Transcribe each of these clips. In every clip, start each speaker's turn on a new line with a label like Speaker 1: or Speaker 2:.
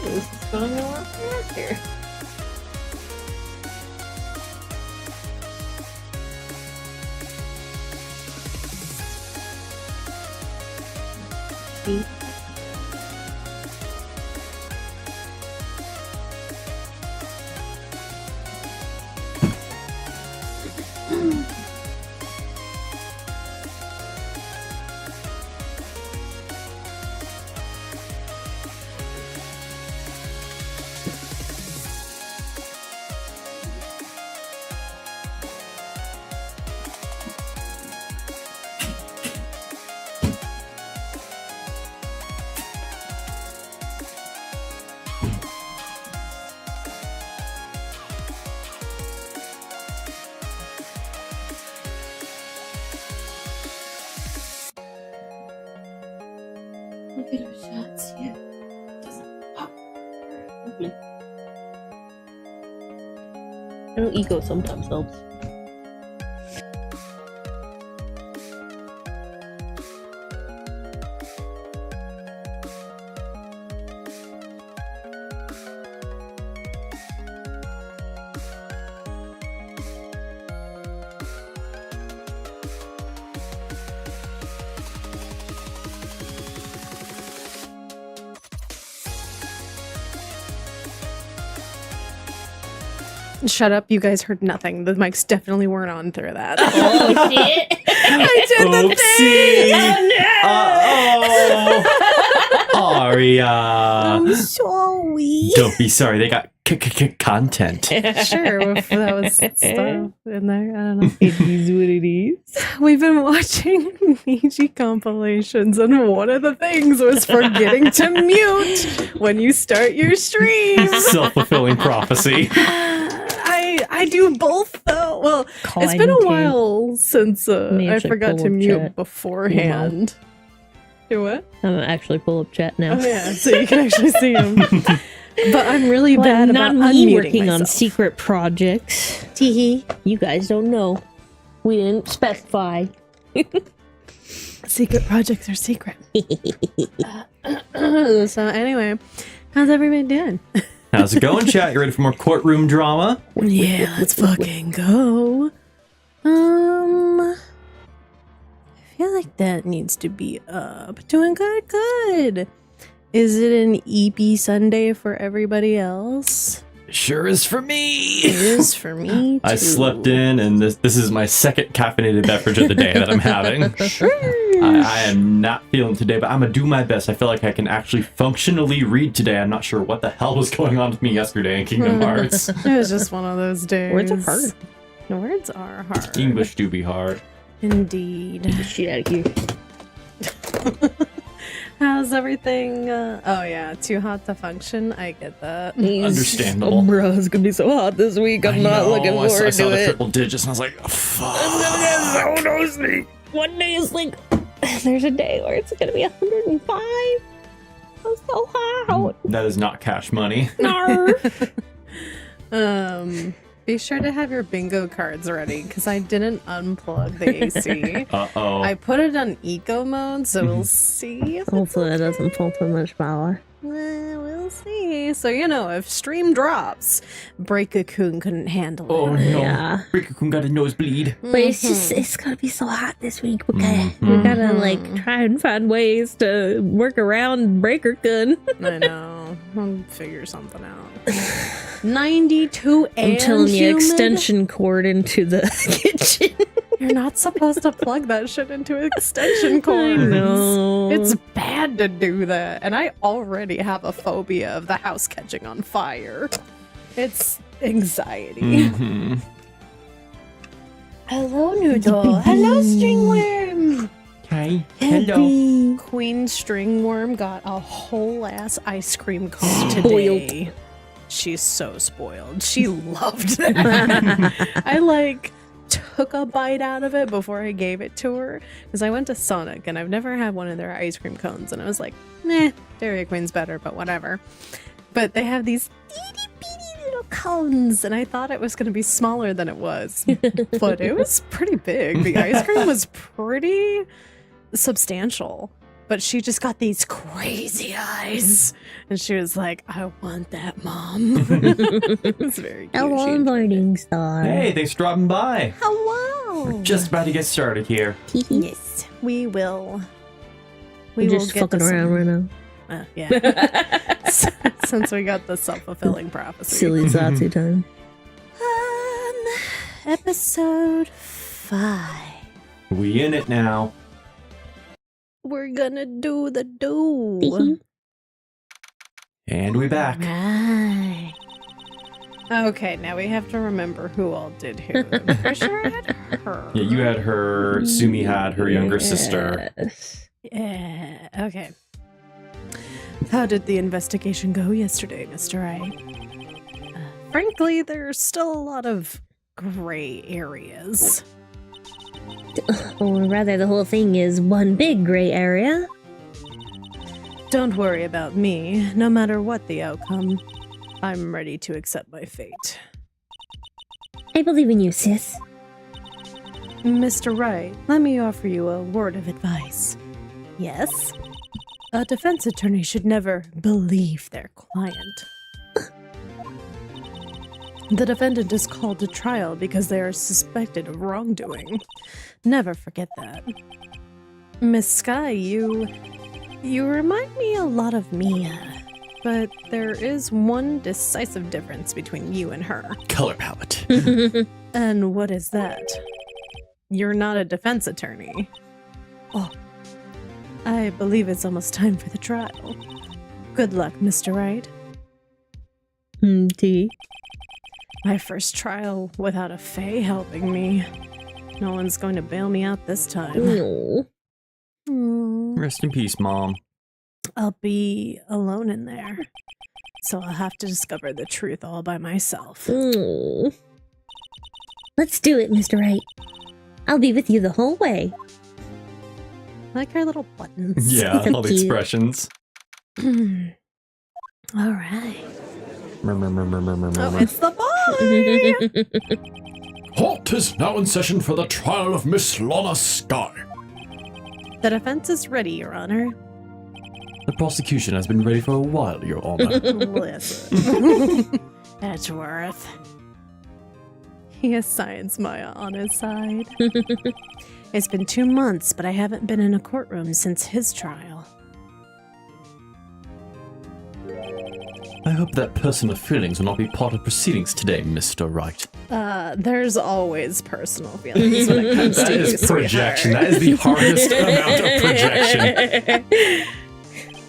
Speaker 1: This is going a lot faster. Look at our shots here. Doesn't pop. I know ego sometimes helps.
Speaker 2: Shut up, you guys heard nothing. The mics definitely weren't on through that.
Speaker 1: Oh shit!
Speaker 2: I did the thing!
Speaker 3: Oh no! Aria!
Speaker 2: I'm sorry.
Speaker 3: Don't be sorry, they got content.
Speaker 2: Sure, if that was stuff in there, I don't know.
Speaker 1: It is what it is.
Speaker 2: We've been watching Niji compilations, and one of the things was forgetting to mute when you start your stream.
Speaker 3: Self-fulfilling prophecy.
Speaker 2: I do both though. Well, it's been a while since I
Speaker 1: actually
Speaker 2: forgot
Speaker 1: pull
Speaker 2: to
Speaker 1: up
Speaker 2: mute
Speaker 1: chat.
Speaker 2: beforehand. Do what?
Speaker 1: I'm gonna actually pull up chat now.
Speaker 2: Oh yeah, so you can actually see him. But I'm really
Speaker 1: Well,
Speaker 2: bad
Speaker 1: not
Speaker 2: about
Speaker 1: me
Speaker 2: unmuting
Speaker 1: working on
Speaker 2: myself.
Speaker 1: secret projects.
Speaker 2: Teehee.
Speaker 1: You guys don't know. We didn't specify.
Speaker 2: Secret projects are secret. So anyway, how's everybody doing?
Speaker 3: How's it going, chat? You ready for more courtroom drama?
Speaker 2: Yeah, let's fucking go. I feel like that needs to be up. Doing good. Is it an EP Sunday for everybody else?
Speaker 3: Sure is for me.
Speaker 2: It is for me too.
Speaker 3: I slept in, and this is my second caffeinated beverage of the day that I'm having. I am not feeling today, but I'm gonna do my best. I feel like I can actually functionally read today. I'm not sure what the hell was going on with me yesterday in Kingdom Hearts.
Speaker 2: It was just one of those days.
Speaker 1: Words are hard.
Speaker 2: Words are hard.
Speaker 3: English do be hard.
Speaker 2: Indeed.
Speaker 1: Get the shit out of here.
Speaker 2: How's everything? Oh yeah, too hot to function. I get that.
Speaker 3: Understandable.
Speaker 1: Oh, bro, it's gonna be so hot this week. I'm not looking forward
Speaker 3: I saw
Speaker 1: to
Speaker 3: the
Speaker 1: it.
Speaker 3: triple digits, and I was like, oh, fuck.
Speaker 1: I'm gonna get so nosy. One day is like, there's a day where it's gonna be 105. I'm so hot.
Speaker 3: That is not cash money.
Speaker 1: Nar.
Speaker 2: Be sure to have your bingo cards ready because I didn't unplug the AC.
Speaker 3: Uh-oh.
Speaker 2: I put it on eco mode, so we'll see. If
Speaker 1: Hopefully that doesn't pull too much power.
Speaker 2: we'll see. So if stream drops, Break-a-Coon couldn't handle it.
Speaker 3: Oh, no.
Speaker 1: Yeah.
Speaker 3: Riku-kun got a nosebleed.
Speaker 1: But it's gonna be so hot this week. We
Speaker 3: Mhm.
Speaker 1: gotta like try and find ways to work around Breaker Gun.
Speaker 2: I know. I'll figure something out. 92 and
Speaker 1: I'm telling you,
Speaker 2: humid?
Speaker 1: extension cord into the kitchen.
Speaker 2: You're not supposed to plug that shit into extension cords.
Speaker 1: I know.
Speaker 2: It's bad to do that. And I already have a phobia of the house catching on fire. It's anxiety.
Speaker 3: Mm-hmm.
Speaker 2: Hello, Noodle. Hello, Stringworm.
Speaker 3: Hi. Hello.
Speaker 2: Queen Stringworm got a whole ass ice cream cone today. She's so spoiled. She loved that. I took a bite out of it before I gave it to her. Because I went to Sonic and I've never had one of their ice cream cones. And I was like, nah, Dairy Queen's better, but whatever. But they have these itty bitty little cones. And I thought it was going to be smaller than it was. But it was pretty big. The ice cream was pretty substantial. But she just got these crazy eyes. And she was like, I want that, Mom. It's very cute.
Speaker 1: Hello, Morning Star.
Speaker 3: Hey, thanks for dropping by.
Speaker 2: Hello.
Speaker 3: We're just about to get started here.
Speaker 2: Yes, we will.
Speaker 1: We're just fucking around right now.
Speaker 2: Yeah. Since we got the self-fulfilling prophecy.
Speaker 1: Silly Zatsu time.
Speaker 2: Episode 5.
Speaker 3: We in it now.
Speaker 2: We're gonna do the do.
Speaker 3: And we back.
Speaker 2: Right. Okay, now we have to remember who all did who. I'm pretty sure I had her.
Speaker 3: Yeah, you had her. Sumi had her younger sister.
Speaker 2: Yeah, okay. How did the investigation go yesterday, Mr. Wright? Frankly, there's still a lot of gray areas.
Speaker 1: Or rather, the whole thing is one big gray area.
Speaker 2: Don't worry about me. No matter what the outcome, I'm ready to accept my fate.
Speaker 1: I believe in you, sis.
Speaker 2: Mr. Wright, let me offer you a word of advice. Yes? A defense attorney should never believe their client. The defendant is called to trial because they are suspected of wrongdoing. Never forget that. Miss Sky, you remind me a lot of Mia, but there is one decisive difference between you and her.
Speaker 3: Color palette.
Speaker 2: And what is that? You're not a defense attorney. Oh, I believe it's almost time for the trial. Good luck, Mr. Wright.
Speaker 1: T.
Speaker 2: My first trial without a Fae helping me. No one's going to bail me out this time.
Speaker 1: No.
Speaker 3: Rest in peace, Mom.
Speaker 2: I'll be alone in there. So I'll have to discover the truth all by myself.
Speaker 1: Let's do it, Mr. Wright. I'll be with you the whole way.
Speaker 2: I like her little buttons.
Speaker 3: Yeah,
Speaker 1: So
Speaker 3: all the
Speaker 1: cute.
Speaker 3: expressions.
Speaker 2: All right.
Speaker 3: Oh,
Speaker 2: It's the boy!
Speaker 4: Court is now in session for the trial of Miss Lana Sky.
Speaker 2: The defense is ready, Your Honor.
Speaker 3: The prosecution has been ready for a while, Your Honor.
Speaker 2: Listen. Edgeworth. He has Science Maya on his side. It's been 2 months, but I haven't been in a courtroom since his trial.
Speaker 3: I hope that personal feelings will not be part of proceedings today, Mr. Wright.
Speaker 2: There's always personal feelings when it comes
Speaker 3: That
Speaker 2: to you,
Speaker 3: is projection.
Speaker 2: sweetheart.
Speaker 3: That is the hardest amount of projection.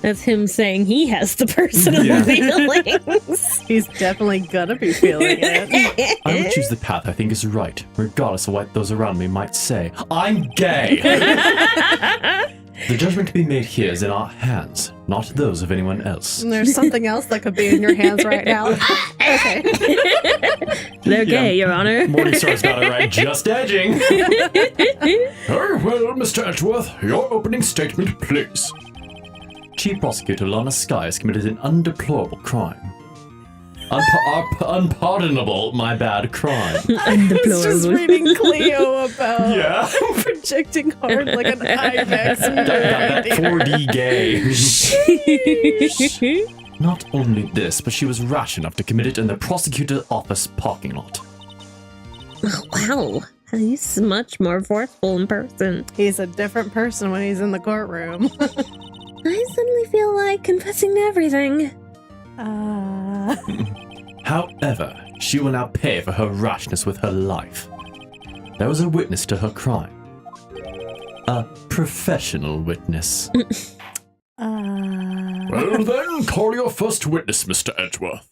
Speaker 1: That's him saying he has the personal
Speaker 3: Yeah.
Speaker 1: feelings.
Speaker 2: He's definitely gonna be feeling it.
Speaker 3: I will choose the path I think is right, regardless of what those around me might say. I'm gay! The judgment to be made here is in our hands, not those of anyone else.
Speaker 2: And there's something else that could be in your hands right now. Okay.
Speaker 1: They're gay, Your Honor.
Speaker 3: Morningstar's got it right, just edging.
Speaker 4: Very well, Mr. Edgeworth, your opening statement, please.
Speaker 3: Chief Prosecutor Lana Sky has committed an undeplorable crime. Unpardonable, my bad, crime.
Speaker 2: I was just reading Cleo about
Speaker 3: Yeah.
Speaker 2: projecting hard like an IMAX
Speaker 3: That
Speaker 2: movie.
Speaker 3: 4D gay. Not only this, but she was rash enough to commit it in the prosecutor's office parking lot.
Speaker 1: Oh, wow. He's much more forceful in person.
Speaker 2: He's a different person when he's in the courtroom.
Speaker 1: I suddenly feel like confessing to everything.
Speaker 3: However, she will now pay for her rashness with her life. There was a witness to her crime. A professional witness.
Speaker 4: Well then, call your first witness, Mr. Edgeworth.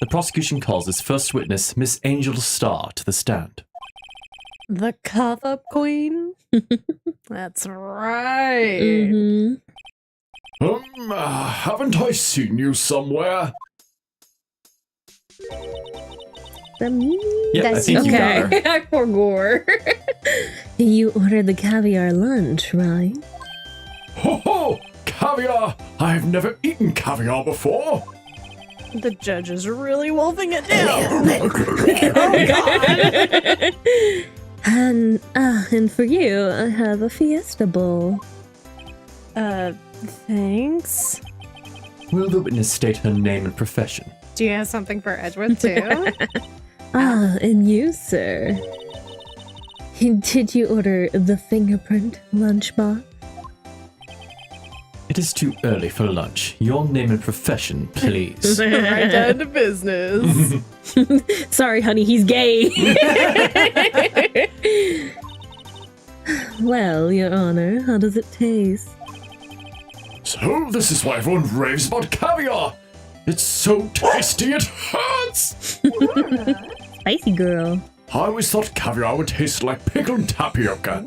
Speaker 3: The prosecution calls its first witness, Miss Angel Star, to the stand.
Speaker 2: The cough-up queen? That's right.
Speaker 1: Mm-hmm.
Speaker 4: Haven't I seen you somewhere?
Speaker 1: that me?
Speaker 3: Yeah, I think you got her.
Speaker 2: I forgot.
Speaker 1: You ordered the caviar lunch, right?
Speaker 4: Ho ho! Caviar! I've never eaten caviar before.
Speaker 2: The judge is really wolfing it down.
Speaker 1: And for you, I have a fiesta bowl.
Speaker 2: Thanks.
Speaker 3: Will the witness state her name and profession?
Speaker 2: Do you have something for Edgeworth too?
Speaker 1: And you, sir. Did you order the fingerprint lunchbox?
Speaker 3: It is too early for lunch. Your name and profession, please.
Speaker 2: Right down to business.
Speaker 1: Sorry, honey, he's gay. Well, Your Honor, how does it taste?
Speaker 4: So, this is why everyone raves about caviar. It's so tasty it hurts.
Speaker 1: Spicy girl.
Speaker 4: I always thought caviar would taste like pickled tapioca.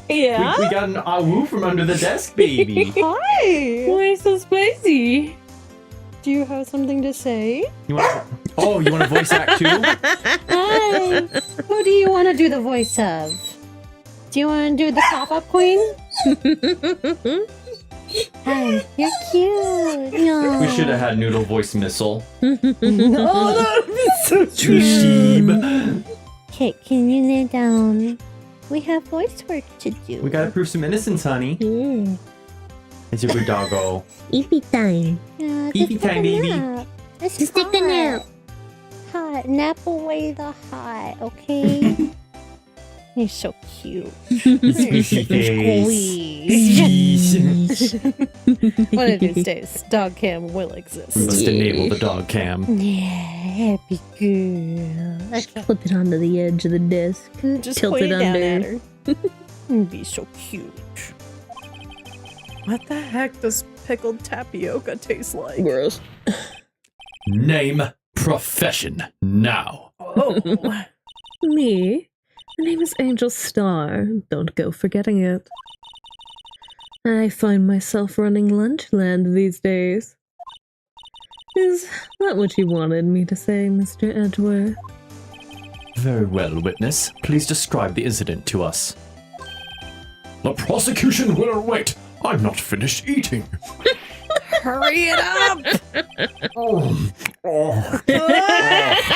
Speaker 1: Yeah?
Speaker 3: We got an awoo from under the desk, baby.
Speaker 2: Hi.
Speaker 1: Why so spicy?
Speaker 2: Do you have something to say?
Speaker 3: You want to voice act too?
Speaker 2: Hi. Who do you want to do the voice of? Do you want to do the pop-up queen? Hi, you're cute. No.
Speaker 3: We should have had Noodle voice missile.
Speaker 2: Oh, that would be so
Speaker 3: Sheeb.
Speaker 5: Okay, can you lay down? We have voice work to do.
Speaker 3: We gotta prove some innocence, honey. It's a good doggo.
Speaker 1: Eepy time.
Speaker 5: Yeah,
Speaker 3: Eepy
Speaker 5: just take
Speaker 3: time,
Speaker 5: a
Speaker 3: baby.
Speaker 5: nap. It's
Speaker 1: Just take a
Speaker 5: hot.
Speaker 1: nap.
Speaker 5: Hot. Nap away the hot, okay? You're so cute.
Speaker 3: Squishy face.
Speaker 2: One of these days, dog cam will exist.
Speaker 3: We must enable the dog cam.
Speaker 5: Yeah, happy girl.
Speaker 1: Just flip it onto the edge of the desk.
Speaker 2: Just
Speaker 1: Tilt
Speaker 2: point
Speaker 1: it
Speaker 2: down
Speaker 1: under.
Speaker 2: at her. You'd be so cute. What the heck does pickled tapioca taste like?
Speaker 1: Gross.
Speaker 4: Name, profession, now.
Speaker 2: Oh.
Speaker 1: Me? My name is Angel Star. Don't go forgetting it. I find myself running Lunchland these days. Is that what you wanted me to say, Mr. Edgeworth?
Speaker 3: Very well, witness. Please describe the incident to us.
Speaker 4: The prosecution will wait. I'm not finished eating.
Speaker 2: Hurry it up!
Speaker 4: Oh.
Speaker 2: This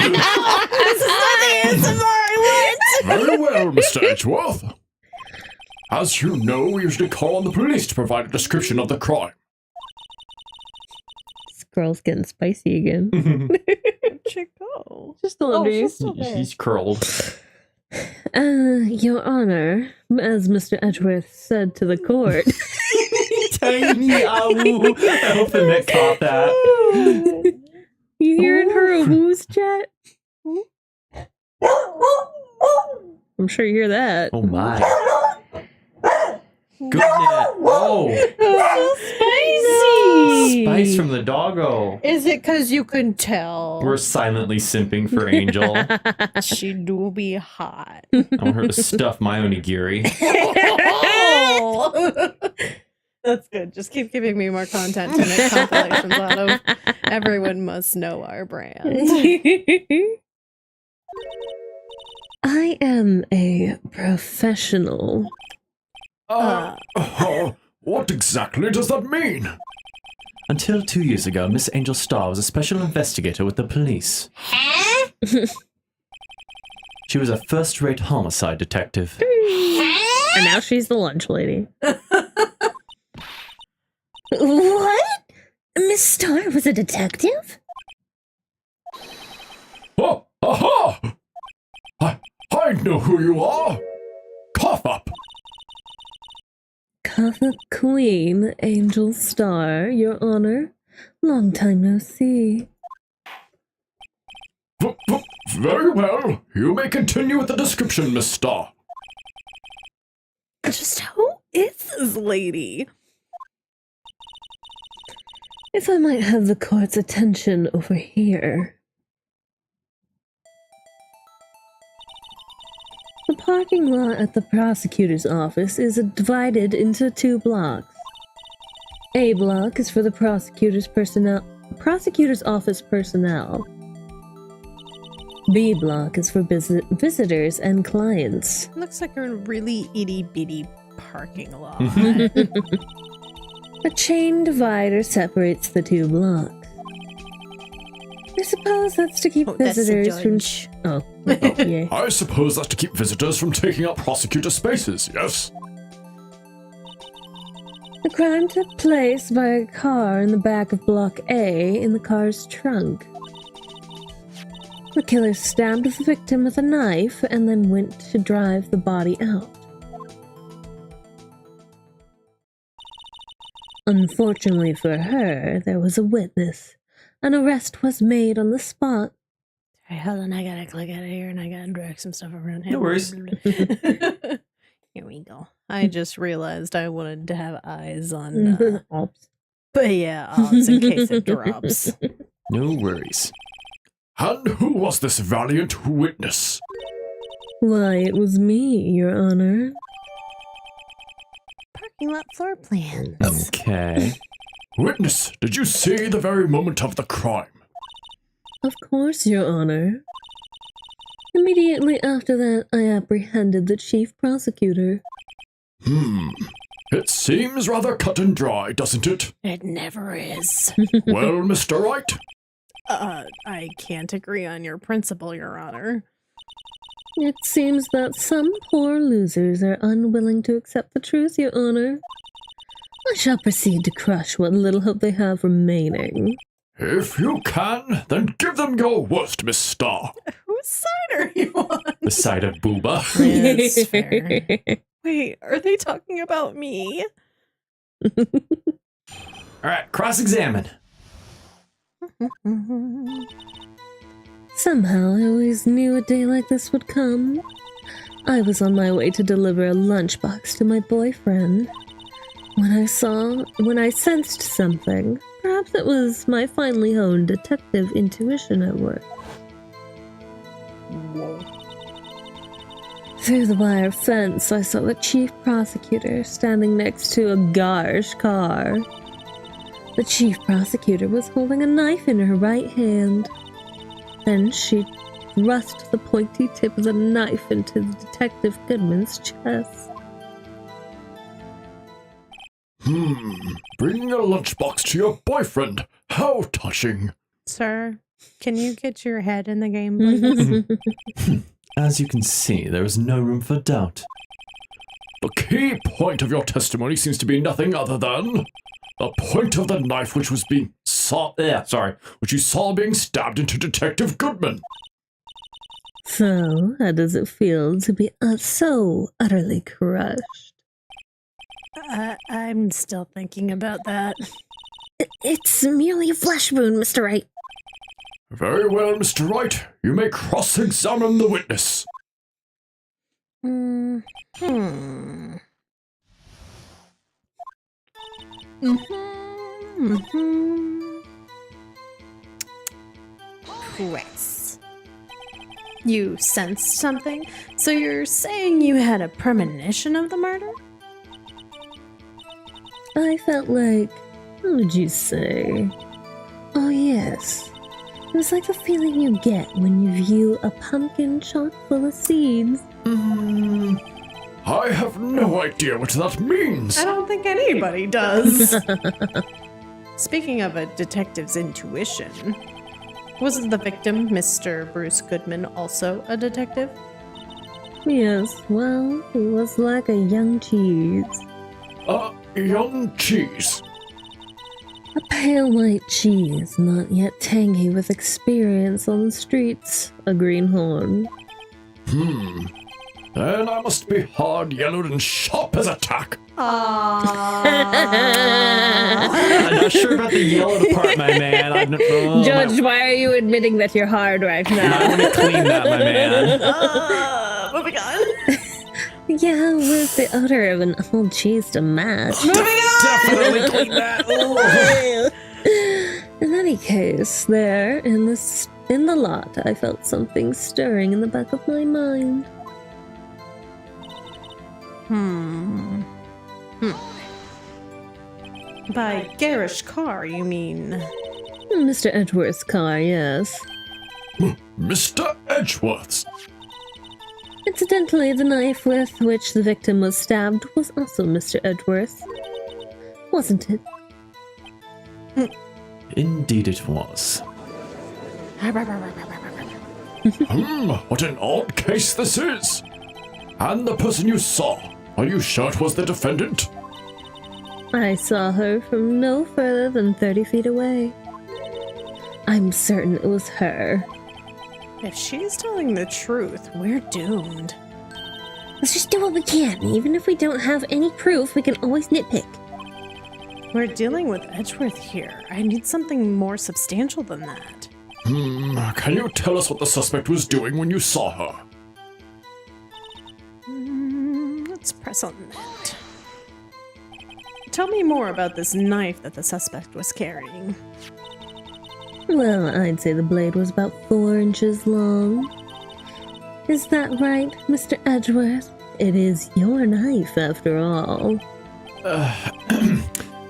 Speaker 2: is not the ASMR I
Speaker 4: Very well, Mr. Edgeworth. As you know, we usually call on the police to provide a description of the crime.
Speaker 1: This girl's getting spicy again.
Speaker 2: Where'd she go?
Speaker 1: Just the laundry.
Speaker 2: she's still there.
Speaker 3: He's curled.
Speaker 1: Your Honor, as Mr. Edgeworth said to the court.
Speaker 3: Tiny awoo. I hope the Mick caught that.
Speaker 1: You hearing her who's chat? I'm sure you hear that.
Speaker 3: Oh my. Goodness. Oh.
Speaker 2: Spicy!
Speaker 3: Spice from the doggo.
Speaker 2: Is it because you can tell?
Speaker 3: We're silently simping for Angel.
Speaker 2: She do be hot.
Speaker 3: I want her to stuff my onigiri.
Speaker 2: That's good. Just keep giving me more content to make compilations out of. Everyone must know our brand.
Speaker 1: I am a professional.
Speaker 4: What exactly does that mean?
Speaker 3: Until 2 years ago, Miss Angel Star was a special investigator with the police. She was a first-rate homicide detective.
Speaker 1: And now she's the lunch lady. What? Miss Star was a detective?
Speaker 4: Oh, aha! I know who you are. Cough up.
Speaker 1: Kaffa Queen, Angel Star, Your Honor. Long time no see.
Speaker 4: Very well. You may continue with the description, Miss Star.
Speaker 2: Just who is this lady?
Speaker 1: If I might have the court's attention over here. The parking lot at the prosecutor's office is divided into 2 blocks. A block is for the prosecutor's office personnel. B block is for visitors and clients.
Speaker 2: Looks like a really itty bitty parking lot.
Speaker 1: A chain divider separates the two blocks. I suppose that's to keep visitors from... Oh, yeah.
Speaker 4: I suppose that's to keep visitors from taking up prosecutor spaces, yes?
Speaker 1: The crime took place by a car in the back of Block A in the car's trunk. The killer stabbed the victim with a knife and then went to drive the body out. Unfortunately for her, there was a witness. An arrest was made on the spot.
Speaker 2: Alright, hold on, I gotta click out of here and I gotta drag some stuff around.
Speaker 3: No worries.
Speaker 2: Here we go. I just realized I wanted to have eyes on
Speaker 1: Ops.
Speaker 2: but yeah, odds in case it drops.
Speaker 3: No worries.
Speaker 4: And who was this valiant witness?
Speaker 1: Why, it was me, Your Honor.
Speaker 2: Parking lot floor plans.
Speaker 3: Okay.
Speaker 4: Witness, did you see the very moment of the crime?
Speaker 1: Of course, Your Honor. Immediately after that, I apprehended the chief prosecutor.
Speaker 4: It seems rather cut and dry, doesn't it?
Speaker 2: It never is.
Speaker 4: Well, Mr. Wright?
Speaker 2: I can't agree on your principle, Your Honor.
Speaker 1: It seems that some poor losers are unwilling to accept the truth, Your Honor. I shall proceed to crush what little hope they have remaining.
Speaker 4: If you can, then give them your worst, Miss Starr.
Speaker 2: Whose side are you on?
Speaker 3: The side of Booba.
Speaker 2: It's fair. Wait, are they talking about me?
Speaker 3: All right, cross-examine.
Speaker 1: Somehow, I always knew a day like this would come. I was on my way to deliver a lunchbox to my boyfriend. When I sensed something, perhaps it was my finely honed detective intuition at work. Through the wire fence, I saw the chief prosecutor standing next to a garish car. The chief prosecutor was holding a knife in her right hand. Then she thrust the pointy tip of the knife into Detective Goodman's chest.
Speaker 4: Bringing a lunchbox to your boyfriend. How touching.
Speaker 2: Sir, can you get your head in the game, please?
Speaker 3: As you can see, there is no room for doubt.
Speaker 4: The key point of your testimony seems to be nothing other than the point of the knife which was being which you saw being stabbed into Detective Goodman.
Speaker 1: So, how does it feel to be so utterly crushed?
Speaker 2: I'm still thinking about that.
Speaker 1: It's merely a flesh wound, Mr. Wright.
Speaker 4: Very well, Mr. Wright. You may cross-examine the witness.
Speaker 2: Chris, you sensed something? So you're saying you had a premonition of the murder?
Speaker 1: I felt like, what would you say? Oh yes, it was like the feeling you get when you view a pumpkin chock full of seeds.
Speaker 4: I have no idea what that means.
Speaker 2: I don't think anybody does. Speaking of a detective's intuition, wasn't the victim, Mr. Bruce Goodman, also a detective?
Speaker 1: Yes, well, he was like a young cheese.
Speaker 4: Young cheese.
Speaker 1: A pale white cheese, not yet tangy with experience on the streets. A greenhorn.
Speaker 4: Then I must be hard-yellowed and sharp as a tack.
Speaker 3: I'm not sure about the yellow part, my man.
Speaker 1: Judge, why are you admitting that you're hard right now?
Speaker 3: I want to clean that, my man.
Speaker 2: Moving on.
Speaker 1: Yeah, where's the odor of an old cheese to match?
Speaker 2: Moving on.
Speaker 3: Definitely clean that.
Speaker 1: In any case, there, in the lot, I felt something stirring in the back of my mind.
Speaker 2: By garish car, you mean?
Speaker 1: Mr. Edgeworth's car, yes.
Speaker 4: Mr. Edgeworth's.
Speaker 1: Incidentally, the knife with which the victim was stabbed was also Mr. Edgeworth. Wasn't it?
Speaker 3: Indeed it was.
Speaker 4: What an odd case this is. And the person you saw, are you sure it was the defendant?
Speaker 1: I saw her from no further than 30 feet away. I'm certain it was her.
Speaker 2: If she's telling the truth, we're doomed.
Speaker 1: Let's just do what we can. Even if we don't have any proof, we can always nitpick.
Speaker 2: We're dealing with Edgeworth here. I need something more substantial than that.
Speaker 4: Can you tell us what the suspect was doing when you saw her?
Speaker 2: Let's press on that. Tell me more about this knife that the suspect was carrying.
Speaker 1: Well, I'd say the blade was about 4 inches long. Is that right, Mr. Edgeworth? It is your knife, after all.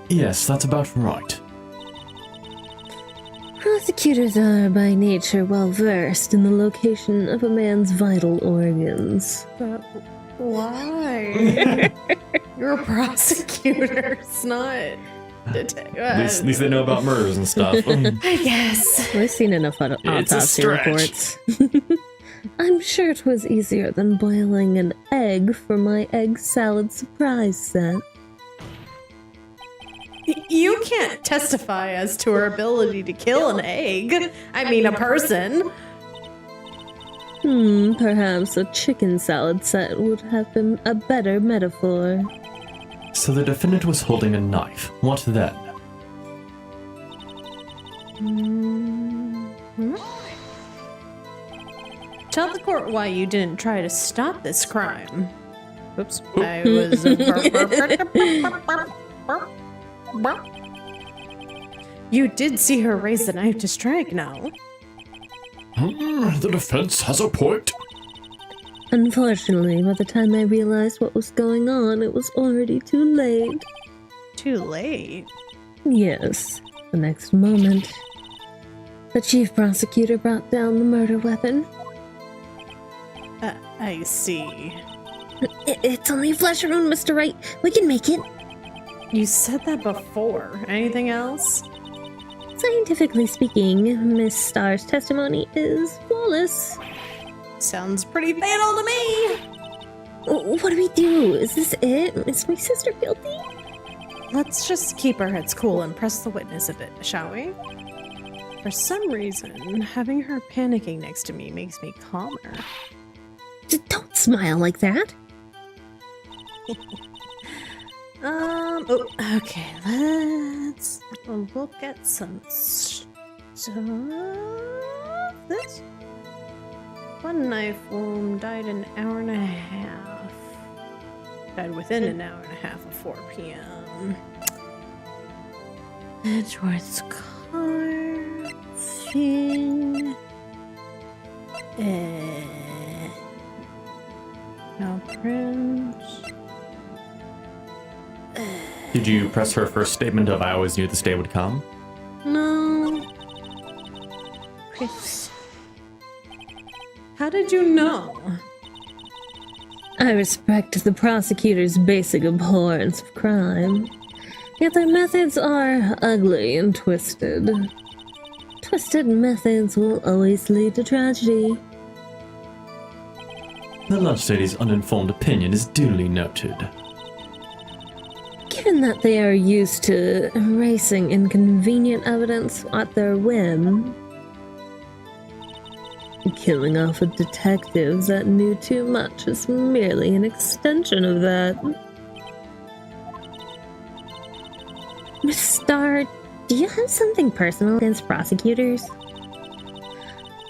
Speaker 3: Yes, that's about right.
Speaker 1: Prosecutors are by nature well versed in the location of a man's vital organs.
Speaker 2: But why? You're a prosecutor, it's not detective.
Speaker 3: At least they know about murders and stuff.
Speaker 2: I guess.
Speaker 1: I've seen enough
Speaker 3: It's a
Speaker 1: autopsy
Speaker 3: stretch.
Speaker 1: reports. I'm sure it was easier than boiling an egg for my egg salad surprise set.
Speaker 2: You can't testify as to her ability to kill an egg. I mean, a person.
Speaker 1: Perhaps a chicken salad set would have been a better metaphor.
Speaker 3: So the defendant was holding a knife. What then?
Speaker 2: Tell the court why you didn't try to stop this crime. Oops, I was. You did see her raise the knife to strike, no?
Speaker 4: The defense has a point.
Speaker 1: Unfortunately, by the time I realized what was going on, it was already too late.
Speaker 2: Too late.
Speaker 1: Yes, the next moment, the chief prosecutor brought down the murder weapon.
Speaker 2: I see.
Speaker 1: It's only a flesh wound, Mr. Wright. We can make it.
Speaker 2: You said that before. Anything else?
Speaker 1: Scientifically speaking, Miss Starr's testimony is flawless.
Speaker 2: Sounds pretty fatal to me.
Speaker 1: What do we do? Is this it? Is my sister guilty?
Speaker 2: Let's just keep our heads cool and press the witness a bit, shall we? For some reason, having her panicking next to me makes me calmer.
Speaker 1: Don't smile like that.
Speaker 2: Okay, let's look at some stuff. This one knife wound died an hour and a half. Died within an hour and a half of 4 p.m. Edgeworth's car. No prints.
Speaker 3: Did you press her first statement of "I always knew this day would come"?
Speaker 2: No. Chris. How did you know?
Speaker 1: I respect the prosecutor's basic abhorrence of crime, yet their methods are ugly and twisted. Twisted methods will always lead to tragedy.
Speaker 3: The lunch lady's uninformed opinion is duly noted.
Speaker 1: Given that they are used to erasing inconvenient evidence at their whim, killing off a detective that knew too much is merely an extension of that. Miss Starr, do you have something personal against prosecutors?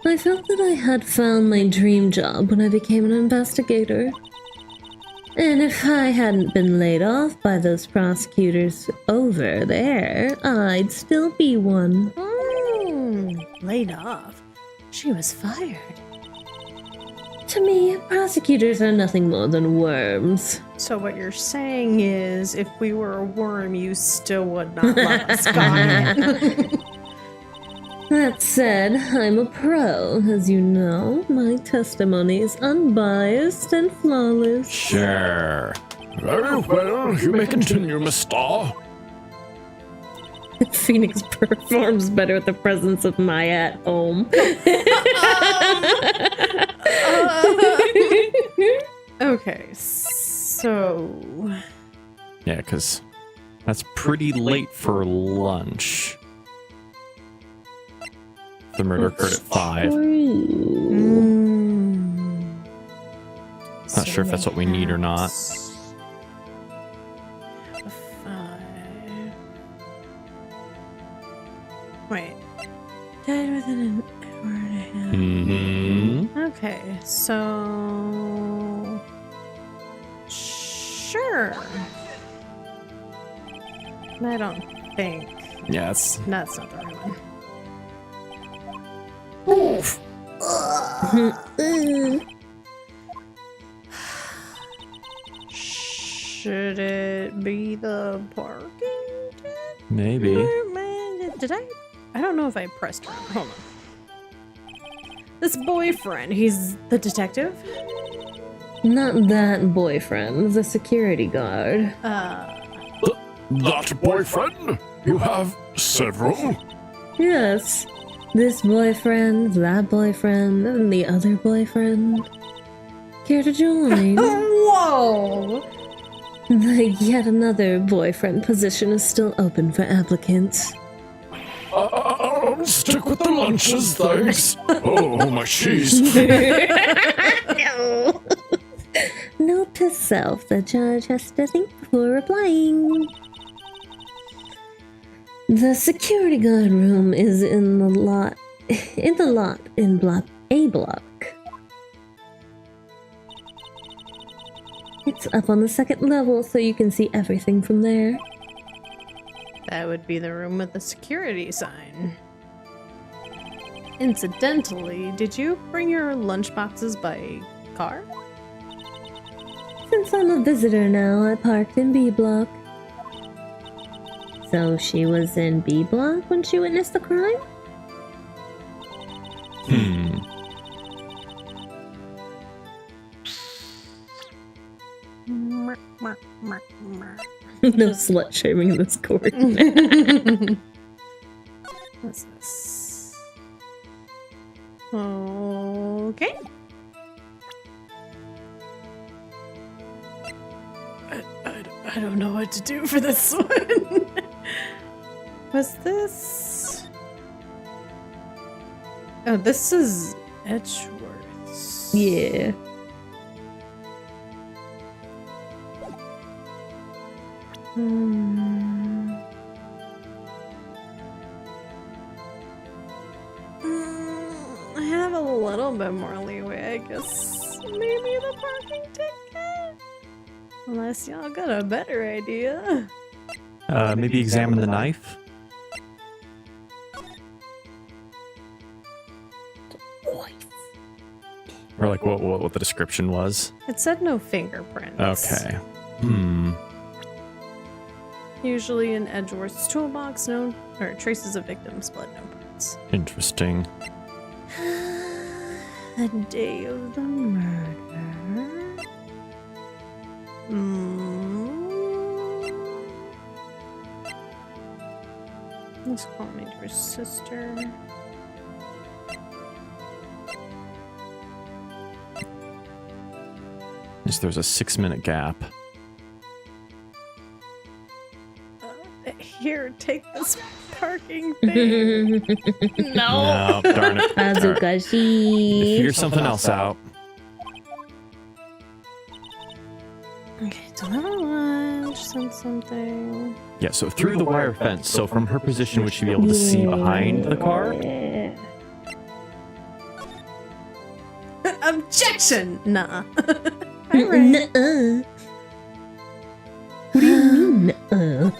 Speaker 1: I felt that I had found my dream job when I became an investigator. And if I hadn't been laid off by those prosecutors over there, I'd still be one.
Speaker 2: Laid off. She was fired.
Speaker 1: To me, prosecutors are nothing more than worms.
Speaker 2: So what you're saying is, if we were a worm, you still would not let us go.
Speaker 1: That said, I'm a pro, as you know. My testimony is unbiased and flawless.
Speaker 4: Sure. Very well, you may continue, Miss Star.
Speaker 1: Phoenix performs better with the presence of Maya at home.
Speaker 2: Okay, so
Speaker 3: Yeah, because that's pretty late for lunch. The murder occurred at 5. Not sure if that's what we need or not.
Speaker 2: 5. Wait. Died within an hour and a half.
Speaker 3: Mm-hmm.
Speaker 2: Okay, so sure. I don't think
Speaker 3: Yes.
Speaker 2: that's not the right one. Should it be the parking ticket?
Speaker 3: Maybe.
Speaker 2: Did I? I don't know if I pressed wrong. Hold on. This boyfriend, he's the detective?
Speaker 1: Not that boyfriend, the security guard.
Speaker 4: That boyfriend? You have several?
Speaker 1: Yes. This boyfriend, that boyfriend, and the other boyfriend. Care to join?
Speaker 2: Whoa!
Speaker 1: The yet another boyfriend position is still open for applicants.
Speaker 4: Stick with the lunches, thanks. Oh, my cheese.
Speaker 1: No. Note to self, the judge has to think before replying. The security guard room is in the lot in block A block. It's up on the second level, so you can see everything from there.
Speaker 2: That would be the room with the security sign. Incidentally, did you bring your lunchboxes by car?
Speaker 1: Since I'm a visitor now, I parked in B block. So she was in B block when she witnessed the crime? No slut shaming in this court.
Speaker 2: What's this? Okay. I don't know what to do for this one. Was this? Oh, this is Edgeworth's.
Speaker 1: Yeah.
Speaker 2: I have a little bit more leeway, I guess. Maybe the parking ticket? Unless y'all got a better idea.
Speaker 3: Maybe examine the knife? Or like what the description was?
Speaker 2: It said no fingerprints.
Speaker 3: Okay.
Speaker 2: Usually in Edgeworth's toolbox, no traces of victims' blood, no prints.
Speaker 3: Interesting.
Speaker 2: The day of the murder. Let's call me to her sister.
Speaker 3: There's a 6-minute gap.
Speaker 2: Here, take this parking thing.
Speaker 3: No, darn it.
Speaker 1: Azukashi.
Speaker 3: Figure something else out.
Speaker 2: Okay, deliver lunch, send something.
Speaker 3: Yeah, so through the wire fence. So from her position, would she be able to see behind the car?
Speaker 2: Objection! Nah.
Speaker 1: Nuh-uh. What do you mean, nuh-uh?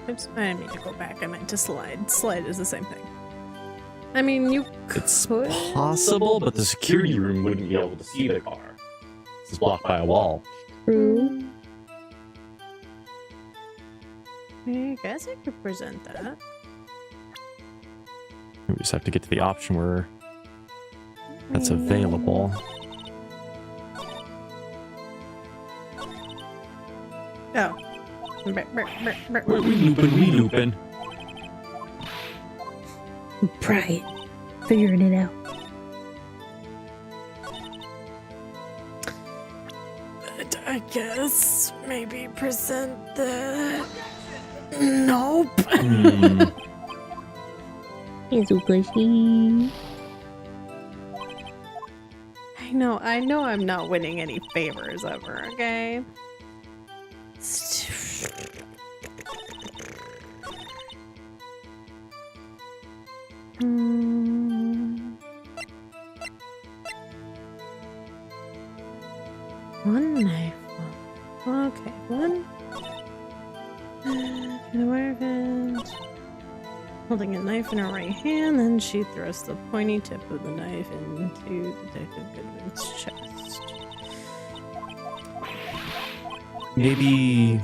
Speaker 2: Oops, I didn't mean to go back. I meant to slide. Slide is the same thing. I mean, you could.
Speaker 3: It's possible, but the security room wouldn't be able to see the car. It's blocked by a wall.
Speaker 1: True.
Speaker 2: I guess I could present that.
Speaker 3: We just have to get to the option where that's available.
Speaker 2: Oh.
Speaker 3: We looping.
Speaker 1: Right. Figuring it out.
Speaker 2: But I guess maybe present the... Nope.
Speaker 1: It's okay.
Speaker 2: I know I'm not winning any favors ever, okay? One knife. Okay, one. Holding a knife in her right hand, then she thrusts the pointy tip of the knife into Detective Goodman's chest.
Speaker 3: Maybe...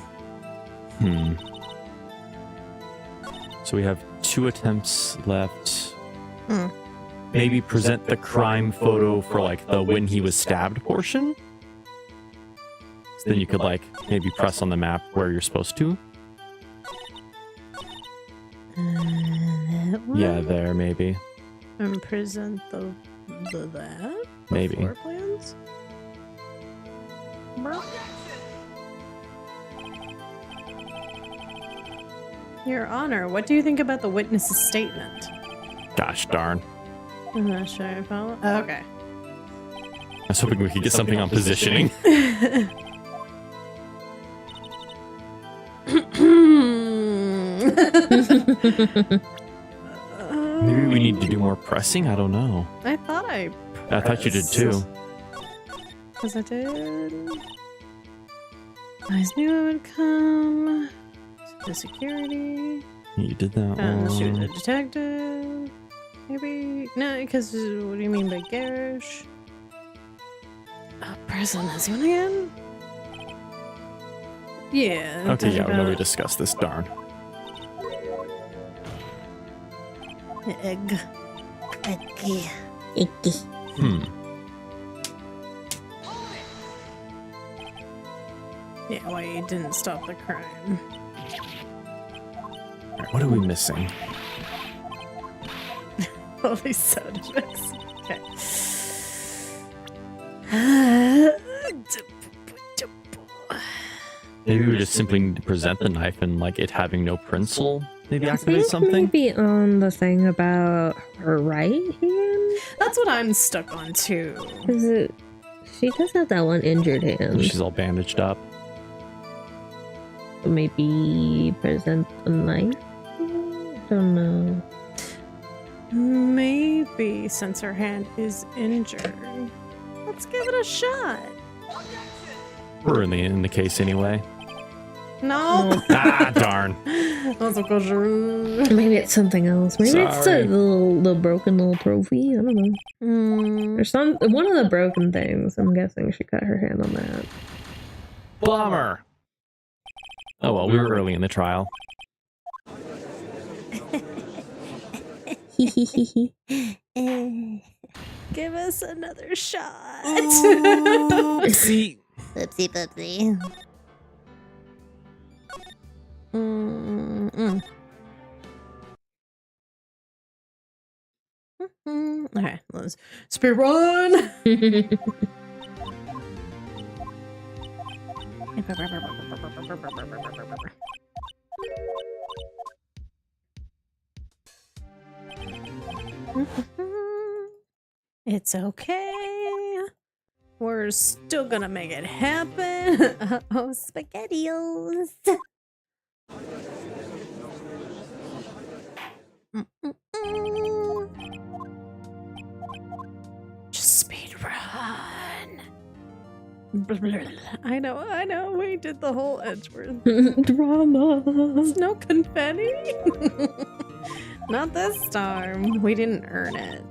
Speaker 3: So we have 2 attempts left. Maybe present the crime photo for, like, the when he was stabbed portion? So then you could, like, maybe press on the map where you're supposed to.
Speaker 2: That one?
Speaker 3: Yeah, there, maybe.
Speaker 2: And present the that?
Speaker 3: Maybe.
Speaker 2: Floor plans? Your Honor, what do you think about the witness's statement?
Speaker 3: Gosh darn.
Speaker 2: I'm not sure I follow. Oh, okay.
Speaker 3: I was hoping we could get something on positioning. Maybe we need to do more pressing? I don't know.
Speaker 2: I thought I
Speaker 3: thought you did too.
Speaker 2: Because I did. I knew I would come. The security.
Speaker 3: You did that
Speaker 2: And shoot
Speaker 3: one.
Speaker 2: the detective. Maybe. No, because what do you mean by garish? Pressing this one again? Yeah.
Speaker 3: Okay, yeah,
Speaker 2: about
Speaker 3: when we discussed this, darn.
Speaker 2: egg.
Speaker 1: Icky.
Speaker 2: Yeah, why you didn't stop the crime.
Speaker 3: Alright, what are we missing?
Speaker 2: Holy sound effects. Okay.
Speaker 3: Maybe we just simply need to present the knife and, like, it having no pencil. Maybe
Speaker 1: I
Speaker 3: activate
Speaker 1: think
Speaker 3: something?
Speaker 1: maybe on the thing about her right hand?
Speaker 2: That's what I'm stuck on too.
Speaker 1: Is it? She does have that one injured hand.
Speaker 3: She's all bandaged up.
Speaker 1: So maybe present a knife? I don't know.
Speaker 2: Maybe since her hand is injured. Let's give it a shot.
Speaker 3: We're in the case anyway.
Speaker 2: No.
Speaker 3: Ah, darn.
Speaker 2: That's okay.
Speaker 1: Maybe it's something else. Maybe it's
Speaker 3: Sorry.
Speaker 1: the broken little trophy. I don't know.
Speaker 2: Mm,
Speaker 1: There's one of the broken things. I'm guessing she cut her hand on that.
Speaker 3: Bummer. Oh well, we were early in the trial.
Speaker 2: give us another shot.
Speaker 3: Oopsie.
Speaker 5: Oopsie poopsie.
Speaker 2: Okay, let's speed run. It's okay. We're still gonna make it happen. Oh, spaghettios. Just speed run. I know. We did the whole Edgeworth.
Speaker 1: Drama.
Speaker 2: There's no confetti. Not this time. We didn't earn it.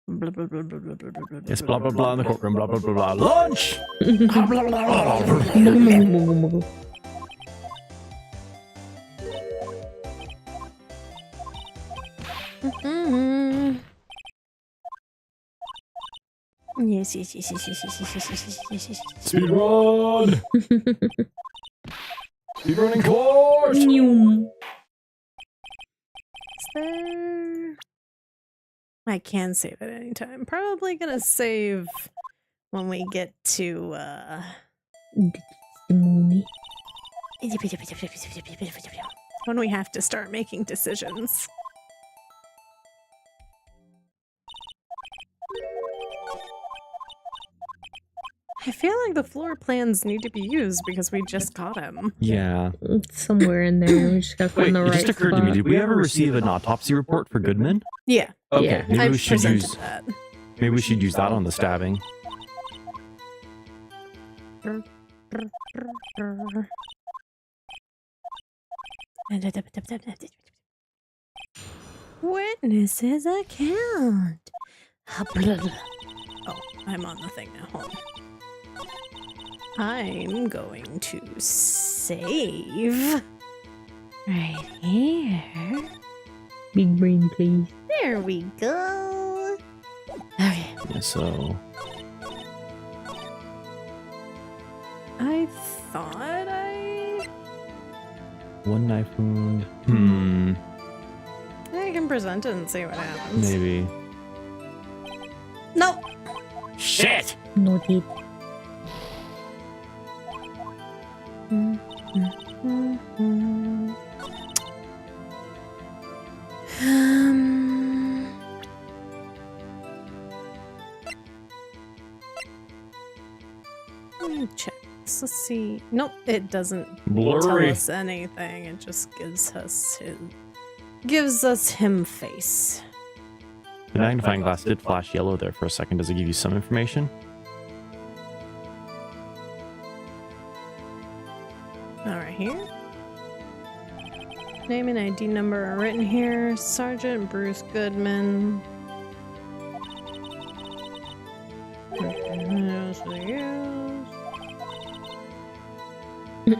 Speaker 2: Blah, blah, blah, blah, blah, blah, blah, blah,
Speaker 3: Yes, blah blah blah in the courtroom, blah blah blah blah. Lunch!
Speaker 2: Mhm. Yes, yes, yes, yes, yes, yes, yes, yes, yes, yes, yes.
Speaker 3: Speed run! Speed running course!
Speaker 1: Nyum.
Speaker 2: Is there... I can save at any time. Probably gonna save when we get to
Speaker 1: Sumi.
Speaker 2: when we have to start making decisions. I feel like the floor plans need to be used because we just got him.
Speaker 3: Yeah.
Speaker 1: It's somewhere in there. We just gotta
Speaker 3: Wait,
Speaker 1: find the
Speaker 3: it
Speaker 1: right
Speaker 3: just occurred to me.
Speaker 1: spot.
Speaker 3: Did we ever receive an autopsy report for Goodman?
Speaker 2: Yeah,
Speaker 3: Okay,
Speaker 1: Yeah.
Speaker 3: maybe
Speaker 2: I
Speaker 3: we should
Speaker 2: presented
Speaker 3: use.
Speaker 2: that.
Speaker 3: Maybe we should use that on the stabbing.
Speaker 2: Witnesses account. Oh, I'm on the thing now. Hold on. I'm going to save right here.
Speaker 1: Big brain, please.
Speaker 2: There we go. Okay.
Speaker 3: Yeah, so
Speaker 2: I thought I
Speaker 3: one knife wound.
Speaker 2: I can present it and see what happens.
Speaker 3: Maybe.
Speaker 2: Nope.
Speaker 3: Shit!
Speaker 1: Noted.
Speaker 2: Let me check. Let's see. Nope, it doesn't tell
Speaker 3: Blurry.
Speaker 2: us anything. It just gives us him face.
Speaker 3: The magnifying glass did flash yellow there for a second. Does it give you some information?
Speaker 2: All right, here. Name and ID number are written here. Sergeant Bruce Goodman.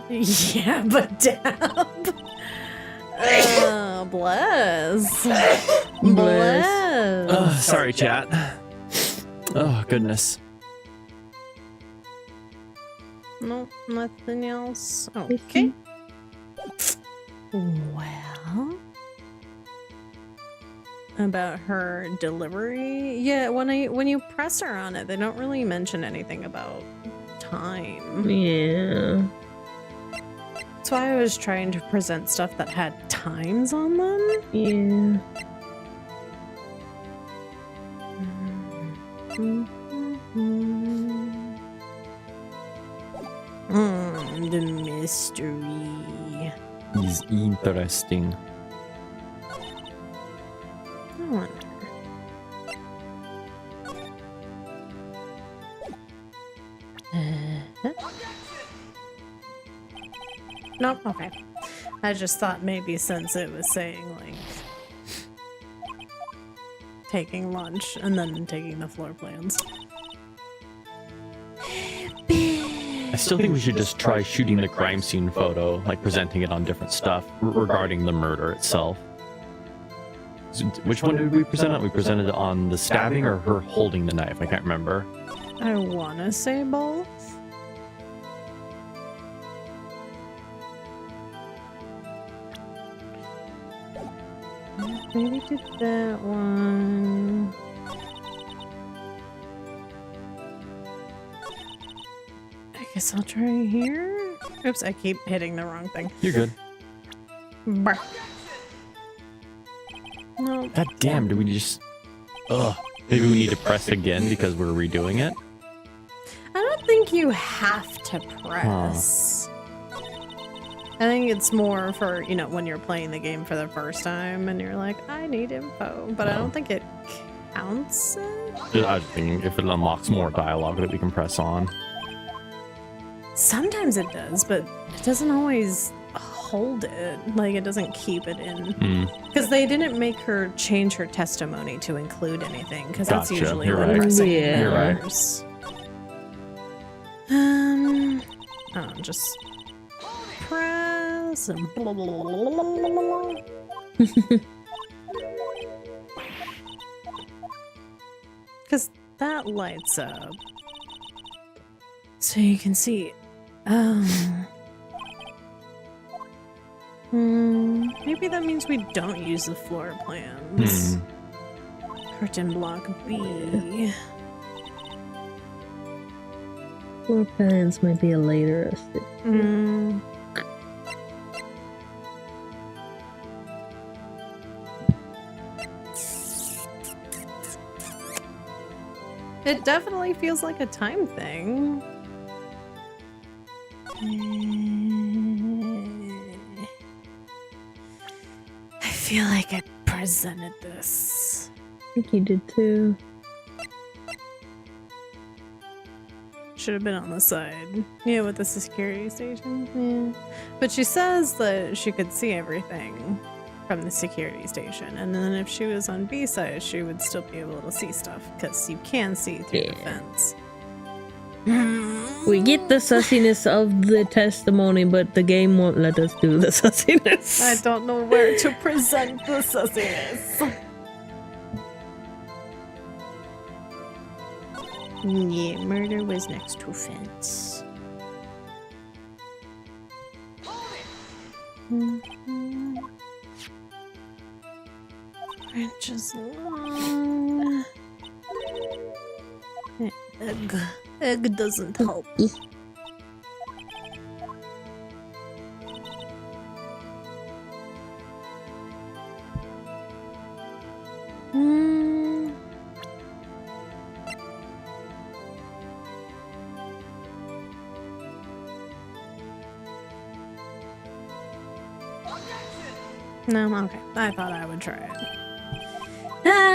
Speaker 2: Yeah, but dab. Bless. Bless.
Speaker 3: Oh, sorry, chat. Oh, goodness.
Speaker 2: No, nothing else. Okay. Well, about her delivery. Yeah, when you press her on it, they don't really mention anything about time.
Speaker 1: Yeah.
Speaker 2: That's why I was trying to present stuff that had times on them.
Speaker 1: Yeah.
Speaker 2: The mystery.
Speaker 3: He's interesting.
Speaker 2: I wonder. Nope, okay. I just thought maybe since it was saying, like, taking lunch and then taking the floor plans.
Speaker 3: I still think we should just try shooting the crime scene photo, like presenting it on different stuff regarding the murder itself. So, which one did we present on? We presented it on the stabbing or her holding the knife? I can't remember.
Speaker 2: I want to say both. Maybe did that one. I guess I'll try here. Oops, I keep hitting the wrong thing.
Speaker 3: You're good.
Speaker 2: Brr. No.
Speaker 3: God damn, do we just... Ugh. Maybe we need to press again because we're redoing it?
Speaker 2: I don't think you have to press. I think it's more for, you know, when you're playing the game for the first time and you're like, I need info. But I don't think it counts it.
Speaker 3: I was thinking if it unlocks more dialogue that we can press on.
Speaker 2: Sometimes it does, but it doesn't always hold it. Like, it doesn't keep it in.
Speaker 3: Mm.
Speaker 2: Because they didn't make her change her testimony to include anything, because that's
Speaker 3: Gotcha.
Speaker 2: usually
Speaker 3: You're
Speaker 2: what
Speaker 3: right.
Speaker 2: pressing
Speaker 1: Yeah. You're
Speaker 3: right.
Speaker 2: matters. Just press and blah, blah, blah, blah, blah, blah. Because that lights up. So you can see. Maybe that means we don't use the floor plans. Curtain block B.
Speaker 1: Floor plans might be a later step.
Speaker 2: It definitely feels like a time thing. I feel like I presented this.
Speaker 1: I think you did too.
Speaker 2: Should have been on the side. Yeah, with the security station. Yeah. But she says that she could see everything from the security station. And then if she was on B side, she would still be able to see stuff. Because you can see through the fence.
Speaker 1: We get the sussiness of the testimony, but the game won't let us do the sussiness.
Speaker 2: I don't know where to present the sussiness. Yeah, murder was next to fence. Branches long. Egg. Egg doesn't help. No, okay. I thought I would try it.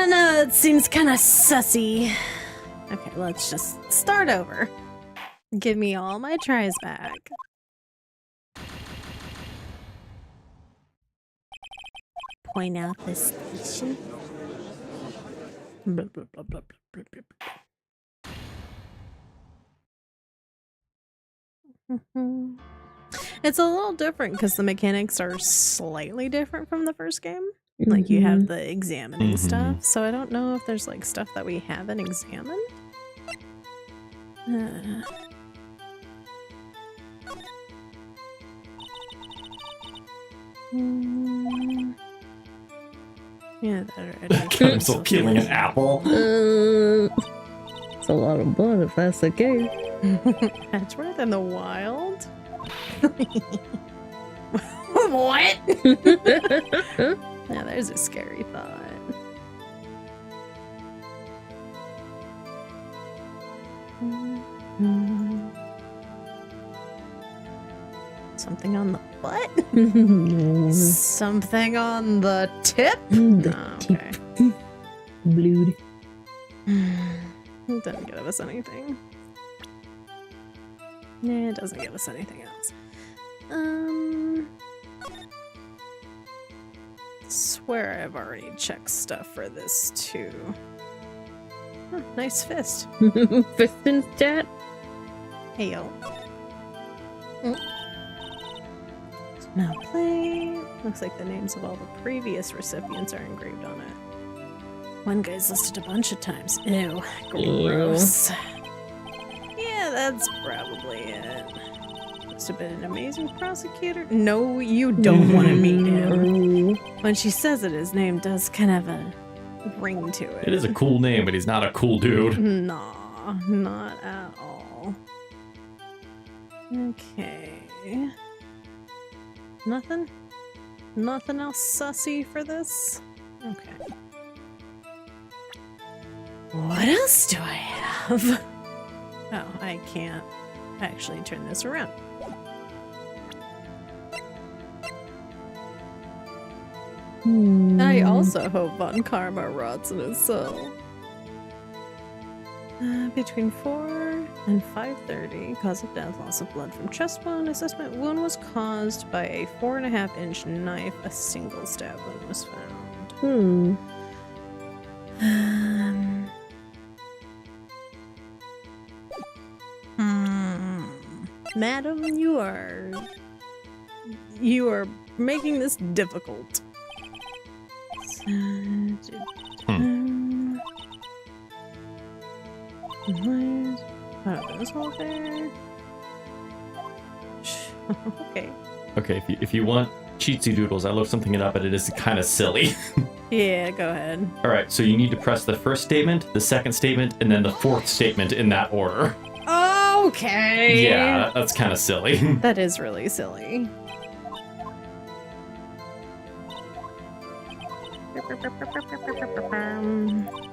Speaker 2: No, it seems kind of sussy. Okay, let's just start over. Give me all my tries back. Point out the station. Blah, blah, blah, blah, blah, blah, blah. It's a little different because the mechanics are slightly different from the first game. Like, you have the examining stuff, so I don't know if there's, like, stuff that we haven't examined. Yeah, that already.
Speaker 3: Got himself killing an apple.
Speaker 1: It's a lot of blood if that's the case.
Speaker 2: Hatchworth in the wild? What? Now there's a scary thought. Something on the butt? Something on the tip?
Speaker 1: The
Speaker 2: Oh,
Speaker 1: tip.
Speaker 2: okay.
Speaker 1: Blood.
Speaker 2: It doesn't give us anything. Nah, it doesn't give us anything else. Swear I've already checked stuff for this too. Oh, nice fist.
Speaker 1: Fist in chat?
Speaker 2: Hey yo. Now play. Looks like the names of all the previous recipients are engraved on it. One guy's listed a bunch of times. Ew. Gross. Yeah, that's probably it. Must have been an amazing prosecutor. No, you don't want to meet him. When she says it, his name does kind of a ring to it.
Speaker 3: It is a cool name, but he's not a cool dude.
Speaker 2: Nah, not at all. Okay. Nothing? Nothing else sussy for this? Okay. What else do I have? Oh, I can't actually turn this around. I also hope Von Karma rots in his cell. Between 4 And 5:30, cause of death, loss of blood from chest wound. Assessment wound was caused by a 4.5-inch knife. A single stab wound was found. Madam, you are making this difficult. This whole thing. Okay.
Speaker 3: Okay, if you want cheatsy doodles, I looked something up, but it is kind of silly.
Speaker 2: Yeah, go ahead.
Speaker 3: All right, so you need to press the first statement, the second statement, and then the fourth statement in that order.
Speaker 2: Okay.
Speaker 3: Yeah, that's kind of silly.
Speaker 2: That is really silly.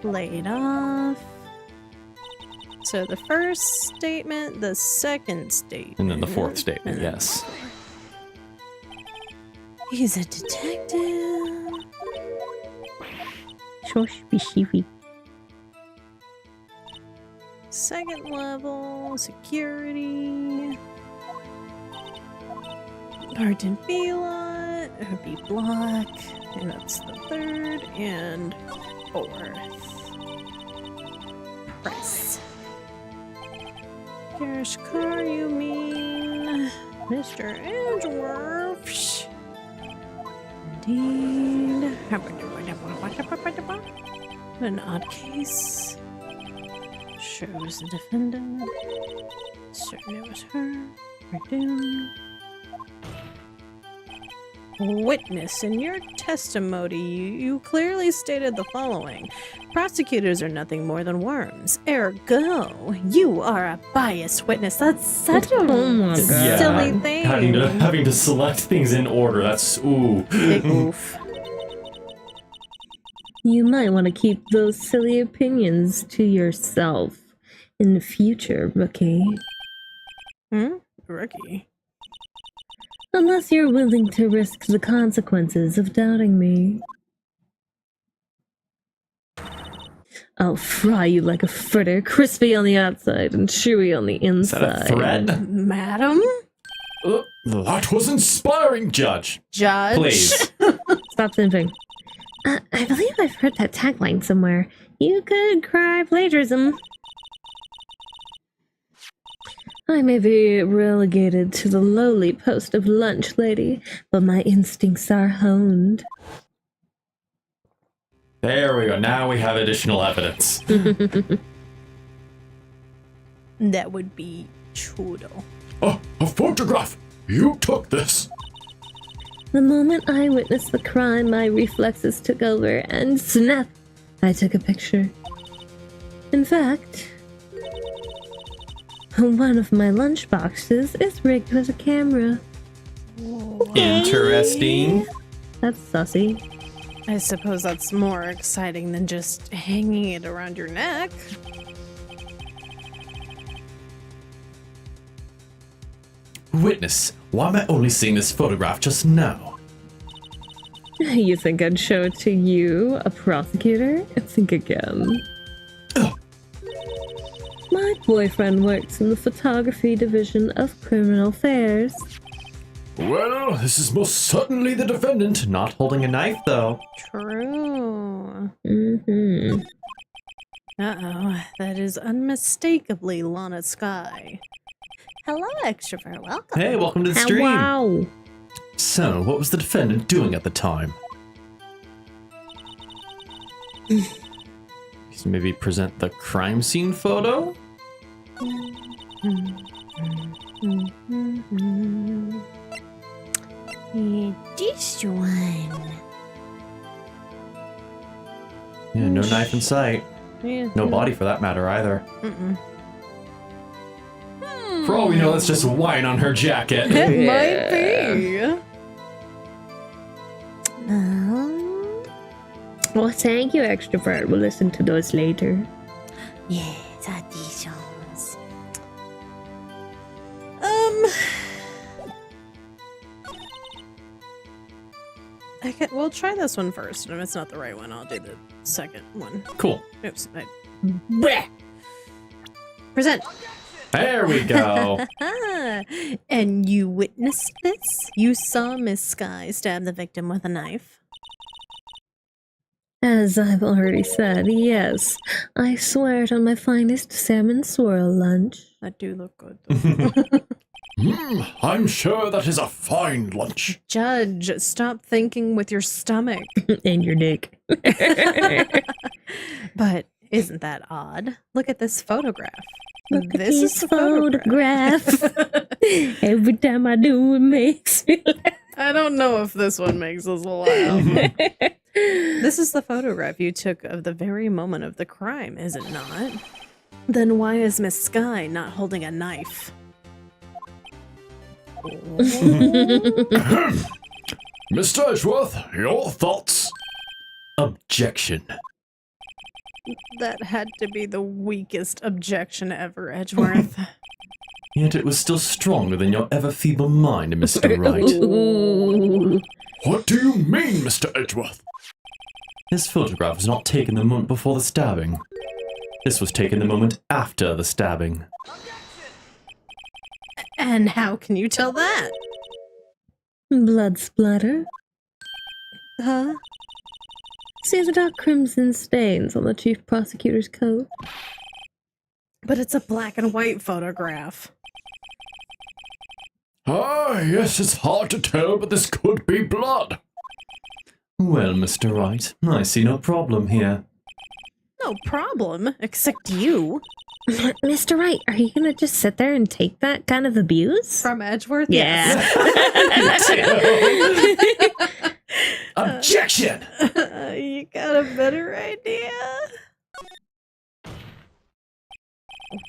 Speaker 2: Laid off. So the first statement, the second statement.
Speaker 3: And then the fourth statement,
Speaker 2: and then
Speaker 3: yes.
Speaker 2: He's a detective.
Speaker 1: Shoshbishivi.
Speaker 2: Second level, security. Art and B lot, or B block, and that's the third and fourth. Press. Garish car, you mean Mr. Edgeworth? Indeed. An odd case. Shows the defendant. Certain it was her. Redoom. Witness, in your testimony, you clearly stated the following. Prosecutors are nothing more than worms. Ergo, you are a biased witness. That's such a
Speaker 1: God.
Speaker 2: silly thing.
Speaker 3: Having to select things in order, that's, ooh.
Speaker 2: Big oof.
Speaker 1: You might want to keep those silly opinions to yourself in the future, Rookie.
Speaker 2: Rookie.
Speaker 1: Unless you're willing to risk the consequences of doubting me. I'll fry you like a fritter, crispy on the outside and chewy on the
Speaker 3: Is that
Speaker 1: inside.
Speaker 3: a threat?
Speaker 2: Madam?
Speaker 4: That was inspiring, Judge.
Speaker 2: Judge?
Speaker 3: Please.
Speaker 1: Stop simping. I believe I've heard that tagline somewhere. You could cry plagiarism. I may be relegated to the lowly post of lunch lady, but my instincts are honed.
Speaker 3: There we go. Now we have additional evidence.
Speaker 2: That would be chudo.
Speaker 4: A photograph. You took this.
Speaker 1: The moment I witnessed the crime, my reflexes took over, and snap! I took a picture. In fact, one of my lunch boxes is rigged with a camera.
Speaker 3: Interesting.
Speaker 1: That's sussy.
Speaker 2: I suppose that's more exciting than just hanging it around your neck.
Speaker 4: Witness, why am I only seeing this photograph just now?
Speaker 1: You think I'd show it to you, a prosecutor? Think again. My boyfriend works in the photography division of criminal affairs.
Speaker 4: Well, this is most certainly the defendant.
Speaker 3: Not holding a knife, though.
Speaker 2: True.
Speaker 1: Mm-hmm.
Speaker 2: Uh-oh, that is unmistakably Lana Sky. Hello, extrovert. Welcome.
Speaker 3: Hey, welcome to the stream.
Speaker 1: Wow.
Speaker 4: So, what was the defendant doing at the time?
Speaker 3: Maybe present the crime scene photo?
Speaker 5: This one.
Speaker 3: Yeah, no knife in sight.
Speaker 2: Yeah.
Speaker 3: No body for that matter either.
Speaker 2: Mm-mm.
Speaker 3: For all we know, that's just wine on her jacket.
Speaker 2: It might be.
Speaker 1: Well, thank you, extrovert. We'll listen to those later.
Speaker 5: Yes, auditions.
Speaker 2: We'll try this one first, and if it's not the right one, I'll do the second one.
Speaker 3: Cool.
Speaker 2: Oops. Bleh. Present.
Speaker 3: There we go.
Speaker 2: And you witnessed this? You saw Miss Sky stab the victim with a knife?
Speaker 1: As I've already said, yes. I swear it on my finest salmon swirl lunch.
Speaker 2: That do look good, though.
Speaker 4: I'm sure that is a fine lunch.
Speaker 2: Judge, stop thinking with your stomach.
Speaker 1: And your dick.
Speaker 2: But isn't that odd? Look at this photograph.
Speaker 1: Look at
Speaker 2: This is
Speaker 1: this
Speaker 2: the photograph.
Speaker 1: Every time I do, it makes me laugh.
Speaker 2: I don't know if this one makes us laugh. This is the photograph you took of the very moment of the crime, is it not? Then why is Miss Sky not holding a knife?
Speaker 4: Mr. Edgeworth, your thoughts?
Speaker 3: Objection.
Speaker 2: That had to be the weakest objection ever, Edgeworth.
Speaker 3: Yet it was still stronger than your ever-feeble mind, Mr. Wright.
Speaker 1: Ooh.
Speaker 4: What do you mean, Mr. Edgeworth?
Speaker 3: This photograph was not taken the moment before the stabbing. This was taken the moment after the stabbing.
Speaker 2: And how can you tell that?
Speaker 1: Blood splatter.
Speaker 2: Huh?
Speaker 1: See the dark crimson stains on the chief prosecutor's coat?
Speaker 2: But it's a black and white photograph.
Speaker 4: Ah, yes, it's hard to tell, but this could be blood.
Speaker 3: Well, Mr. Wright, I see no problem here.
Speaker 2: No problem, except you.
Speaker 1: Mr. Wright, are you gonna just sit there and take that kind of abuse?
Speaker 2: From Edgeworth?
Speaker 1: Yeah.
Speaker 3: Objection!
Speaker 2: You got a better idea?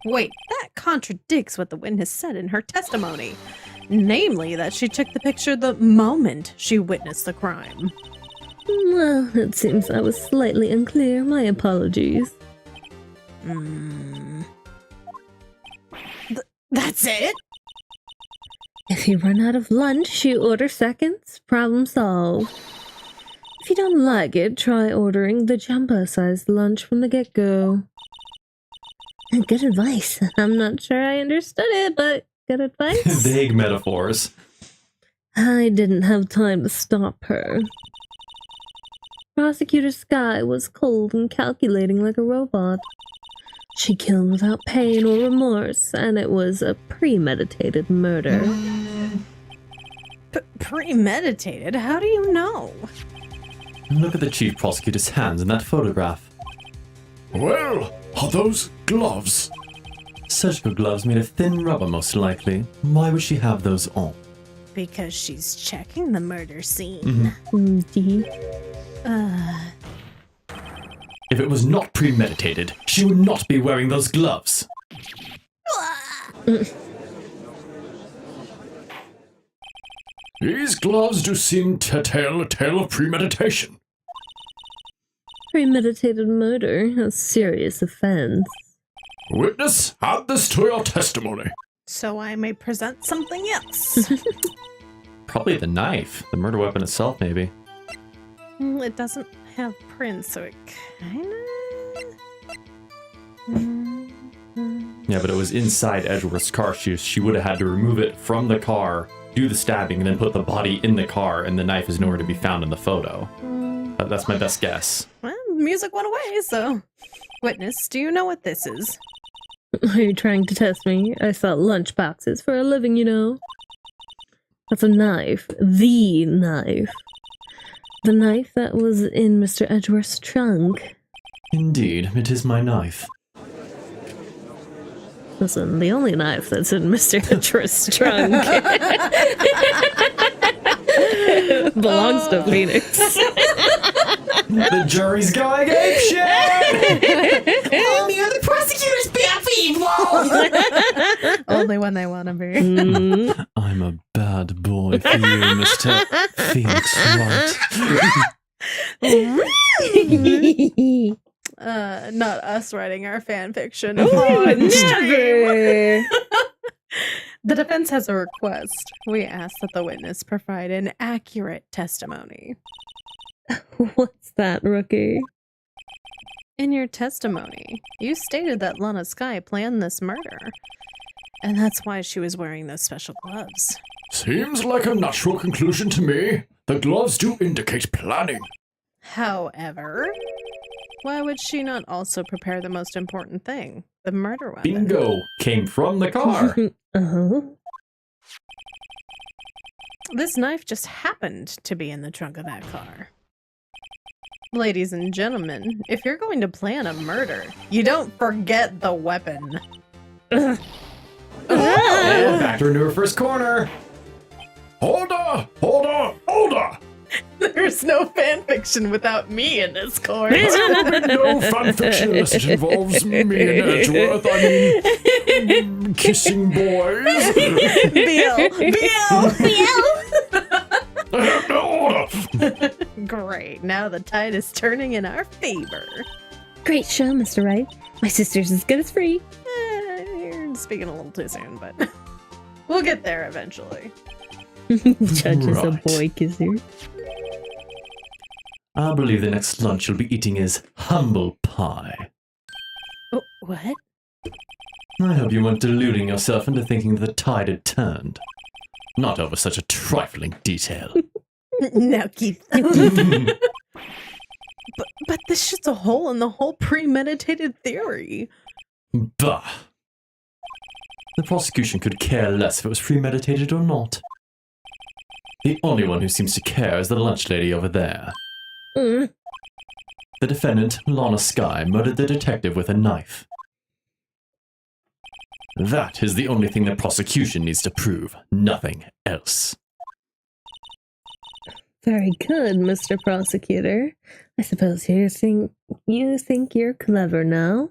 Speaker 2: Wait, that contradicts what the witness said in her testimony. Namely, that she took the picture the moment she witnessed the crime.
Speaker 1: Well, it seems I was slightly unclear. My apologies.
Speaker 2: That's it?
Speaker 1: If you run out of lunch, you order seconds. Problem solved. If you don't like it, try ordering the jumbo-sized lunch from the get-go. Good advice. I'm not sure I understood it, but good advice.
Speaker 3: Vague metaphors.
Speaker 1: I didn't have time to stop her. Prosecutor Sky was cold and calculating like a robot. She killed without pain or remorse, and it was a premeditated murder.
Speaker 2: Premeditated? How do you know?
Speaker 3: Look at the chief prosecutor's hands in that photograph.
Speaker 4: Well, are those gloves?
Speaker 3: Surgical gloves made of thin rubber, most likely. Why would she have those on?
Speaker 2: Because she's checking the murder scene.
Speaker 1: Indeed.
Speaker 3: If it was not premeditated, she would not be wearing those gloves.
Speaker 4: These gloves do seem to tell a tale of premeditation.
Speaker 1: Premeditated murder, a serious offense.
Speaker 4: Witness, add this to your testimony.
Speaker 2: So I may present something else.
Speaker 3: Probably the knife. The murder weapon itself, maybe.
Speaker 2: It doesn't have prints, so it kinda...
Speaker 3: Yeah, but it was inside Edgeworth's car. She would have had to remove it from the car, do the stabbing, and then put the body in the car, and the knife is nowhere to be found in the photo. That's my best guess.
Speaker 2: Well, music went away, so... Witness, do you know what this is?
Speaker 1: Are you trying to test me? I sell lunch boxes for a living, you know. That's a knife. The knife. The knife that was in Mr. Edgeworth's trunk.
Speaker 3: Indeed, it is my knife.
Speaker 1: Listen, the only knife that's in Mr. Edgeworth's trunk belongs to Phoenix.
Speaker 3: The jury's going apeshit!
Speaker 2: Only other prosecutors be evil! Only when they want to be.
Speaker 3: I'm a bad boy for you, Mr. Phoenix Wright.
Speaker 2: Not us writing our fan fiction.
Speaker 1: Never!
Speaker 2: The defense has a request. We ask that the witness provide an accurate testimony.
Speaker 1: What's that, rookie?
Speaker 2: In your testimony, you stated that Lana Sky planned this murder. And that's why she was wearing those special gloves.
Speaker 4: Seems like a natural conclusion to me. The gloves do indicate planning.
Speaker 2: However, why would she not also prepare the most important thing? The murder weapon.
Speaker 3: Bingo! Came from the car.
Speaker 1: Uh-huh.
Speaker 2: This knife just happened to be in the trunk of that car. Ladies and gentlemen, if you're going to plan a murder, you don't forget the weapon.
Speaker 3: And back to her first corner.
Speaker 4: Hold on! Hold on! Hold on!
Speaker 2: There's no fanfiction without me in this course.
Speaker 4: No fanfiction unless it involves me and Edgeworth. I mean, kissing boys.
Speaker 2: Bill!
Speaker 4: Order.
Speaker 2: Great, now the tide is turning in our favor.
Speaker 1: Great show, Mr. Wright. My sister's as good as free.
Speaker 2: You're speaking a little too soon, but we'll get there eventually.
Speaker 1: Judge is a
Speaker 3: Right.
Speaker 1: boy kisser.
Speaker 3: I believe the next lunch you'll be eating is humble pie.
Speaker 2: Oh, what?
Speaker 3: I hope you weren't deluding yourself into thinking the tide had turned. Not over such a trifling detail.
Speaker 2: Now, Keith. But this shit's a hole in the whole premeditated theory.
Speaker 3: Bah! The prosecution could care less if it was premeditated or not. The only one who seems to care is the lunch lady over there.
Speaker 1: Mm.
Speaker 3: The defendant, Lana Skye, murdered the detective with a knife. That is the only thing the prosecution needs to prove, nothing else.
Speaker 1: Very good, Mr. Prosecutor. I suppose you think you're clever now?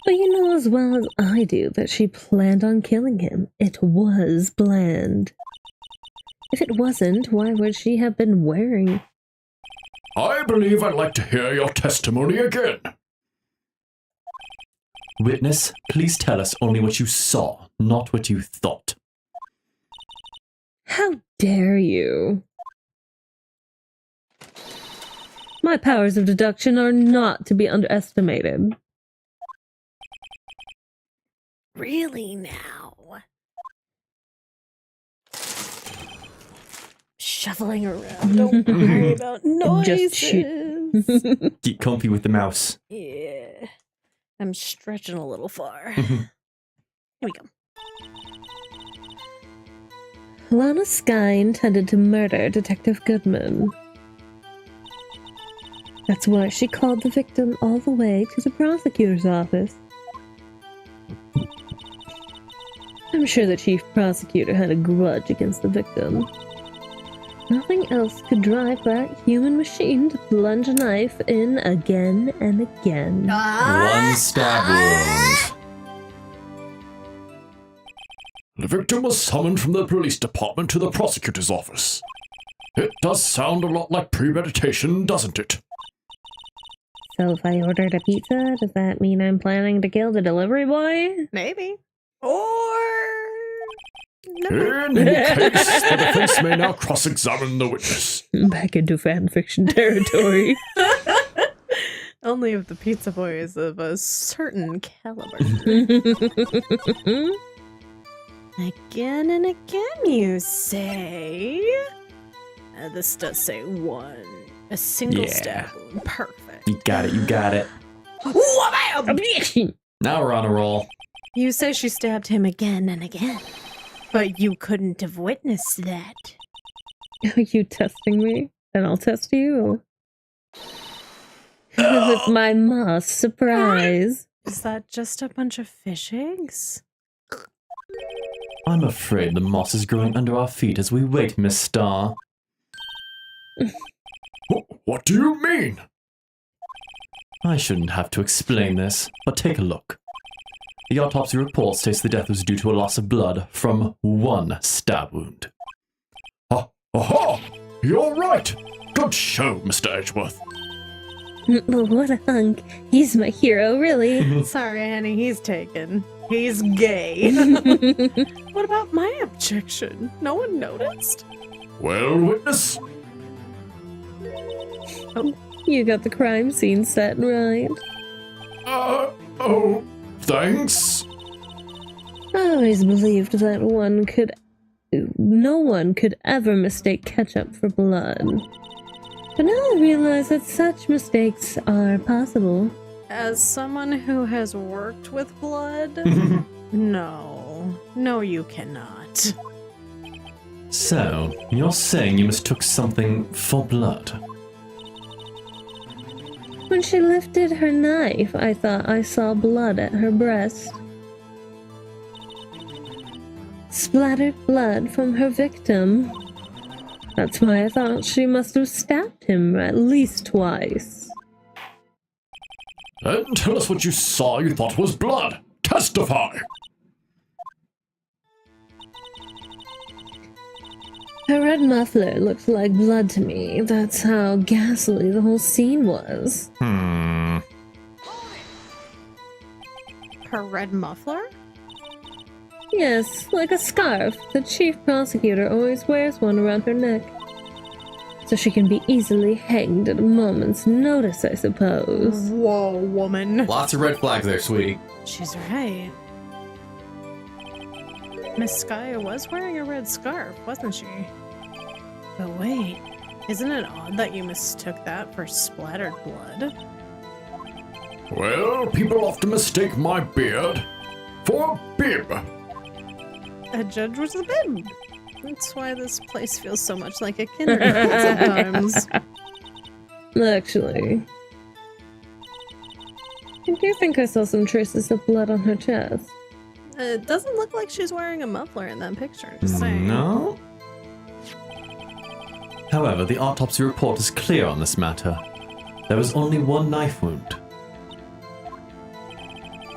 Speaker 1: But you know as well as I do that she planned on killing him. It was planned. If it wasn't, why would she have been wearing...
Speaker 4: I believe I'd like to hear your testimony again.
Speaker 3: Witness, please tell us only what you saw, not what you thought.
Speaker 1: How dare you? My powers of deduction are not to be underestimated.
Speaker 2: Really now? Shuffling around. Don't worry about noises.
Speaker 1: Just shoot.
Speaker 3: Get comfy with the mouse.
Speaker 2: Yeah. I'm stretching a little far.
Speaker 3: Mhm.
Speaker 2: Here we go.
Speaker 1: Lana Skye intended to murder Detective Goodman. That's why she called the victim all the way to the prosecutor's office. I'm sure the chief prosecutor had a grudge against the victim. Nothing else could drive that human machine to plunge a knife in again and again.
Speaker 3: One stab wound.
Speaker 4: The victim was summoned from the police department to the prosecutor's office. It does sound a lot like premeditation, doesn't it?
Speaker 1: So if I ordered a pizza, does that mean I'm planning to kill the delivery boy?
Speaker 2: Maybe. Or... No.
Speaker 4: In any case, the defense may now cross-examine the witness.
Speaker 1: Back into fanfiction territory.
Speaker 2: Only if the pizza boy is of a certain caliber. Again and again, you say? This does say one. A single
Speaker 3: Yeah.
Speaker 2: stab wound. Perfect.
Speaker 3: You got it, you got it. Now we're on a roll.
Speaker 2: You say she stabbed him again and again. But you couldn't have witnessed that.
Speaker 1: Are you testing me? Then I'll test you. With my moss surprise.
Speaker 2: Is that just a bunch of fish eggs?
Speaker 3: I'm afraid the moss is growing under our feet as we wait, Miss Starr.
Speaker 4: What do you mean?
Speaker 3: I shouldn't have to explain this, but take a look. The autopsy report states the death was due to a loss of blood from one stab wound.
Speaker 4: Aha! You're right! Good show, Mr. Edgeworth.
Speaker 1: What a hunk. He's my hero, really.
Speaker 2: Sorry, Annie, he's taken. He's gay. What about my objection? No one noticed?
Speaker 4: Well, witness?
Speaker 1: You got the crime scene set right.
Speaker 4: Oh, thanks.
Speaker 1: I always believed that no one could ever mistake ketchup for blood. But now I realize that such mistakes are possible.
Speaker 2: As someone who has worked with blood, no, you cannot.
Speaker 3: So, you're saying you mistook something for blood?
Speaker 1: When she lifted her knife, I thought I saw blood at her breast. Splattered blood from her victim. That's why I thought she must have stabbed him at least twice.
Speaker 4: Then tell us what you saw you thought was blood. Testify!
Speaker 1: Her red muffler looked like blood to me. That's how ghastly the whole scene was.
Speaker 2: Her red muffler?
Speaker 1: Yes, like a scarf. The chief prosecutor always wears one around her neck. So she can be easily hanged at a moment's notice, I suppose.
Speaker 2: Whoa, woman.
Speaker 3: Lots of red flags there, sweetie.
Speaker 2: She's right. Miss Skya was wearing a red scarf, wasn't she? But wait, isn't it odd that you mistook that for splattered blood?
Speaker 4: Well, people often mistake my beard for a bib.
Speaker 2: A judge was a bib. That's why this place feels so much like a kindergarten sometimes.
Speaker 1: Actually, I do think I saw some traces of blood on her chest.
Speaker 2: It doesn't look like she's wearing a muffler in that picture, just saying.
Speaker 3: No? However, the autopsy report is clear on this matter. There was only one knife wound.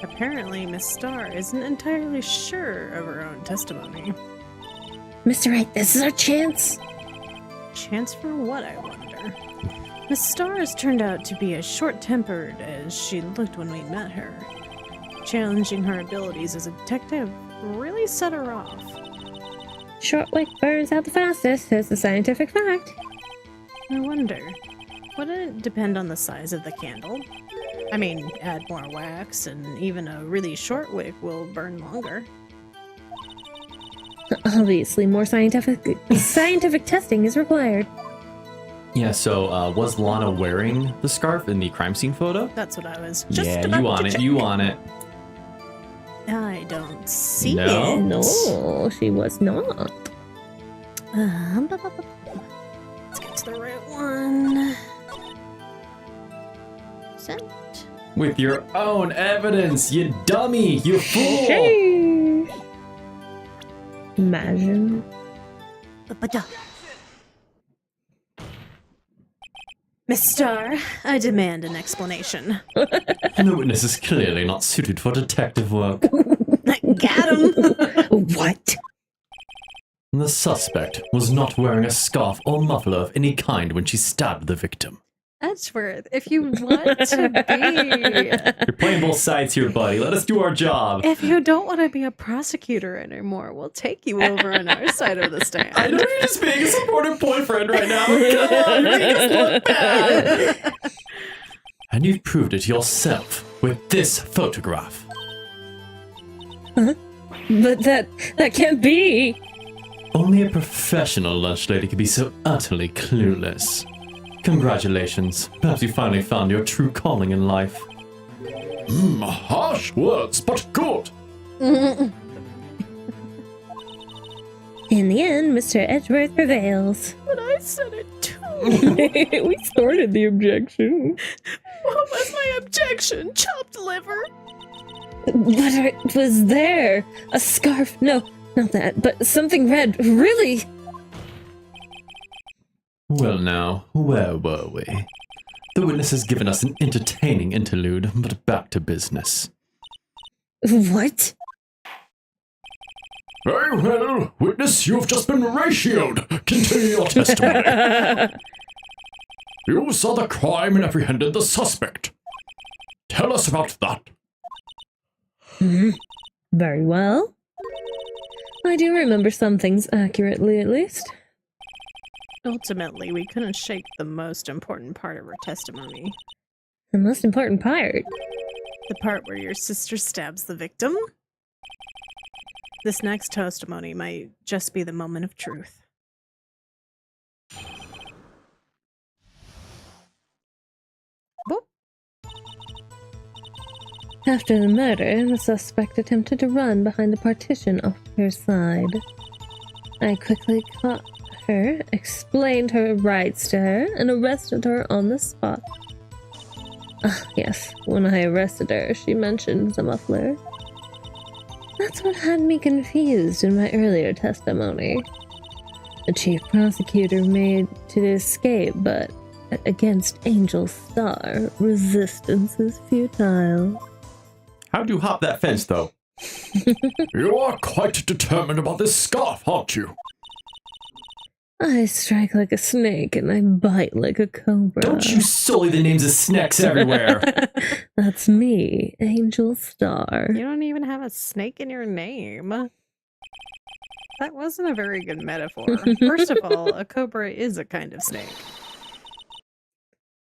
Speaker 2: Apparently, Miss Starr isn't entirely sure of her own testimony.
Speaker 1: Mr. Wright, this is our chance.
Speaker 2: Chance for what, I wonder? Miss Starr has turned out to be as short-tempered as she looked when we met her. Challenging her abilities as a detective really set her off.
Speaker 1: Short wick burns out the fastest, is the scientific fact.
Speaker 2: I wonder, wouldn't it depend on the size of the candle? I mean, add more wax, and even a really short wick will burn longer.
Speaker 1: Obviously, more scientific testing is required.
Speaker 3: Yeah, so was Lana wearing the scarf in the crime scene photo?
Speaker 2: That's what I was just
Speaker 3: Yeah,
Speaker 2: about
Speaker 3: you on
Speaker 2: to
Speaker 3: it,
Speaker 2: check.
Speaker 3: you on it.
Speaker 2: I don't see
Speaker 3: No?
Speaker 2: it.
Speaker 1: No, she was not.
Speaker 2: Let's get to the right one. Sent.
Speaker 3: With your own evidence, you dummy, you fool!
Speaker 1: Hey! Imagine.
Speaker 2: Miss Starr, I demand an explanation.
Speaker 3: The witness is clearly not suited for detective work.
Speaker 2: Got him!
Speaker 1: What?
Speaker 3: The suspect was not wearing a scarf or muffler of any kind when she stabbed the victim.
Speaker 2: Edgeworth, if you want to be...
Speaker 3: You're playing both sides here, buddy. Let us do our job.
Speaker 2: If you don't want to be a prosecutor anymore, we'll take you over on our side of the stand.
Speaker 3: I know you're just being a supportive boyfriend right now. Come on, you're making us look bad. And you've proved it yourself with this photograph.
Speaker 1: Huh? But that can't be.
Speaker 3: Only a professional lunch lady could be so utterly clueless. Congratulations. Perhaps you finally found your true calling in life.
Speaker 4: Harsh words, but good.
Speaker 1: In the end, Mr. Edgeworth prevails.
Speaker 2: But I said it too.
Speaker 1: We started the objection.
Speaker 2: What was my objection? Chopped liver?
Speaker 1: But it was there. A scarf. No, not that. But something red. Really?
Speaker 3: Well now, where were we? The witness has given us an entertaining interlude, but back to business.
Speaker 1: What?
Speaker 4: Very well, witness, you've just been ratioed. Continue your testimony. You saw the crime and apprehended the suspect. Tell us about that.
Speaker 1: Very well. I do remember some things accurately, at least.
Speaker 2: Ultimately, we couldn't shake the most important part of her testimony.
Speaker 1: The most important part.
Speaker 2: The part where your sister stabs the victim? This next testimony might just be the moment of truth. Boop.
Speaker 1: After the murder, the suspect attempted to run behind the partition off to her side. I quickly caught her, explained her rights to her, and arrested her on the spot. Ah, yes, when I arrested her, she mentioned the muffler. That's what had me confused in my earlier testimony. The chief prosecutor made to escape, but against Angel Star, resistance is futile.
Speaker 3: How'd you hop that fence, though?
Speaker 4: You are quite determined about this scarf, aren't you?
Speaker 1: I strike like a snake and I bite like a cobra.
Speaker 3: Don't you sully the names of snakes everywhere.
Speaker 1: That's me, Angel Star.
Speaker 2: You don't even have a snake in your name. That wasn't a very good metaphor. First of all, a cobra is a kind of snake.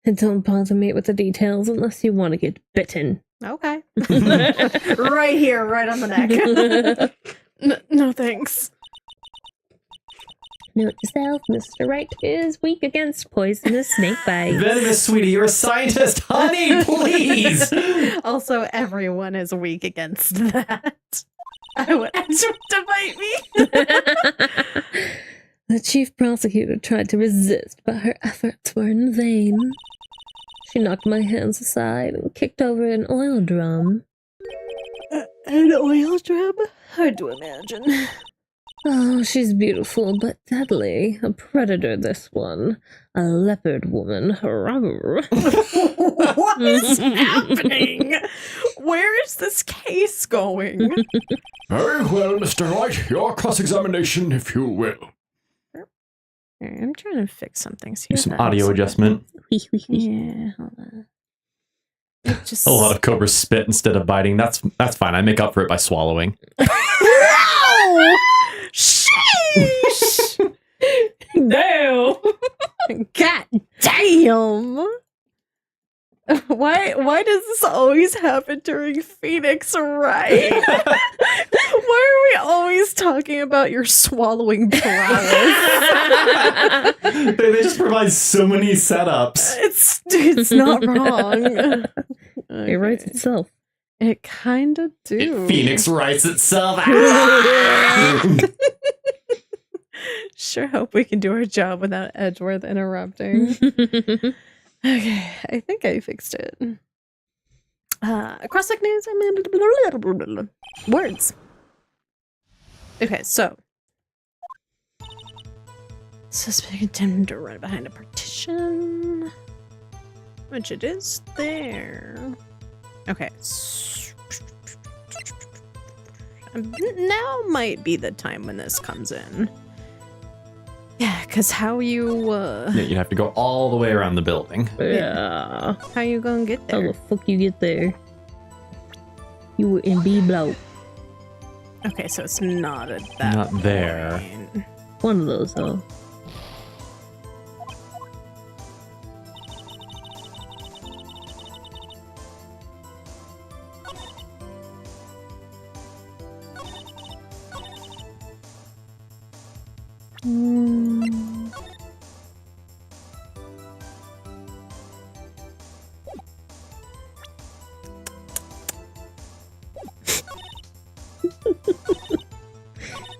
Speaker 1: And don't bother me with the details unless you want to get bitten.
Speaker 2: Okay. Right here, right on the neck. No thanks.
Speaker 1: Note to self, Mr. Wright is weak against poisonous snake bites.
Speaker 3: Venomous sweetie, you're a scientist. Honey, please.
Speaker 2: Also, everyone is weak against that. I would ask him to bite me.
Speaker 1: The chief prosecutor tried to resist, but her efforts were in vain. She knocked my hands aside and kicked over an oil drum.
Speaker 2: An oil drum? Hard to imagine.
Speaker 1: Oh, she's beautiful but deadly. A predator, this one. A leopard woman.
Speaker 2: What is happening? Where is this case going?
Speaker 4: Very well, Mr. Wright. Your cross-examination, if you will.
Speaker 2: I'm trying to fix something.
Speaker 3: Do some audio adjustment.
Speaker 2: Yeah, hold on. It just...
Speaker 3: A lot of cobras spit instead of biting. That's fine. I make up for it by swallowing.
Speaker 2: No! Sheesh!
Speaker 1: Damn!
Speaker 2: God damn! Why does this always happen during Phoenix, right? Why are we always talking about your swallowing prowess?
Speaker 3: They just provide so many setups.
Speaker 2: It's not wrong.
Speaker 1: It writes itself.
Speaker 2: It kind of do.
Speaker 3: Phoenix writes itself.
Speaker 2: Sure hope we can do our job without Edgeworth interrupting. Okay, I think I fixed it. Cross-check news. Words. Okay, so. Suspect attempted to run behind a partition. Which it is there. Okay. Now might be the time when this comes in. Yeah, because how you,
Speaker 3: Yeah, you'd have to go all the way around the building.
Speaker 1: Yeah.
Speaker 2: how you gonna get
Speaker 1: How
Speaker 2: there?
Speaker 1: the fuck you get there? You were in B block.
Speaker 2: Okay, so it's not at that
Speaker 3: Not there.
Speaker 2: point.
Speaker 1: One of those, though.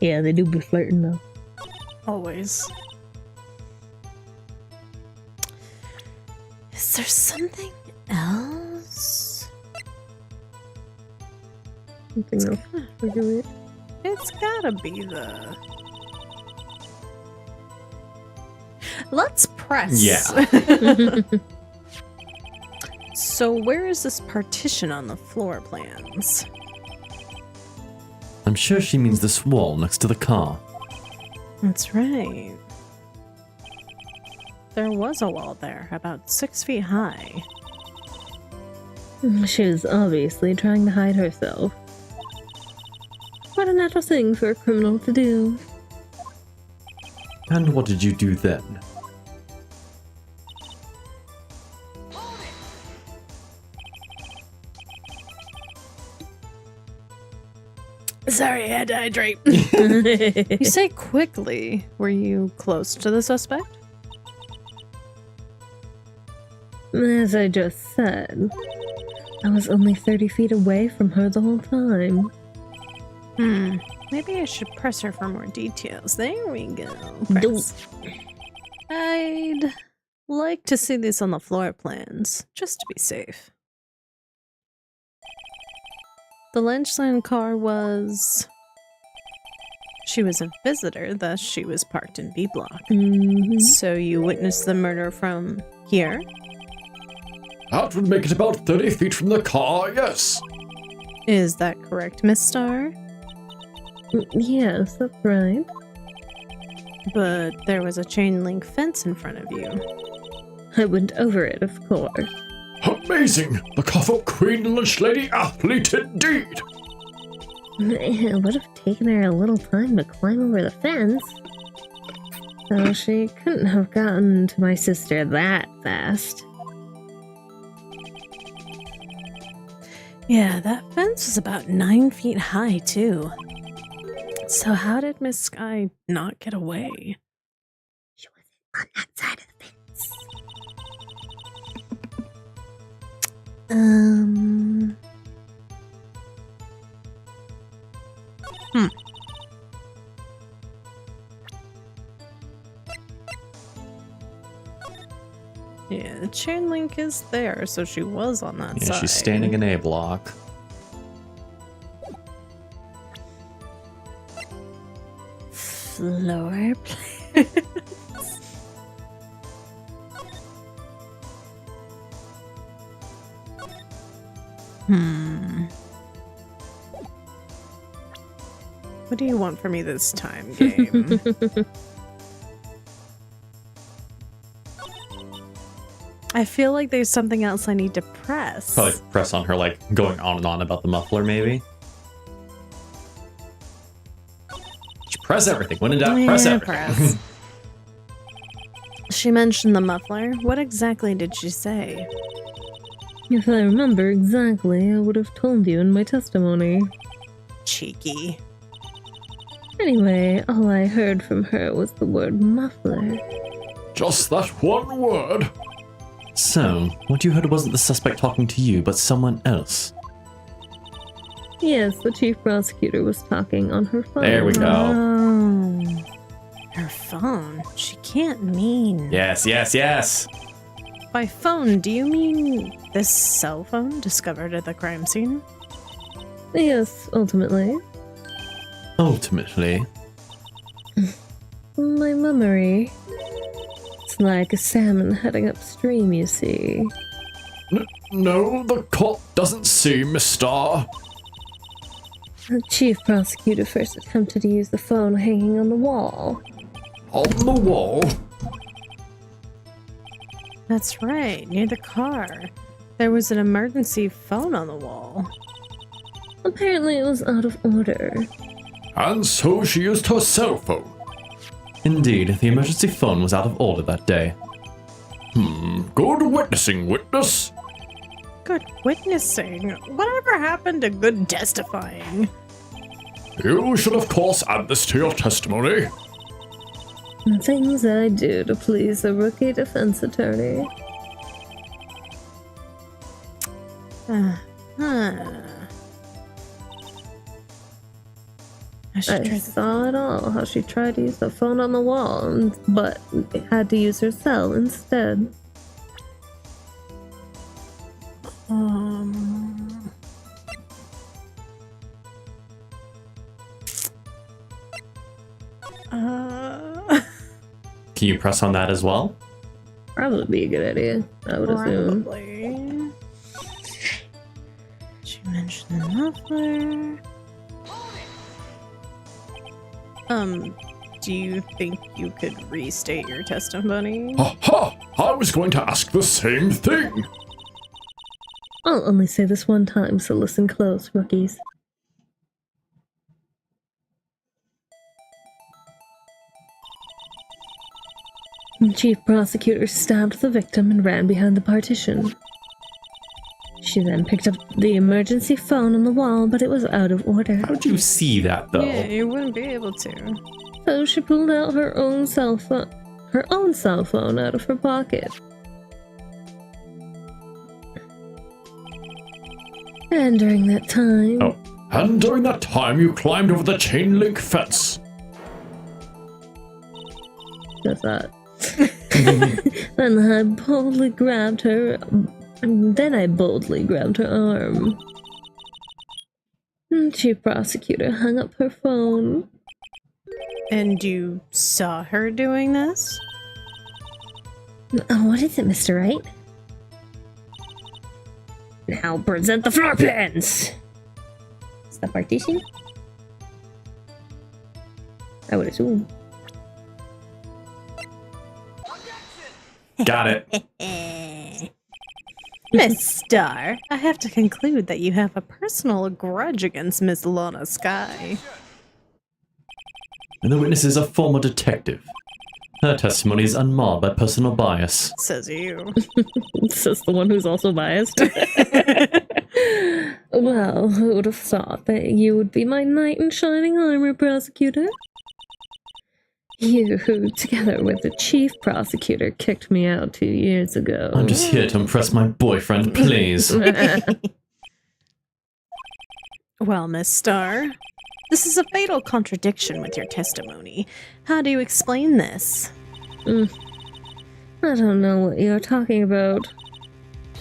Speaker 1: Yeah, they do be flirting, though.
Speaker 2: Always. Is there something else?
Speaker 1: Something else. Really?
Speaker 2: It's gotta be the... Let's press.
Speaker 3: Yeah.
Speaker 2: So where is this partition on the floor plans?
Speaker 3: I'm sure she means this wall next to the car.
Speaker 2: That's right. There was a wall there, about 6 feet high.
Speaker 1: She was obviously trying to hide herself. What a natural thing for a criminal to do.
Speaker 3: And what did you do then?
Speaker 2: Sorry, I had to hydrate. You say quickly. Were you close to the suspect?
Speaker 1: As I just said, I was only 30 feet away from her the whole time.
Speaker 2: Maybe I should press her for more details. There we go.
Speaker 1: Don't.
Speaker 2: I'd like to see this on the floor plans, just to be safe. The Lynchland car was... She was a visitor, thus she was parked in B block. So you witnessed the murder from here?
Speaker 4: That would make it about 30 feet from the car, yes.
Speaker 2: Is that correct, Miss Starr?
Speaker 1: Yes, that's right.
Speaker 2: But there was a chain link fence in front of you.
Speaker 1: I went over it, of course.
Speaker 4: Amazing! The car for Queen Lunch Lady Athlete indeed!
Speaker 1: It would have taken her a little time to climb over the fence. So she couldn't have gotten to my sister that fast.
Speaker 2: Yeah, that fence was about 9 feet high, too. So how did Miss Sky not get away?
Speaker 1: She wasn't on that side of the fence.
Speaker 2: Yeah, the chain link is there, so she was on that side.
Speaker 3: Yeah, she's standing in A block.
Speaker 2: Floor plans. What do you want from me this time, game? I feel like there's something else I need to press.
Speaker 3: Probably press on her, like, going on and on about the muffler, maybe. Just press everything. When in doubt, press everything.
Speaker 2: She mentioned the muffler. What exactly did she say?
Speaker 1: If I remember exactly, I would have told you in my testimony.
Speaker 2: Cheeky.
Speaker 1: Anyway, all I heard from her was the word muffler.
Speaker 4: Just that one word.
Speaker 3: So, what you heard wasn't the suspect talking to you, but someone else.
Speaker 1: Yes, the chief prosecutor was talking on her phone.
Speaker 3: There we go.
Speaker 2: Oh. Her phone? She can't mean...
Speaker 3: Yes, yes, yes!
Speaker 2: By phone, do you mean this cell phone discovered at the crime scene?
Speaker 1: Yes, ultimately.
Speaker 3: Ultimately.
Speaker 1: My memory. It's like a salmon heading upstream, you see.
Speaker 4: No, the court doesn't see, Miss Starr.
Speaker 1: The chief prosecutor first attempted to use the phone hanging on the wall.
Speaker 4: On the wall?
Speaker 2: That's right, near the car. There was an emergency phone on the wall.
Speaker 1: Apparently it was out of order.
Speaker 4: And so she used her cell phone.
Speaker 3: Indeed, the emergency phone was out of order that day.
Speaker 4: Good witnessing, witness.
Speaker 2: Good witnessing? Whatever happened to good testifying?
Speaker 4: You should, of course, add this to your testimony.
Speaker 1: The things I do to please a rookie defense attorney. I saw it all, how she tried to use the phone on the wall, but had to use her cell instead.
Speaker 3: Can you press on that as well?
Speaker 1: Probably be a good idea, I would assume.
Speaker 2: Probably. She mentioned the muffler. Do you think you could restate your testimony?
Speaker 4: Ha! I was going to ask the same thing.
Speaker 1: I'll only say this one time, so listen close, rookies. The chief prosecutor stabbed the victim and ran behind the partition. She then picked up the emergency phone on the wall, but it was out of order.
Speaker 3: How did you see that, though?
Speaker 2: Yeah, you wouldn't be able to.
Speaker 1: So she pulled out her own cell phone out of her pocket. And during that time...
Speaker 4: Oh. And during that time, you climbed over the chain link fence.
Speaker 1: Does that. And I boldly grabbed her... Then I boldly grabbed her arm. Chief Prosecutor hung up her phone.
Speaker 2: And you saw her doing this?
Speaker 1: What is it, Mr. Wright? Now present the floor plans! Is that partition? I would assume.
Speaker 3: Got it.
Speaker 2: Miss Star, I have to conclude that you have a personal grudge against Miss Lana Sky.
Speaker 3: And the witness is a former detective. Her testimony is unmarred by personal bias.
Speaker 2: Says you.
Speaker 1: Says the one who's also biased. Well, who would have thought that you would be my knight in shining armor, prosecutor? You who, together with the chief prosecutor, kicked me out 2 years ago.
Speaker 3: I'm just here to impress my boyfriend, please.
Speaker 2: Well, Miss Star, this is a fatal contradiction with your testimony. How do you explain this?
Speaker 1: I don't know what you're talking about.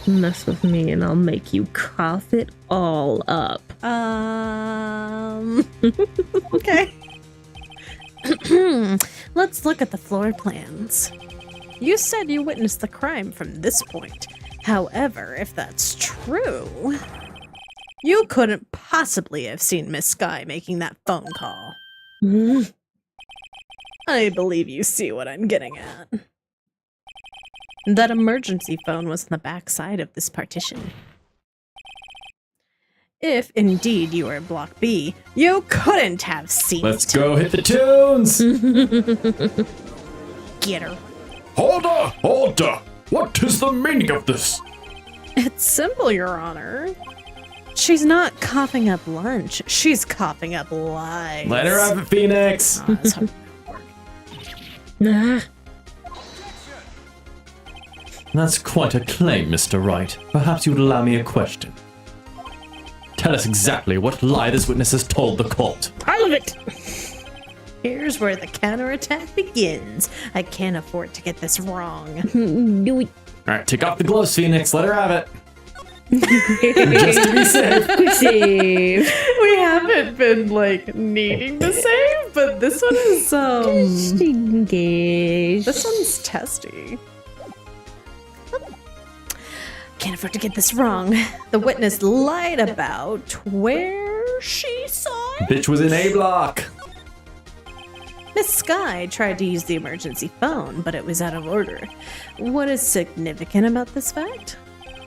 Speaker 1: Mess with me and I'll make you cough it all up.
Speaker 2: Okay. Let's look at the floor plans. You said you witnessed the crime from this point. However, if that's true, you couldn't possibly have seen Miss Sky making that phone call. I believe you see what I'm getting at. That emergency phone was on the back side of this partition. If indeed you are Block B, you couldn't have seen
Speaker 3: Let's
Speaker 2: it.
Speaker 3: go hit the tunes!
Speaker 2: Get her.
Speaker 4: Order! What is the meaning of this?
Speaker 2: It's simple, Your Honor. She's not coughing up lunch. She's coughing up lies.
Speaker 3: Let her have it, Phoenix!
Speaker 2: That's how-
Speaker 1: Ah,
Speaker 3: That's quite a claim, Mr. Wright. Perhaps you would allow me a question. Tell us exactly what lie this witness has told the court.
Speaker 1: all of it!
Speaker 2: Here's where the counterattack begins. I can't afford to get this wrong.
Speaker 1: Do it.
Speaker 3: Alright, take off the gloves, Phoenix. Let her have it. Just to be safe.
Speaker 1: Quick save.
Speaker 2: We haven't been, needing to save, but this one is,
Speaker 1: Just engage.
Speaker 2: this one's testy. Can't afford to get this wrong. The witness lied about where she saw it.
Speaker 3: Bitch was in A block.
Speaker 2: Miss Sky tried to use the emergency phone, but it was out of order. What is significant about this fact?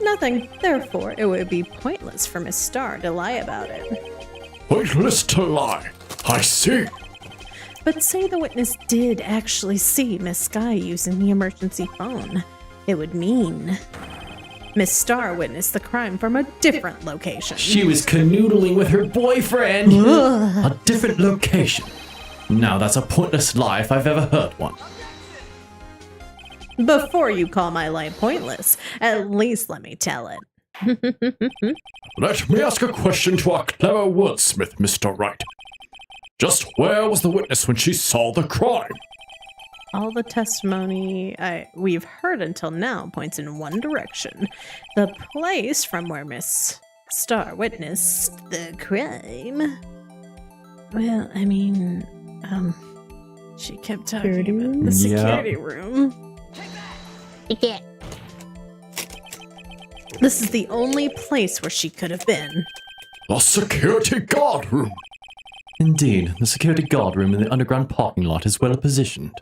Speaker 2: Nothing. Therefore, it would be pointless for Miss Star to lie about it.
Speaker 4: Pointless to lie. I see.
Speaker 2: But say the witness did actually see Miss Sky using the emergency phone. It would mean Miss Star witnessed the crime from a different location.
Speaker 3: She was canoodling with her boyfriend. A different location. Now that's a pointless lie if I've ever heard one.
Speaker 2: Before you call my lie pointless, at least let me tell it.
Speaker 4: Let me ask a question to our clever wordsmith, Mr. Wright. Just where was the witness when she saw the crime?
Speaker 2: All the testimony we've heard until now points in one direction. The place from where Miss Star witnessed the crime. Well, I mean, she kept talking about the security room. This is the only place where she could have been.
Speaker 4: The security guard room.
Speaker 3: Indeed, the security guard room in the underground parking lot is well positioned.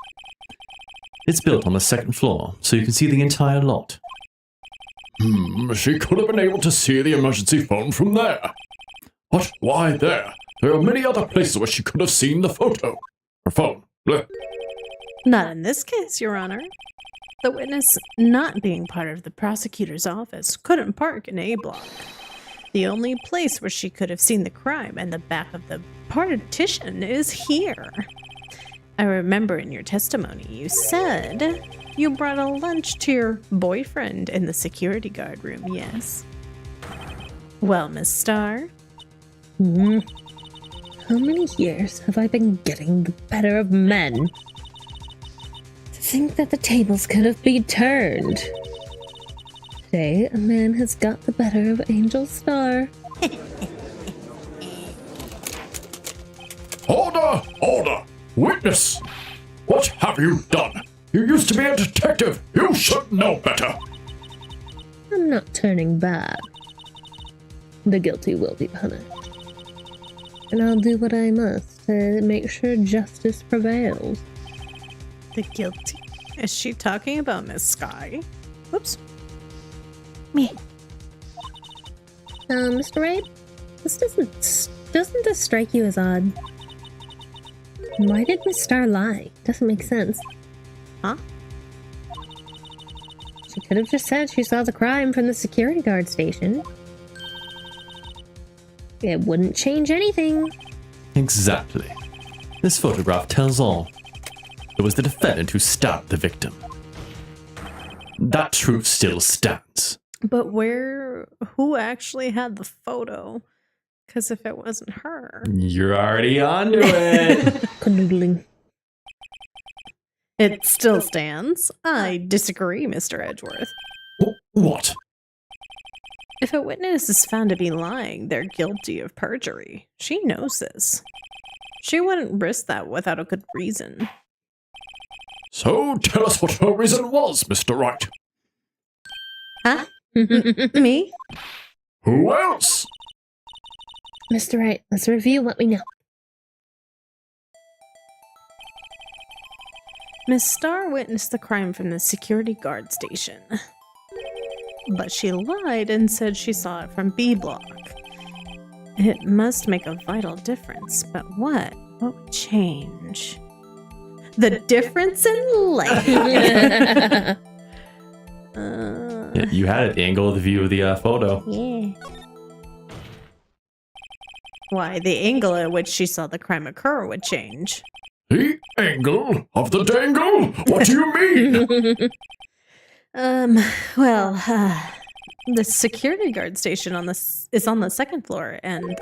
Speaker 3: It's built on the second floor, so you can see the entire lot.
Speaker 4: She could have been able to see the emergency phone from there. But why there? There are many other places where she could have seen the photo. Her phone. Bleh.
Speaker 2: Not in this case, Your Honor. The witness, not being part of the prosecutor's office, couldn't park in A block. The only place where she could have seen the crime and the back of the partition is here. I remember in your testimony you said you brought a lunch to your boyfriend in the security guard room, yes? Well, Miss Starr?
Speaker 1: How many years have I been getting the better of men? To think that the tables could have been turned. Today, a man has got the better of Angel Star.
Speaker 4: Order! Order! Witness! What have you done? You used to be a detective. You should know better.
Speaker 1: I'm not turning back. The guilty will be punished. And I'll do what I must to make sure justice prevails.
Speaker 2: The guilty? Is she talking about Miss Sky? Whoops.
Speaker 1: Mr. Wright, doesn't this strike you as odd? Why did Miss Star lie? Doesn't make sense.
Speaker 2: Huh?
Speaker 1: She could have just said she saw the crime from the security guard station. It wouldn't change anything.
Speaker 3: Exactly. This photograph tells all. It was the defendant who stabbed the victim. That truth still stands.
Speaker 2: But who actually had the photo? Because if it wasn't her...
Speaker 3: You're already onto it.
Speaker 1: Canoodling.
Speaker 2: It still stands. I disagree, Mr. Edgeworth.
Speaker 4: What?
Speaker 2: If a witness is found to be lying, they're guilty of perjury. She knows this. She wouldn't risk that without a good reason.
Speaker 4: So tell us what her reason was, Mr. Wright.
Speaker 2: Huh? Me?
Speaker 4: Who else?
Speaker 1: Mr. Wright, let's review what we know.
Speaker 2: Miss Starr witnessed the crime from the security guard station. But she lied and said she saw it from B block. It must make a vital difference, but what? What would change? The difference in light.
Speaker 3: Yeah, you had it, the angle of the view of the photo.
Speaker 5: Yeah.
Speaker 2: Why, the angle at which she saw the crime occur would change.
Speaker 4: The angle of the dangle? What do you mean?
Speaker 2: The security guard station is on the second floor, and,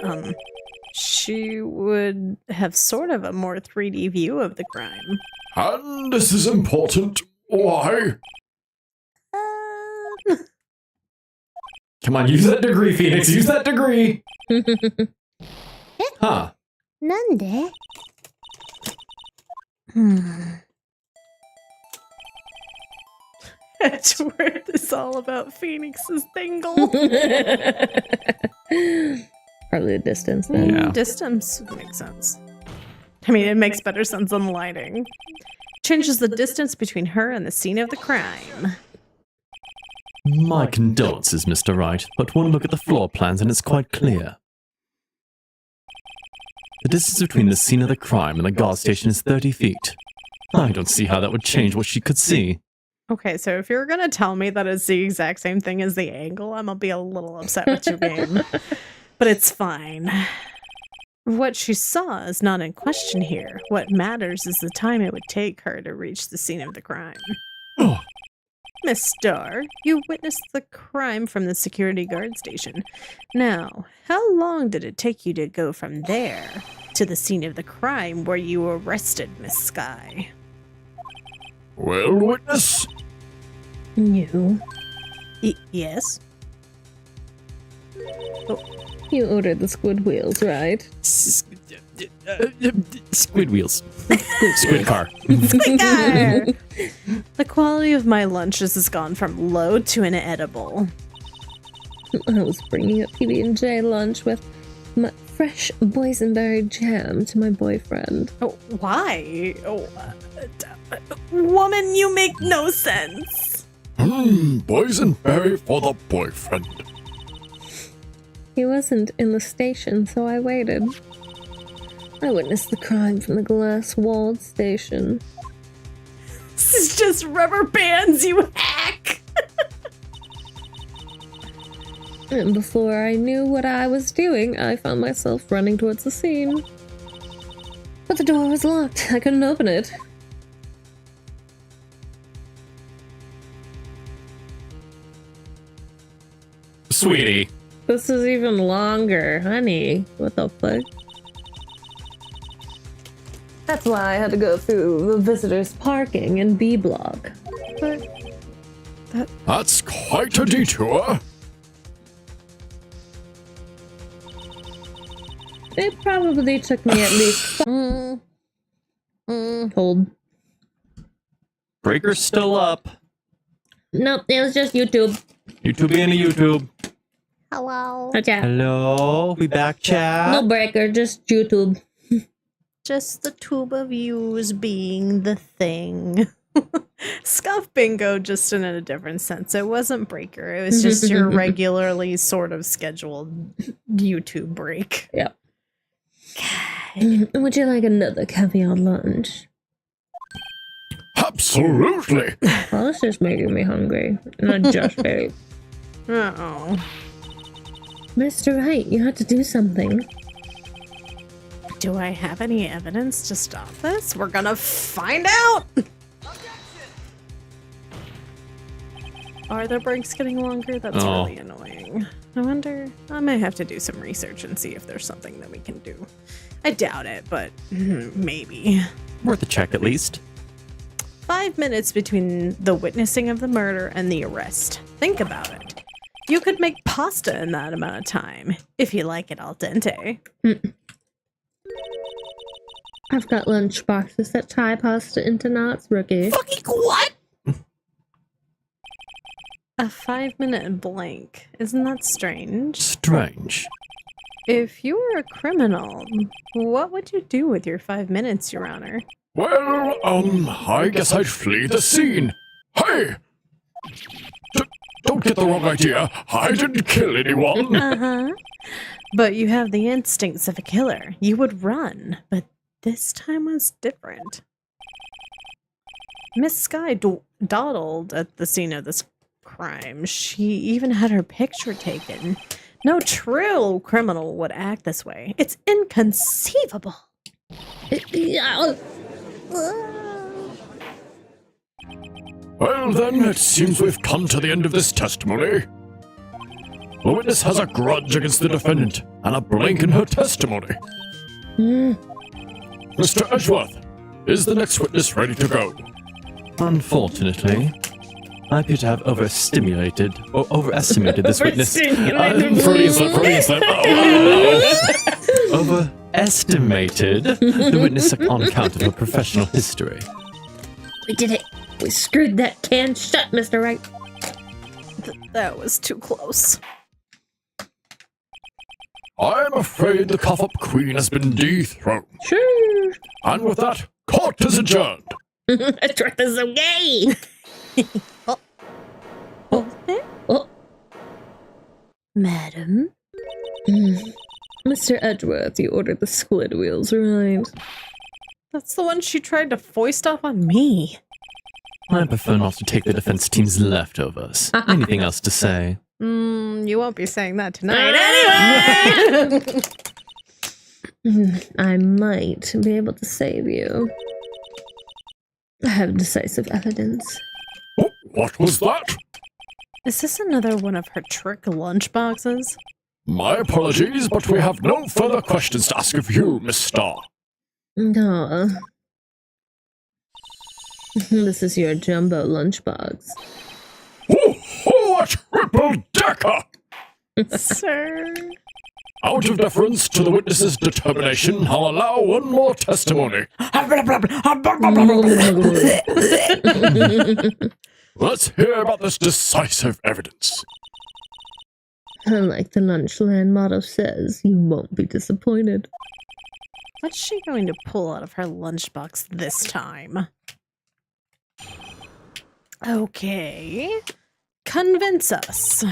Speaker 2: she would have sort of a more 3D view of the crime.
Speaker 4: And this is important. Why?
Speaker 3: Come on, use that degree, Phoenix. Use that degree. Huh.
Speaker 5: Nande?
Speaker 2: Edgeworth is all about Phoenix's dingle.
Speaker 1: Probably the distance then.
Speaker 3: Yeah.
Speaker 2: Distance makes sense. I mean, it makes better sense than lighting. Changes the distance between her and the scene of the crime.
Speaker 3: My condolences, Mr. Wright, but one look at the floor plans and it's quite clear. The distance between the scene of the crime and the guard station is 30 feet. I don't see how that would change what she could see.
Speaker 2: Okay, so if you're gonna tell me that it's the exact same thing as the angle, I'm gonna be a little upset with your game. But it's fine. What she saw is not in question here. What matters is the time it would take her to reach the scene of the crime.
Speaker 4: Oh,
Speaker 2: Miss Starr, you witnessed the crime from the security guard station. Now, how long did it take you to go from there to the scene of the crime where you arrested Miss Sky?
Speaker 4: well, witness.
Speaker 1: You?
Speaker 2: Yes?
Speaker 1: You ordered the squid wheels, right?
Speaker 3: Squid wheels. Squid car.
Speaker 2: Squidgar! The quality of my lunches has gone from low to inedible.
Speaker 1: I was bringing a PB&J lunch with my fresh boysenberry jam to my boyfriend.
Speaker 2: Oh, why? Woman, you make no sense.
Speaker 4: Boysenberry for the boyfriend.
Speaker 1: He wasn't in the station, so I waited. I witnessed the crime from the glass-walled station.
Speaker 2: This is just rubber bands, you hack!
Speaker 1: And before I knew what I was doing, I found myself running towards the scene. But the door was locked. I couldn't open it.
Speaker 3: Sweetie.
Speaker 1: This is even longer, honey. What the fuck? That's why I had to go through the visitors' parking in B block. But
Speaker 4: That's quite a detour.
Speaker 1: it probably took me at least. Hold.
Speaker 3: Breaker's still up.
Speaker 1: Nope, it was just YouTube.
Speaker 3: YouTube being a YouTube.
Speaker 5: Hello.
Speaker 1: Okay.
Speaker 3: Hello, we back, chat.
Speaker 1: No breaker, just YouTube.
Speaker 2: Just the tube of yous being the thing. Scuff bingo, just in a different sense. It wasn't breaker. It was just your regularly sort of scheduled YouTube break.
Speaker 1: Yep. Would you like another caviar lunch?
Speaker 4: Absolutely.
Speaker 1: Well, this is making me hungry. Not just ate.
Speaker 2: Uh-oh.
Speaker 1: Mr. Wright, you have to do something.
Speaker 2: Do I have any evidence to stop this? We're gonna find out! Are the breaks getting longer? That's really annoying. I wonder, I might have to do some research and see if there's something that we can do. I doubt it, but maybe.
Speaker 3: Worth a check at least.
Speaker 2: 5 minutes between the witnessing of the murder and the arrest. Think about it. You could make pasta in that amount of time, if you like it al dente.
Speaker 1: I've got lunch boxes that tie pasta into knots, rookie.
Speaker 2: Fucking what? A 5-minute blank. Isn't that strange?
Speaker 3: Strange.
Speaker 2: If you were a criminal, what would you do with your 5 minutes, Your Honor?
Speaker 4: Well, I guess I'd flee the scene. Hey! Don't get the wrong idea. I didn't kill anyone.
Speaker 2: Uh-huh. But you have the instincts of a killer. You would run, but this time was different. Miss Sky dawdled at the scene of this crime. She even had her picture taken. No true criminal would act this way. It's inconceivable.
Speaker 4: Well then, it seems we've come to the end of this testimony. The witness has a grudge against the defendant and a blank in her testimony. Mr. Edgeworth, is the next witness ready to go?
Speaker 3: Unfortunately, I appear to have overestimated this witness.
Speaker 4: Freudian slip.
Speaker 3: Overestimated the witness on account of her professional history.
Speaker 1: We did it. We screwed that can shut, Mr. Wright.
Speaker 2: That was too close.
Speaker 4: I'm afraid the cough-up queen has been dethroned.
Speaker 1: Sure.
Speaker 4: And with that, court is adjourned.
Speaker 1: Truth is so gay. Oh.
Speaker 2: Madam?
Speaker 1: Mr. Edgeworth, you ordered the squid wheels, right?
Speaker 2: That's the one she tried to foist off on me.
Speaker 3: I prefer not to take the defense team's leftovers. Anything else to say?
Speaker 2: You won't be saying that tonight anyway!
Speaker 1: I might be able to save you. I have decisive evidence.
Speaker 4: Oh, what was that?
Speaker 2: Is this another one of her trick lunchboxes?
Speaker 4: My apologies, but we have no further questions to ask of you, Miss Starr.
Speaker 1: No. This is your jumbo lunchbox.
Speaker 4: Oh, a triple decker!
Speaker 2: Sir?
Speaker 4: Out of deference to the witness's determination, I'll allow one more testimony. Let's hear about this decisive evidence.
Speaker 1: Like the Lunchland motto says, you won't be disappointed.
Speaker 2: What's she going to pull out of her lunchbox this time? Okay. Convince us.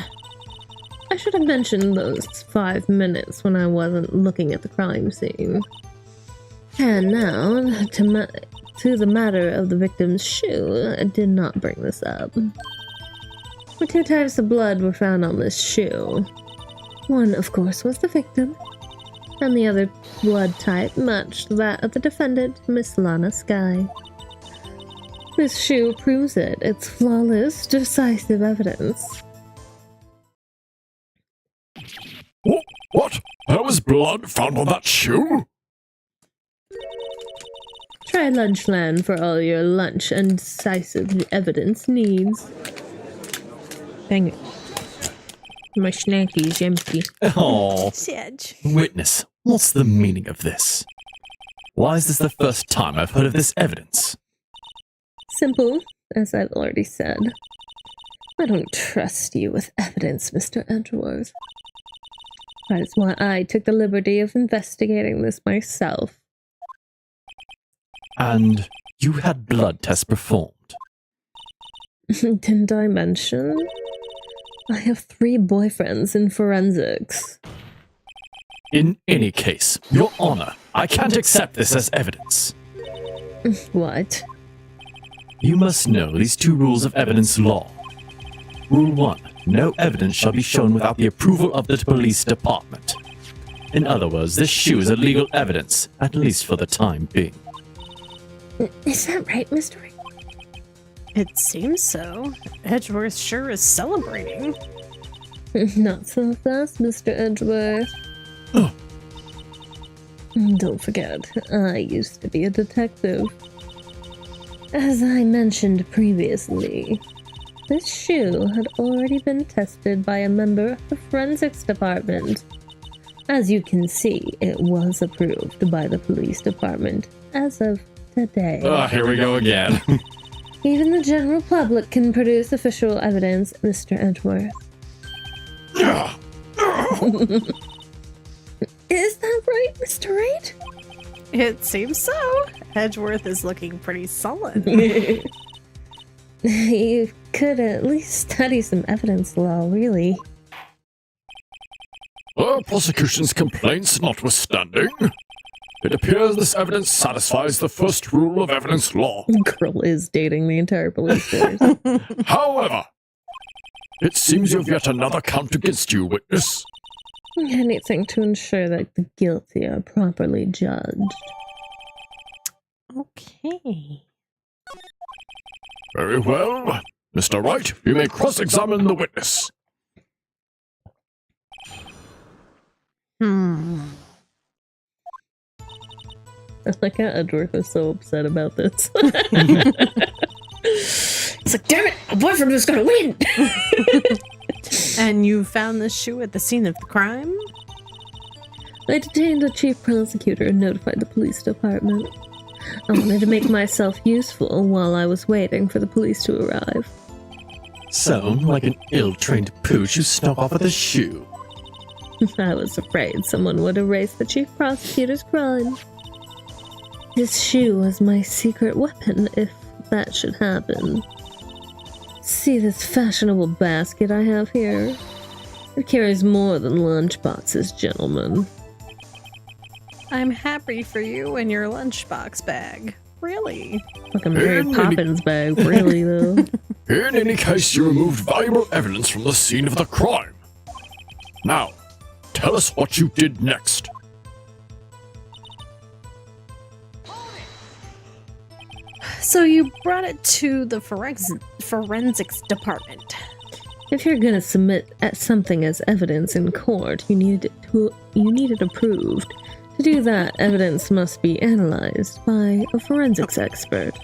Speaker 1: I should have mentioned those 5 minutes when I wasn't looking at the crime scene. And now, to the matter of the victim's shoe, I did not bring this up. But 2 types of blood were found on this shoe. One, of course, was the victim, and the other blood type matched that of the defendant, Miss Lana Sky. This shoe proves it. It's flawless, decisive evidence.
Speaker 4: What? There was blood found on that shoe?
Speaker 1: Try Lunchland for all your lunch and decisive evidence needs. Dang it. My snacky's empty.
Speaker 3: Oh,
Speaker 2: Sedge.
Speaker 3: witness, what's the meaning of this? Why is this the first time I've heard of this evidence?
Speaker 1: Simple, as I've already said. I don't trust you with evidence, Mr. Edgeworth. That is why I took the liberty of investigating this myself.
Speaker 3: And you had blood tests performed.
Speaker 1: Didn't I mention? I have 3 boyfriends in forensics.
Speaker 3: In any case, Your Honor, I can't accept this as evidence.
Speaker 1: What?
Speaker 3: You must know these 2 rules of evidence law. Rule 1. No evidence shall be shown without the approval of the police department. In other words, this shoe is illegal evidence, at least for the time being.
Speaker 1: Is that right, Mr. Wright?
Speaker 2: It seems so. Edgeworth sure is celebrating.
Speaker 1: Not so fast, Mr. Edgeworth. Don't forget, I used to be a detective. As I mentioned previously, this shoe had already been tested by a member of the forensics department. As you can see, it was approved by the police department as of today.
Speaker 3: Here we go again.
Speaker 1: Even the general public can produce official evidence, Mr. Edgeworth. Is that right, Mr. Wright?
Speaker 2: It seems so. Edgeworth is looking pretty sullen.
Speaker 1: You could at least study some evidence law, really.
Speaker 4: Prosecution's complaints notwithstanding, it appears this evidence satisfies the first rule of evidence law.
Speaker 1: Girl is dating the entire police force.
Speaker 4: However, it seems you have yet another count against you, witness.
Speaker 1: Anything to ensure that the guilty are properly judged.
Speaker 2: Okay.
Speaker 4: Very well. Mr. Wright, you may cross-examine the witness.
Speaker 1: I like how Edgeworth is so upset about this. It's like, damn it, my boyfriend was gonna win!
Speaker 2: And you found the shoe at the scene of the crime?
Speaker 1: I detained the chief prosecutor and notified the police department. I wanted to make myself useful while I was waiting for the police to arrive.
Speaker 3: So, like an ill-trained pooch, you snuck off with a shoe.
Speaker 1: I was afraid someone would erase the chief prosecutor's crime. This shoe was my secret weapon if that should happen. See this fashionable basket I have here? It carries more than lunch boxes, gentlemen.
Speaker 2: I'm happy for you and your lunchbox bag. Really?
Speaker 1: Like a Mary Poppins bag, really, though.
Speaker 4: In any case, you removed valuable evidence from the scene of the crime. Now, tell us what you did next.
Speaker 2: So you brought it to the forensics department.
Speaker 1: If you're gonna submit something as evidence in court, you need it approved. To do that, evidence must be analyzed by a forensics expert.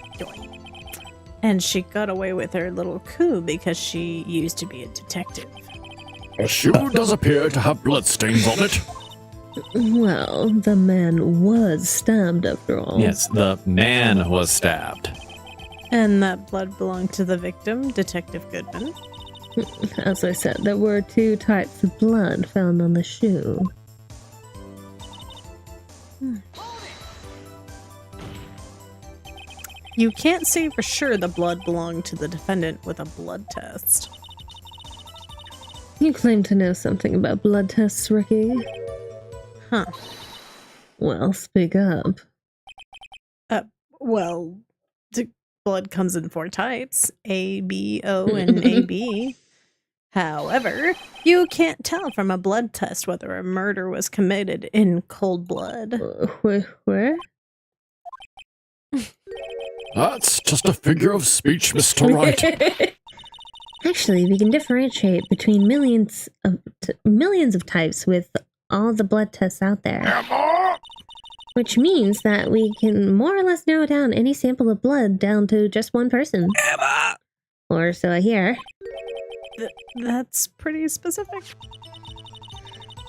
Speaker 2: And she got away with her little coup because she used to be a detective.
Speaker 4: The shoe does appear to have bloodstains on it.
Speaker 1: Well, the man was stabbed after all.
Speaker 3: Yes, the man was stabbed.
Speaker 2: And that blood belonged to the victim, Detective Goodman.
Speaker 1: As I said, there were 2 types of blood found on the shoe.
Speaker 2: You can't say for sure the blood belonged to the defendant with a blood test.
Speaker 1: You claim to know something about blood tests, Ricky.
Speaker 2: Huh.
Speaker 1: Well, speak up.
Speaker 2: Well, the blood comes in 4 types, A, B, O, and AB. However, you can't tell from a blood test whether a murder was committed in cold blood.
Speaker 1: Where?
Speaker 4: That's just a figure of speech, Mr. Wright.
Speaker 1: Actually, we can differentiate between millions of types with all the blood tests out there.
Speaker 4: Emma!
Speaker 1: Which means that we can more or less narrow down any sample of blood down to just one person.
Speaker 4: Emma!
Speaker 1: Or so I hear.
Speaker 2: That's pretty specific.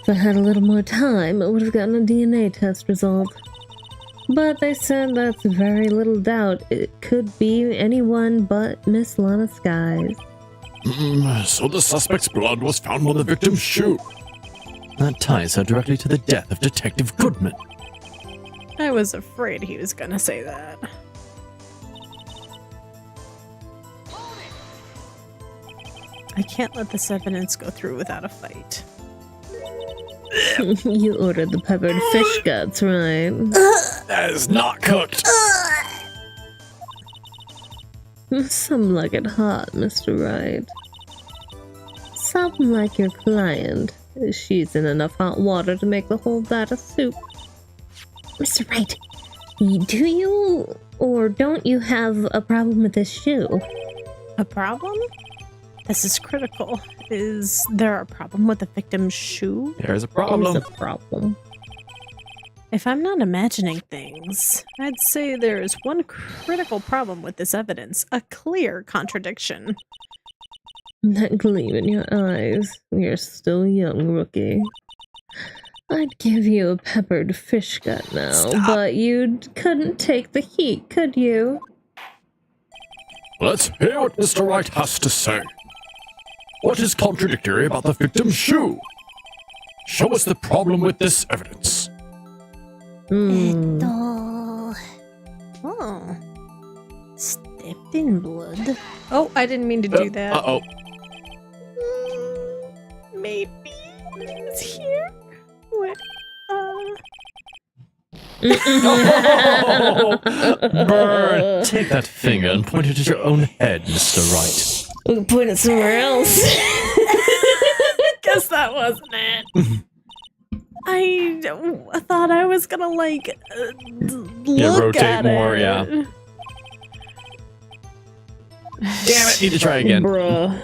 Speaker 1: If I had a little more time, I would have gotten a DNA test result. But they said that's very little doubt. It could be anyone but Miss Lana Skies.
Speaker 4: So the suspect's blood was found on the victim's shoe. That ties her directly to the death of Detective Goodman.
Speaker 2: I was afraid he was gonna say that. I can't let this evidence go through without a fight.
Speaker 1: You ordered the peppered fish guts, right?
Speaker 4: That is not cooked.
Speaker 1: Some like it hot, Mr. Wright. Some like your client. She's in enough hot water to make the whole vat of soup. Mr. Wright, do you or don't you have a problem with this shoe?
Speaker 2: A problem? This is critical. Is there a problem with the victim's shoe?
Speaker 3: There's a
Speaker 1: There's
Speaker 3: problem.
Speaker 1: a problem.
Speaker 2: If I'm not imagining things, I'd say there is one critical problem with this evidence, a clear contradiction.
Speaker 1: That gleam in your eyes. You're still young, rookie. I'd give you a peppered fish gut now, but you couldn't take the heat, could you?
Speaker 4: Let's hear what Mr. Wright has to say. What is contradictory about the victim's shoe? Show us the problem with this evidence.
Speaker 2: Oh. Stepped in blood. Oh, I didn't mean to do that.
Speaker 3: Uh-oh.
Speaker 2: Maybe it's here? What?
Speaker 3: Burn! Take that finger and point it at your own head, Mr. Wright.
Speaker 1: We can point it somewhere else.
Speaker 2: Guess that wasn't it. I thought I was gonna like look
Speaker 3: rotate
Speaker 2: at
Speaker 3: more,
Speaker 2: it.
Speaker 3: yeah. Damn it, need to try again.
Speaker 1: Bruh.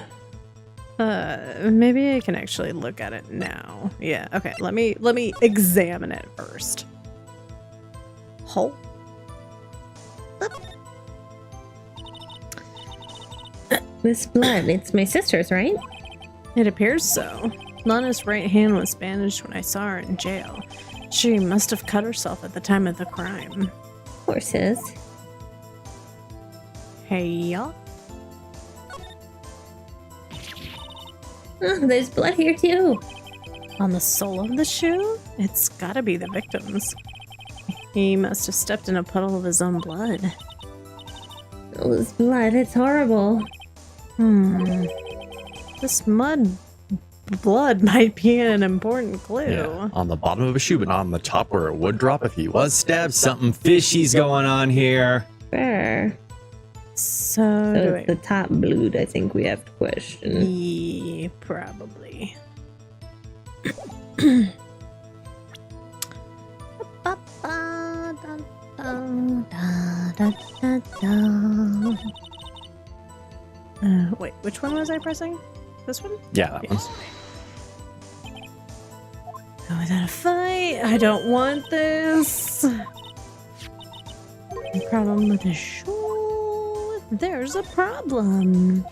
Speaker 2: Maybe I can actually look at it now. Yeah, okay, let me examine it first. Hole.
Speaker 1: This blood, it's my sister's, right?
Speaker 2: It appears so. Lana's right hand was bandaged when I saw her in jail. She must have cut herself at the time of the crime.
Speaker 1: Horses.
Speaker 2: Hey, y'all.
Speaker 1: Oh, there's blood here too.
Speaker 2: On the sole of the shoe? It's gotta be the victim's. He must have stepped in a puddle of his own blood.
Speaker 1: Oh, this blood, it's horrible.
Speaker 2: This blood might be an important clue.
Speaker 3: Yeah, on the bottom of a shoe, but not on the top where it would drop if he was stabbed. Something fishy's going on here.
Speaker 1: Fair.
Speaker 2: So,
Speaker 1: So
Speaker 2: do
Speaker 1: it's the top blood, I think we have to question.
Speaker 2: Yeah, probably. Wait, which one was I pressing? This one?
Speaker 3: Yeah, that one.
Speaker 2: Oh, without a fight? I don't want this. The problem with the shoe. There's a problem.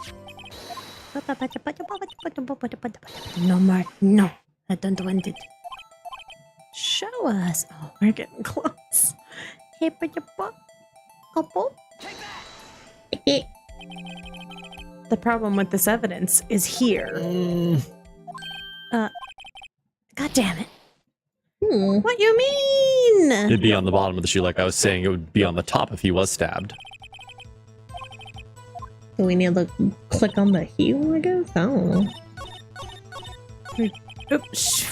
Speaker 2: No more. No, I don't want it. Show us. Oh, we're getting close. Hey, put your book. Couple. The problem with this evidence is here. God damn it. What you mean?
Speaker 3: It'd be on the bottom of the shoe, like I was saying. It would be on the top if he was stabbed.
Speaker 1: Do we need to click on the heel, I guess? I don't know.
Speaker 2: Oops.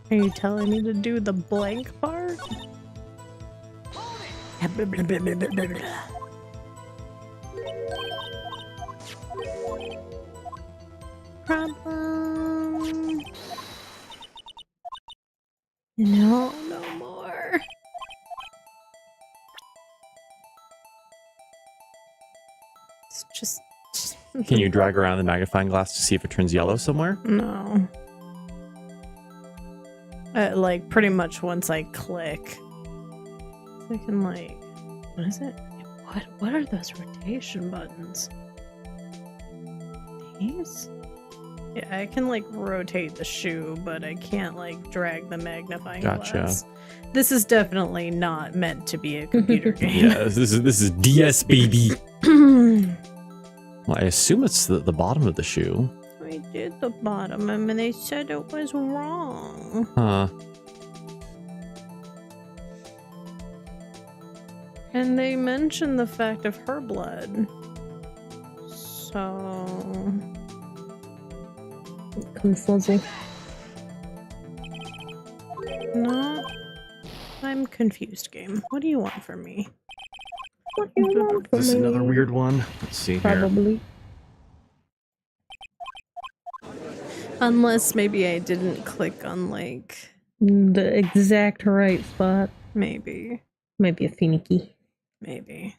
Speaker 2: Are you telling me to do the blank part? Problem. No, no more. It's just
Speaker 3: Can you drag around the magnifying glass to see if it turns yellow somewhere?
Speaker 2: no. Like pretty much once I click, so I can like, what is it? What are those rotation buttons? These? Yeah, I can like rotate the shoe, but I can't like drag the magnifying glass. This is definitely not meant to be a computer game.
Speaker 3: Yeah, this is DS baby. Well, I assume it's the bottom of the shoe.
Speaker 2: I did the bottom, and they said it was wrong.
Speaker 3: Huh.
Speaker 2: And they mentioned the fact of her blood. So...
Speaker 1: Confuzzle.
Speaker 2: No. I'm confused, game. What do you want from me?
Speaker 1: What do you want from
Speaker 3: Is this
Speaker 1: me?
Speaker 3: another weird one? Let's see here.
Speaker 1: Probably.
Speaker 2: Unless maybe I didn't click on, like...
Speaker 1: The exact right spot.
Speaker 2: Maybe.
Speaker 1: Might be a finicky.
Speaker 2: Maybe.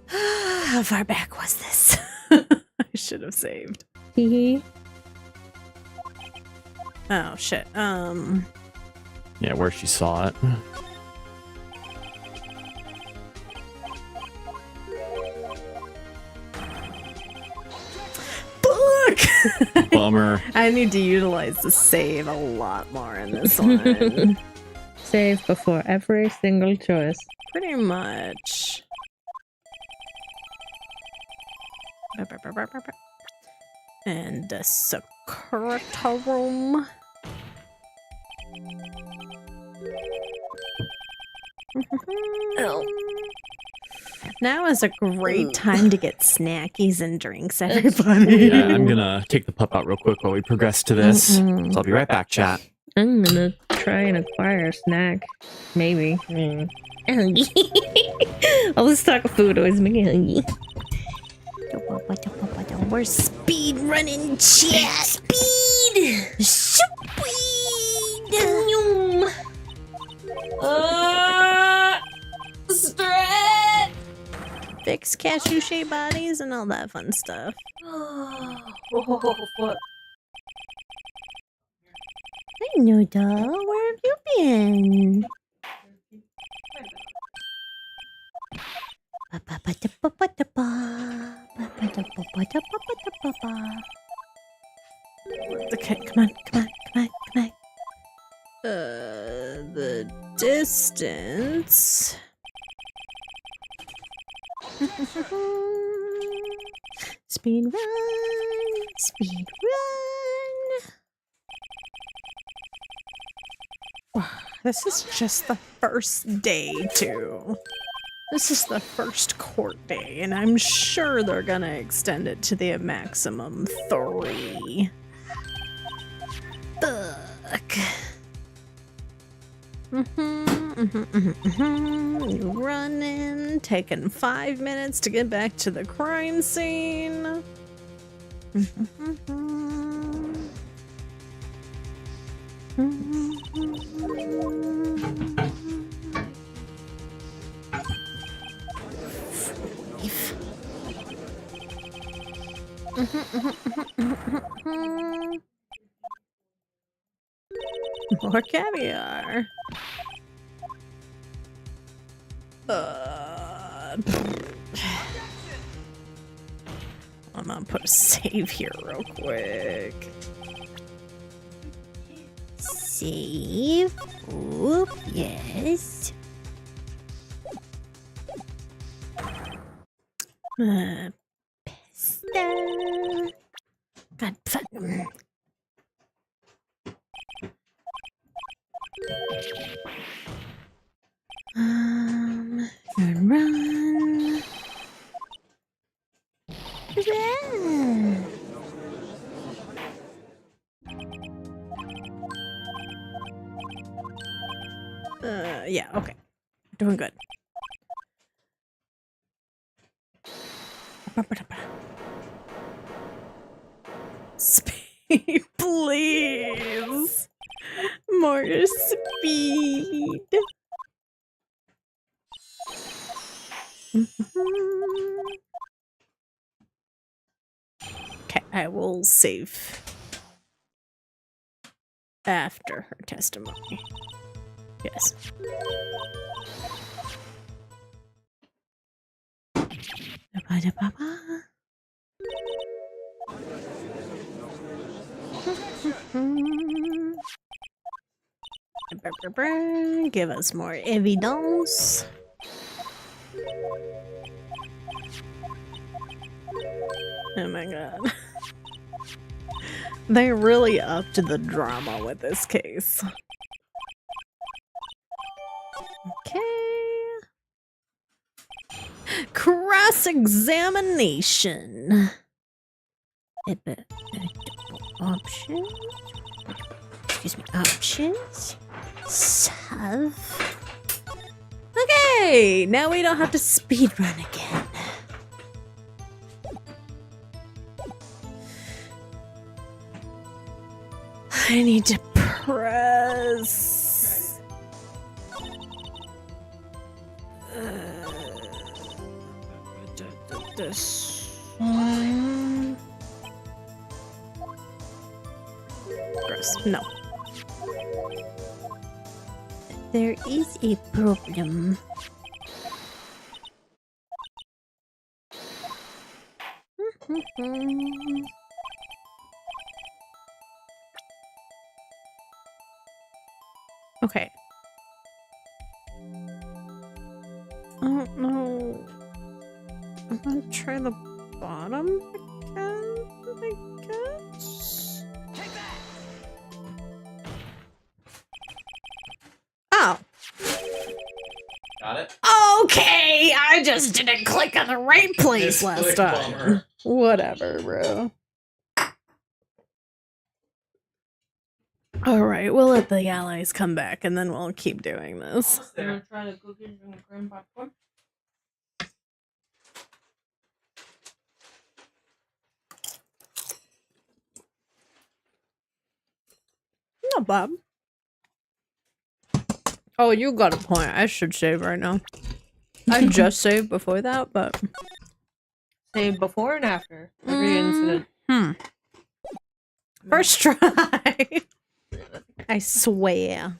Speaker 2: How far back was this? I should have saved.
Speaker 1: Hee
Speaker 2: Oh, shit.
Speaker 3: Yeah, where she saw it.
Speaker 2: Fuck!
Speaker 3: Bummer.
Speaker 2: I need to utilize the save a lot more in this one.
Speaker 1: Save before every single choice.
Speaker 2: Pretty much. And the secretarum. Now is a great time to get snackies and drinks, everybody.
Speaker 3: Yeah, I'm gonna take the pup out real quick while we progress to this. So I'll be right back, chat.
Speaker 1: I'm gonna try and acquire a snack. Maybe. Hungry. All this talk of food always make me hungry.
Speaker 2: We're speed running, chat. Speed. Speed. Stretch. Fix cashew shaped bodies and all that fun stuff. Hey, Noodle, where have you been? Okay, come on. The distance. Speed run. This is just the first day, too. This is the first court day, and I'm sure they're gonna extend it to the maximum 3. Fuck. Running, taking 5 minutes to get back to the crime scene. More caviar. I'm gonna put a save here real quick. Save. Oop, yes. Pista. God, fuck. And run. Run. Yeah, okay. Doing good. Speed, please. More speed. Okay, I will save after her testimony. Yes. Give us more evidence. Oh my god. They really upped the drama with this case. Okay. Cross-examination. Options. Excuse me. Options. Save. Okay, now we don't have to speed run again. I need to press. This one. Press. No. There is a problem. Okay. I don't know. I'm gonna try the bottom again, I guess. Oh.
Speaker 3: Got it?
Speaker 2: Okay, I just didn't click on the right place last time.
Speaker 3: Bummer.
Speaker 2: Whatever, bro. Alright, we'll let the allies come back and then we'll keep doing this.
Speaker 1: You wanna try the cookies and cream popcorn?
Speaker 2: No, Bob. Oh, you got a point. I should save right now. I just saved before that, but...
Speaker 1: Save before and after every incident.
Speaker 2: First try. I swear.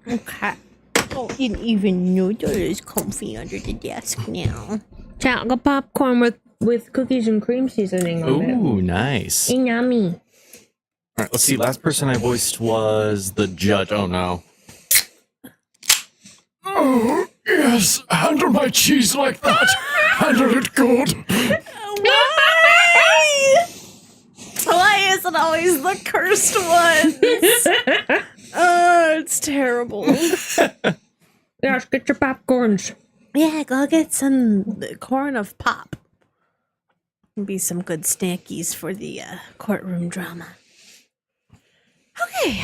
Speaker 2: Okay. Oh, even noodle is comfy under the desk now.
Speaker 1: Chocolate popcorn with cookies and cream seasoning on it.
Speaker 3: Ooh, nice.
Speaker 1: Yummy.
Speaker 3: All right, let's see. Last person I voiced was the judge. Oh, no.
Speaker 4: Oh, yes. Handle my cheese like that. Handle it good.
Speaker 2: Why is it always the cursed ones? Oh, it's terrible.
Speaker 1: Yes, get your popcorns.
Speaker 2: Yeah, go get some corn of pop. Be some good snackies for the courtroom drama. Okay.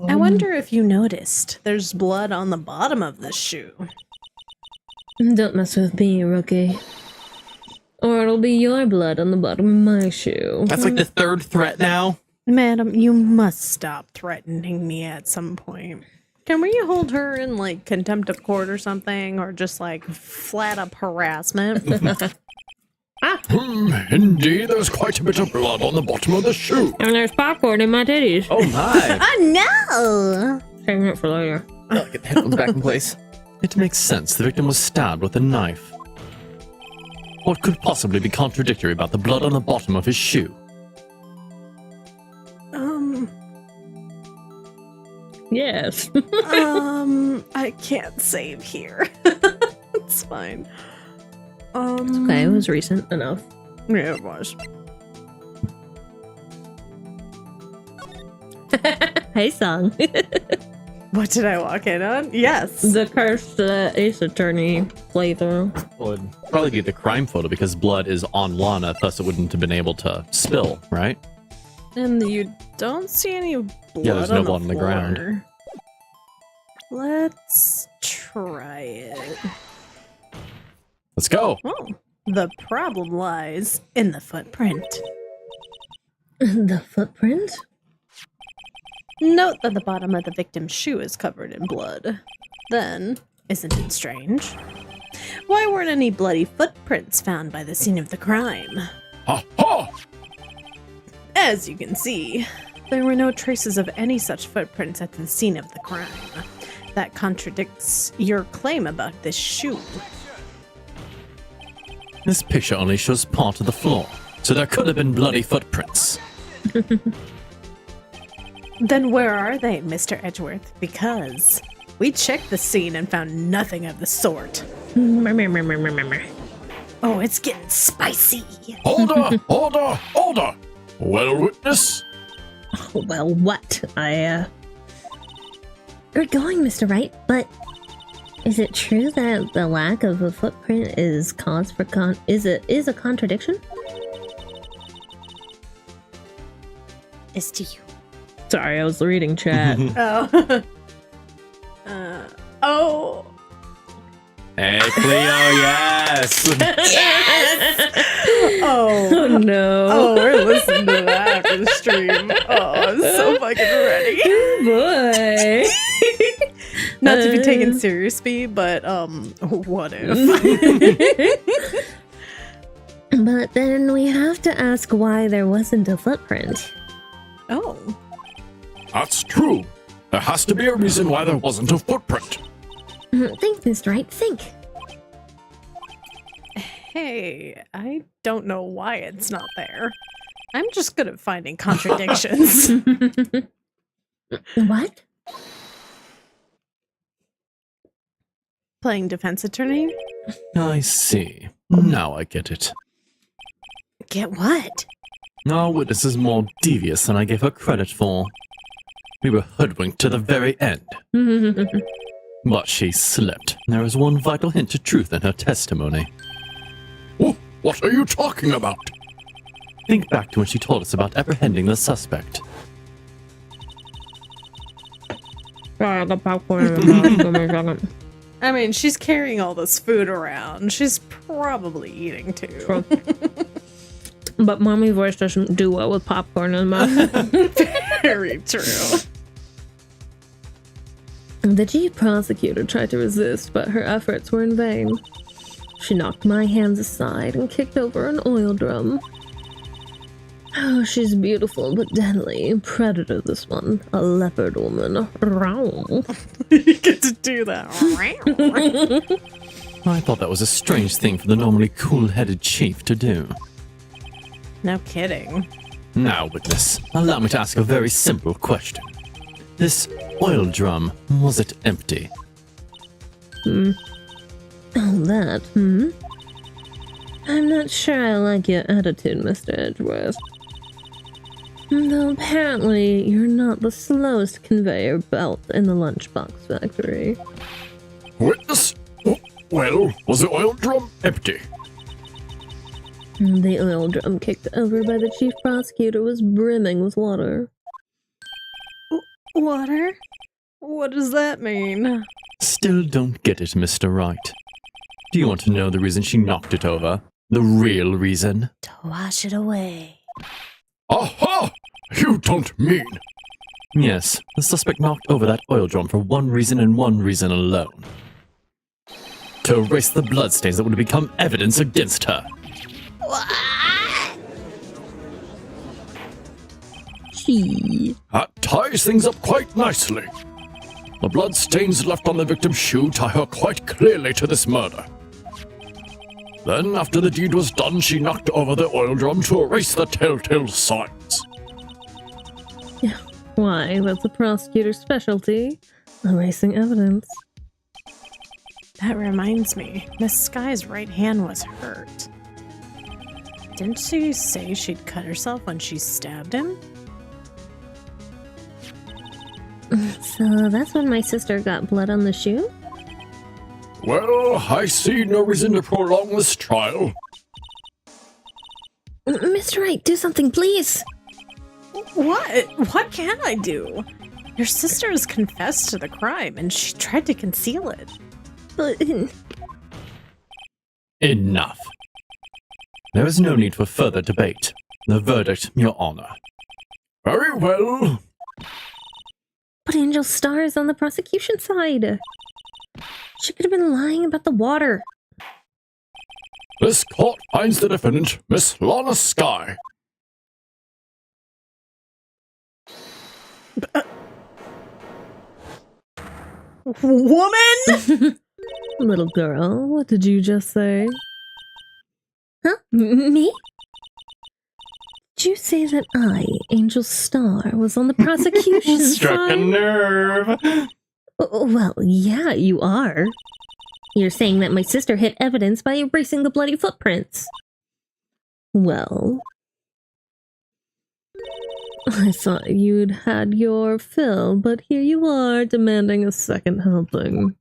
Speaker 2: I wonder if you noticed. There's blood on the bottom of the shoe.
Speaker 1: Don't mess with me, rookie. Or it'll be your blood on the bottom of my shoe.
Speaker 3: That's like the third threat now.
Speaker 2: Madam, you must stop threatening me at some point. Can we hold her in, like, contempt of court or something? Or just, like, flat-up harassment?
Speaker 4: Indeed, there's quite a bit of blood on the bottom of the shoe.
Speaker 1: And there's popcorn in my titties.
Speaker 3: Oh, my.
Speaker 2: Oh, no!
Speaker 1: Saving it for later.
Speaker 3: Get the headphones back in place. It makes sense. The victim was stabbed with a knife. What could possibly be contradictory about the blood on the bottom of his shoe?
Speaker 1: Yes.
Speaker 2: I can't save here. It's fine.
Speaker 1: Okay, it was recent enough.
Speaker 2: Yeah, it was.
Speaker 1: Hey, song.
Speaker 2: What did I walk in on? Yes.
Speaker 1: The cursed Ace Attorney playthrough.
Speaker 3: Well, it'd probably be the crime photo because blood is on Lana, thus it wouldn't have been able to spill, right?
Speaker 2: And you don't see any blood
Speaker 3: there's no
Speaker 2: on
Speaker 3: blood on the ground.
Speaker 2: floor. Let's try it.
Speaker 3: Let's go.
Speaker 2: Oh, the problem lies in the footprint.
Speaker 1: The footprint?
Speaker 2: Note that the bottom of the victim's shoe is covered in blood. Then, isn't it strange? Why weren't any bloody footprints found by the scene of the crime?
Speaker 4: Ha ha!
Speaker 2: As you can see, there were no traces of any such footprints at the scene of the crime. That contradicts your claim about this shoe.
Speaker 3: This picture only shows part of the floor, so there could have been bloody footprints.
Speaker 2: Then where are they, Mr. Edgeworth? Because we checked the scene and found nothing of the sort. Oh, it's getting spicy.
Speaker 4: Order! Order! Order! Well, witness?
Speaker 1: Well, what? You're going, Mr. Wright, but is it true that the lack of a footprint is cause for is a contradiction?
Speaker 2: It's to you.
Speaker 1: Sorry, I was reading chat.
Speaker 2: Oh. Oh.
Speaker 3: Hey, Cleo, yes!
Speaker 1: Oh no.
Speaker 2: Oh, we're listening to that after the stream. Oh, I'm so fucking ready.
Speaker 1: Boy.
Speaker 2: Not to be taken seriously, but what if?
Speaker 1: But then we have to ask why there wasn't a footprint.
Speaker 2: Oh.
Speaker 4: That's true. There has to be a reason why there wasn't a footprint.
Speaker 1: Think, Mr. Wright, think.
Speaker 2: Hey, I don't know why it's not there. I'm just good at finding contradictions.
Speaker 1: What?
Speaker 2: Playing defense attorney?
Speaker 3: I see. Now I get it.
Speaker 2: Get what?
Speaker 3: Our witness is more devious than I gave her credit for. We were hoodwinked to the very end. But she slipped. There is one vital hint to truth in her testimony.
Speaker 4: Oh, what are you talking about?
Speaker 3: Think back to when she told us about apprehending the suspect.
Speaker 1: Sorry, I got popcorn in my mouth. Give me a second.
Speaker 2: I mean, she's carrying all this food around. She's probably eating too.
Speaker 1: True. But mommy voice doesn't do well with popcorn in the mouth.
Speaker 2: Very true.
Speaker 1: The chief prosecutor tried to resist, but her efforts were in vain. She knocked my hands aside and kicked over an oil drum. Oh, she's beautiful but deadly. Predator, this one. A leopard woman.
Speaker 2: You get to do that.
Speaker 3: I thought that was a strange thing for the normally cool-headed chief to do.
Speaker 2: No kidding.
Speaker 3: Now, witness, allow me to ask a very simple question. This oil drum, was it empty?
Speaker 1: Oh, that, I'm not sure I like your attitude, Mr. Edgeworth. Though apparently you're not the slowest conveyor belt in the lunchbox factory.
Speaker 4: Witness? Oh, well, was the oil drum empty?
Speaker 1: The oil drum kicked over by the chief prosecutor was brimming with water.
Speaker 2: Water? What does that mean?
Speaker 3: Still don't get it, Mr. Wright. Do you want to know the reason she knocked it over? The real reason?
Speaker 2: To wash it away.
Speaker 4: Aha! You don't mean...
Speaker 3: Yes, the suspect knocked over that oil drum for one reason and one reason alone. To erase the bloodstains that would have become evidence against her.
Speaker 1: Gee.
Speaker 4: That ties things up quite nicely. The blood stains left on the victim's shoe tie her quite clearly to this murder. Then, after the deed was done, she knocked over the oil drum to erase the telltale signs.
Speaker 1: Why, that's the prosecutor's specialty. Erasing evidence.
Speaker 2: That reminds me, Miss Sky's right hand was hurt. Didn't she say she'd cut herself when she stabbed him?
Speaker 1: So that's when my sister got blood on the shoe?
Speaker 4: Well, I see no reason to prolong this trial.
Speaker 1: Mr. Wright, do something, please!
Speaker 2: What? What can I do? Your sister has confessed to the crime, and she tried to conceal it.
Speaker 1: But
Speaker 3: Enough. There is no need for further debate. The verdict, Your Honor.
Speaker 4: Very well.
Speaker 1: Angel Star is on the prosecution side. She could have been lying about the water.
Speaker 4: This court finds the defendant, Miss Lana Sky.
Speaker 2: Woman!
Speaker 1: Little girl, what did you just say? Huh? Me? Did you say that I, Angel Star, was on the prosecution
Speaker 3: Struck a
Speaker 1: side?
Speaker 3: nerve.
Speaker 1: Well, yeah, you are. You're saying that my sister hid evidence by erasing the bloody footprints. Well, I thought you'd had your fill, but here you are, demanding a second helping.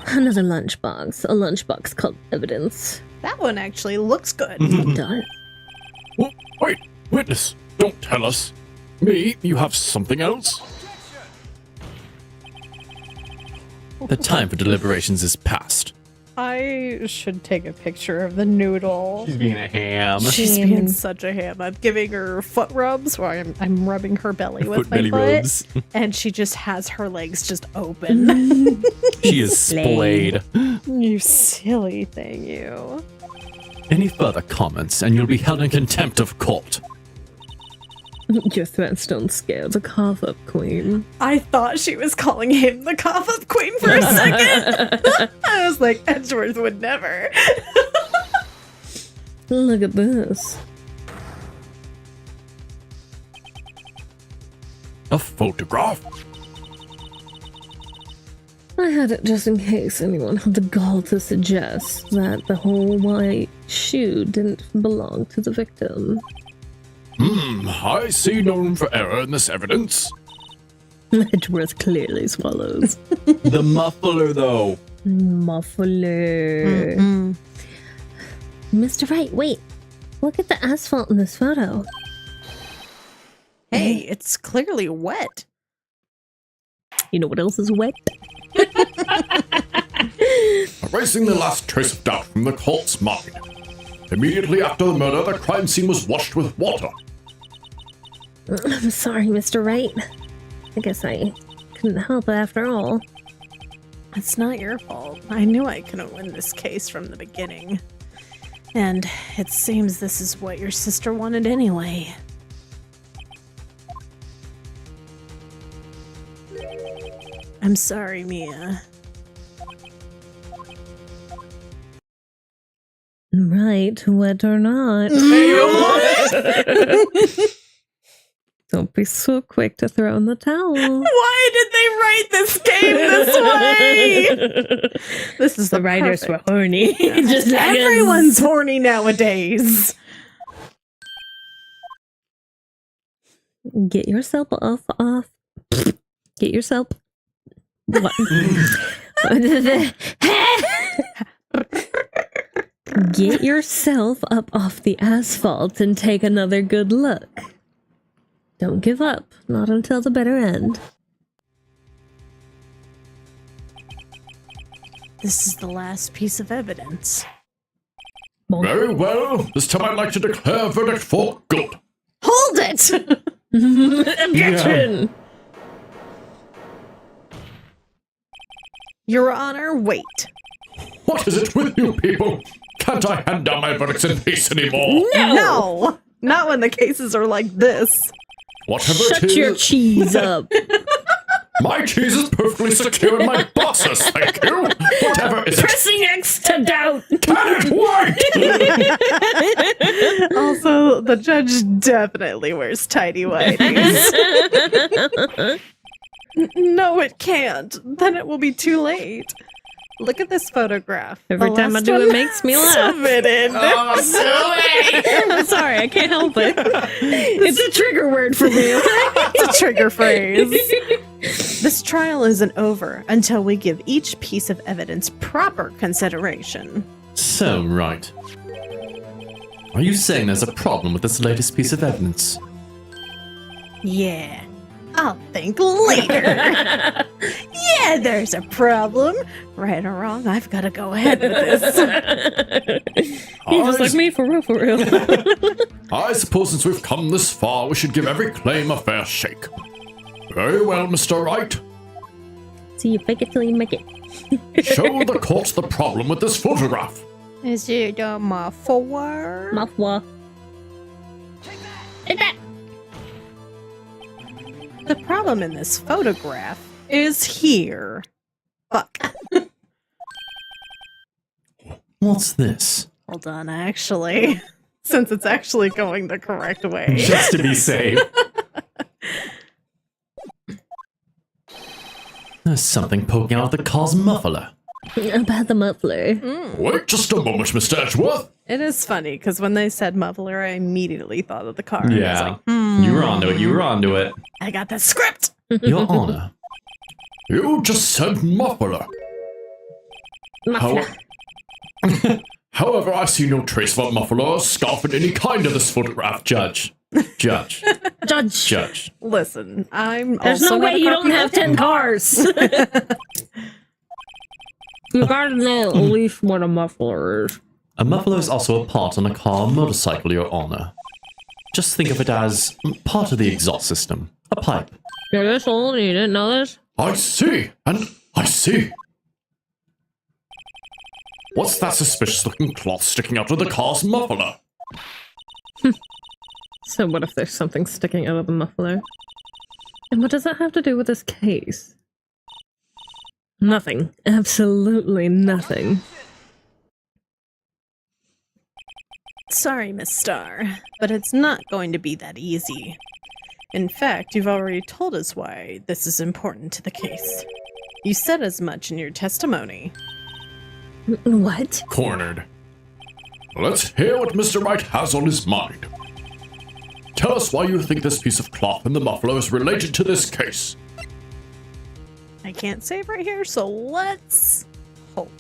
Speaker 1: Another lunchbox. A lunchbox called evidence.
Speaker 2: That one actually looks good.
Speaker 1: It does.
Speaker 4: Oh, wait, witness, don't tell us. Me, you have something else?
Speaker 3: The time for deliberations is past.
Speaker 2: I should take a picture of the noodle.
Speaker 3: She's being a ham.
Speaker 2: She's being such a ham. I'm giving her foot rubs while I'm rubbing her belly with my
Speaker 3: belly
Speaker 2: foot.
Speaker 3: rubs.
Speaker 2: And she just has her legs just open.
Speaker 3: She is splayed.
Speaker 2: You silly thing, you.
Speaker 3: Any further comments, and you'll be held in contempt of court.
Speaker 1: Your threats don't scare the cough-up queen.
Speaker 2: I thought she was calling him the cough-up queen for a second. I was like, Edgeworth would never.
Speaker 1: Look at this.
Speaker 4: A photograph?
Speaker 1: I had it just in case anyone had the gall to suggest that the whole white shoe didn't belong to the victim.
Speaker 4: I see no room for error in this evidence.
Speaker 1: Edgeworth clearly swallows.
Speaker 3: The muffler, though.
Speaker 1: Muffler. Mr. Wright, wait. Look at the asphalt in this photo.
Speaker 2: Hey, it's clearly wet.
Speaker 1: You know what else is wet?
Speaker 4: Erasing the last trace of doubt from the cult's mind. Immediately after the murder, the crime scene was washed with water.
Speaker 1: I'm sorry, Mr. Wright. I guess I couldn't help after all.
Speaker 2: It's not your fault. I knew I couldn't win this case from the beginning. And it seems this is what your sister wanted anyway. I'm sorry, Mia.
Speaker 1: Right, wet or not. Don't be so quick to throw in the towel.
Speaker 2: Why did they write this game this way? This is
Speaker 1: The writers were horny.
Speaker 2: Just everyone's horny nowadays.
Speaker 1: Get yourself off. Get yourself. What? Get yourself up off the asphalt and take another good look. Don't give up, not until the bitter end.
Speaker 2: This is the last piece of evidence.
Speaker 4: Very well. This time I'd like to declare verdict for good.
Speaker 2: Hold it!
Speaker 1: Objection!
Speaker 2: Your Honor, wait.
Speaker 4: What is it with you people? Can't I hand down my verdicts in peace anymore?
Speaker 2: No! Not when the cases are like this.
Speaker 4: Whatever
Speaker 1: Shut
Speaker 4: it is,
Speaker 1: your cheese up.
Speaker 4: my cheese is perfectly secure in my boxes, thank you. Whatever is it?
Speaker 1: Pressing X to doubt.
Speaker 4: Can it wait?
Speaker 2: Also, the judge definitely wears tidy whities. No, it can't. Then it will be too late. Look at this photograph.
Speaker 1: Every
Speaker 2: The
Speaker 1: time I
Speaker 2: last
Speaker 1: do
Speaker 2: one
Speaker 1: it makes me laugh.
Speaker 2: submitted.
Speaker 3: Oh, silly!
Speaker 2: I'm sorry.
Speaker 1: sorry, I can't help it. It's a trigger word for me.
Speaker 2: It's a trigger phrase. This trial isn't over until we give each piece of evidence proper consideration.
Speaker 3: So, right. Are you saying there's a problem with this latest piece of evidence?
Speaker 2: Yeah, I'll think later. Yeah, there's a problem. Right or wrong, I've got to go ahead with this.
Speaker 1: You're just like me, for real, for real.
Speaker 4: I suppose since we've come this far, we should give every claim a fair shake. Very well, Mr. Wright.
Speaker 1: So you fake it till you make it.
Speaker 4: Show the court the problem with this photograph.
Speaker 2: Is it a muffler?
Speaker 1: Mafwa. Take that!
Speaker 2: The problem in this photograph is here. Fuck.
Speaker 3: What's this?
Speaker 2: Hold on, actually. Since it's actually going the correct way.
Speaker 3: Just to be safe. There's something poking out of the car's muffler.
Speaker 1: About the muffler.
Speaker 4: Wait just a moment, Mr. Edgeworth.
Speaker 2: It is funny, because when they said muffler, I immediately thought of the car. I was
Speaker 3: Yeah.
Speaker 2: like,
Speaker 3: You were onto it, you were onto it.
Speaker 2: I got the script!
Speaker 3: Your Honor.
Speaker 4: You just said muffler.
Speaker 1: Muffler.
Speaker 4: However, I see no trace of a muffler or scarf in any kind of this photograph,
Speaker 3: Judge. Judge.
Speaker 1: Judge.
Speaker 3: Judge.
Speaker 2: Listen, I'm
Speaker 1: There's
Speaker 2: also
Speaker 1: no way
Speaker 2: not a
Speaker 1: you
Speaker 2: car
Speaker 1: don't have 10 cars. You gotta know at least what a muffler is.
Speaker 3: A muffler is also a part on a car or motorcycle, Your Honor. Just think of it as part of the exhaust system. A pipe.
Speaker 1: You're this old and you didn't know this?
Speaker 4: I see, and I see. What's that suspicious-looking cloth sticking out of the car's muffler?
Speaker 1: So what if there's something sticking out of the muffler? And what does that have to do with this case? Nothing. Absolutely nothing.
Speaker 2: Sorry, Miss Starr, but it's not going to be that easy. In fact, you've already told us why this is important to the case. You said as much in your testimony.
Speaker 1: What?
Speaker 4: Cornered. Let's hear what Mr. Wright has on his mind. Tell us why you think this piece of cloth in the muffler is related to this case.
Speaker 2: I can't save right here, so let's hope.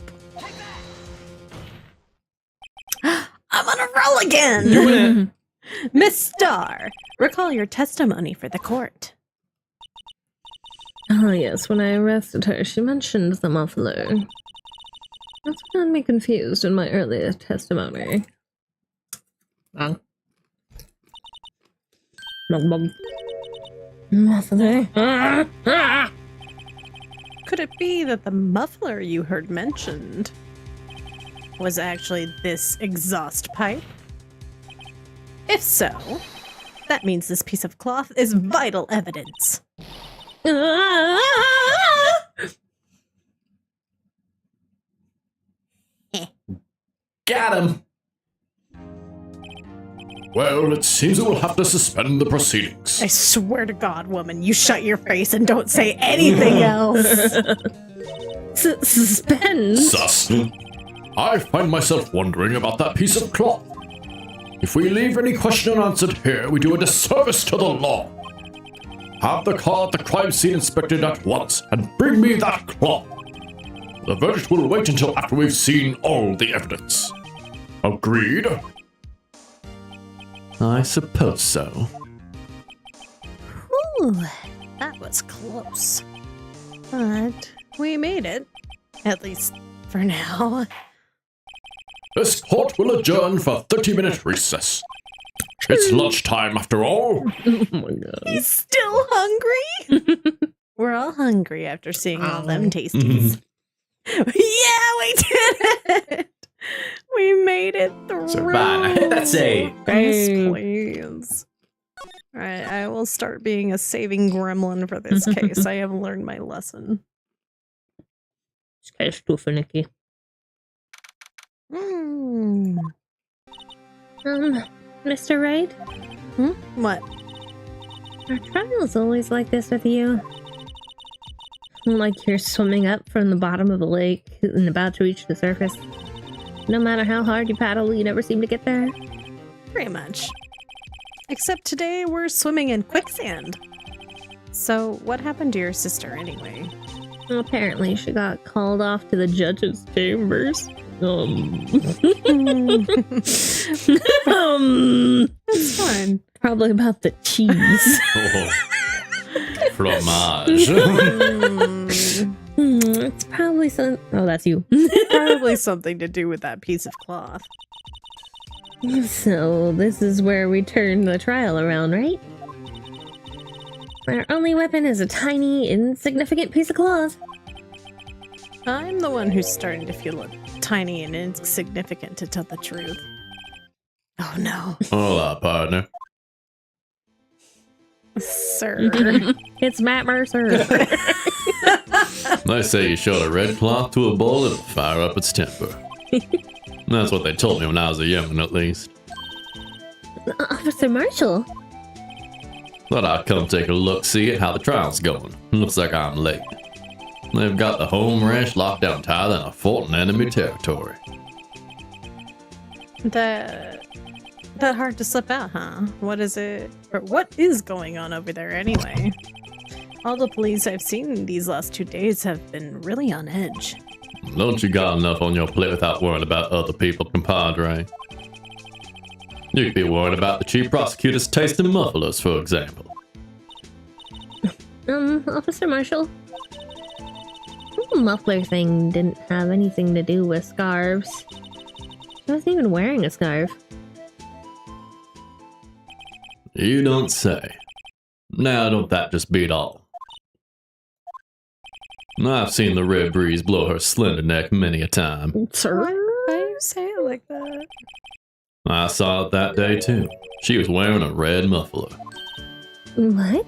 Speaker 2: I'm on a roll again! Miss Starr, recall your testimony for the court.
Speaker 1: Oh yes, when I arrested her, she mentioned the muffler. That's what had me confused in my earlier testimony. Muffler?
Speaker 2: Could it be that the muffler you heard mentioned was actually this exhaust pipe? If so, that means this piece of cloth is vital evidence.
Speaker 3: Got him!
Speaker 4: Well, it seems we'll have to suspend the proceedings.
Speaker 2: I swear to God, woman, you shut your face and don't say anything else.
Speaker 1: Suspend?
Speaker 4: Sus. I find myself wondering about that piece of cloth. If we leave any question unanswered here, we do a disservice to the law. Have the car at the crime scene inspected at once, and bring me that cloth. The verdict will wait until after we've seen all the evidence. Agreed?
Speaker 3: I suppose so.
Speaker 2: Ooh, that was close. But we made it. At least for now.
Speaker 4: This court will adjourn for 30-minute recess. It's lunchtime after all.
Speaker 1: Oh my god.
Speaker 2: He's still hungry? We're all hungry after seeing all them tasties. Yeah, we did it! We made it through.
Speaker 3: Savannah, that's a
Speaker 2: Yes, please. Alright, I will start being a saving gremlin for this case. I have learned my lesson.
Speaker 1: This guy's too finicky. Mr. Wright?
Speaker 2: What?
Speaker 1: Are trials always like this with you? Like you're swimming up from the bottom of a lake and about to reach the surface. No matter how hard you paddle, you never seem to get there.
Speaker 2: Pretty much. Except today we're swimming in quicksand. So, what happened to your sister anyway?
Speaker 1: Apparently, she got called off to the judge's chambers.
Speaker 2: It's fine.
Speaker 1: Probably about the cheese.
Speaker 3: Fromage.
Speaker 1: It's probably some. Oh, that's you.
Speaker 2: Probably something to do with that piece of cloth.
Speaker 1: So, this is where we turn the trial around, right? Our only weapon is a tiny, insignificant piece of cloth.
Speaker 2: I'm the one who's starting to feel tiny and insignificant, to tell the truth. Oh no.
Speaker 4: Hola, partner.
Speaker 2: Sir.
Speaker 1: It's Matt Mercer.
Speaker 4: They say you showed a red cloth to a bull, it'll fire up its temper. That's what they told me when I was a young'un, at least.
Speaker 1: Officer Marshall.
Speaker 4: Thought I'd come take a look-see at how the trial's going. Looks like I'm late. They've got the home ranch locked down tighter than a fort in enemy territory.
Speaker 2: That hard to slip out, huh? What is it? Or what is going on over there anyway? All the police I've seen these last 2 days have been really on edge.
Speaker 4: Don't you got enough on your plate without worrying about other people, compadre? You could be worried about the chief prosecutor's taste in mufflers, for example.
Speaker 1: Officer Marshall? The muffler thing didn't have anything to do with scarves. I wasn't even wearing a scarf.
Speaker 4: You don't say. Now don't that just beat all? I've seen the red breeze blow her slender neck many a time.
Speaker 1: Sir?
Speaker 2: Why do you say it like that?
Speaker 4: I saw it that day too. She was wearing a red muffler.
Speaker 1: What?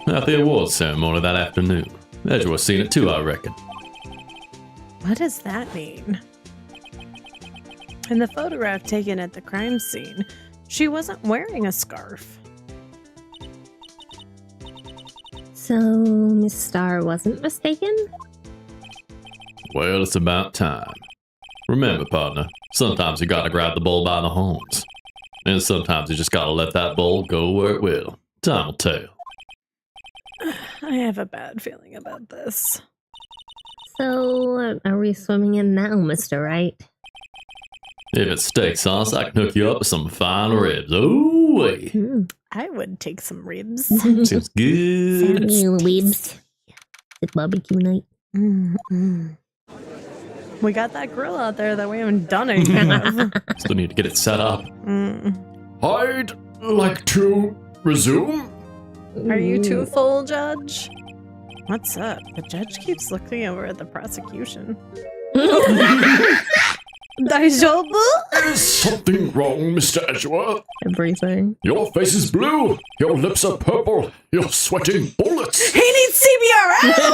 Speaker 4: At the awards ceremony that afternoon. Edgeworth seen it too, I reckon.
Speaker 2: What does that mean? In the photograph taken at the crime scene, she wasn't wearing a scarf.
Speaker 1: So, Miss Starr wasn't mistaken?
Speaker 4: Well, it's about time. Remember, partner, sometimes you gotta grab the bull by the horns. And sometimes you just gotta let that bull go where it will. Time will tell.
Speaker 2: I have a bad feeling about this.
Speaker 1: So, are we swimming in now, Mr. Wright?
Speaker 4: If it's steak sauce, I can hook you up with some fine ribs. Oh, wait.
Speaker 2: I would take some ribs.
Speaker 4: Seems good.
Speaker 1: You weebs. It's barbecue night.
Speaker 2: We got that grill out there that we haven't done anything with.
Speaker 4: Still need to get it set up. I'd like to resume.
Speaker 2: Are you too full, Judge? What's up? The judge keeps looking over at the prosecution. Daijoubu?
Speaker 4: Is something wrong, Mr. Edgeworth?
Speaker 1: Everything.
Speaker 4: Your face is blue. Your lips are purple. You're sweating bullets.
Speaker 2: He needs CPR! Out of the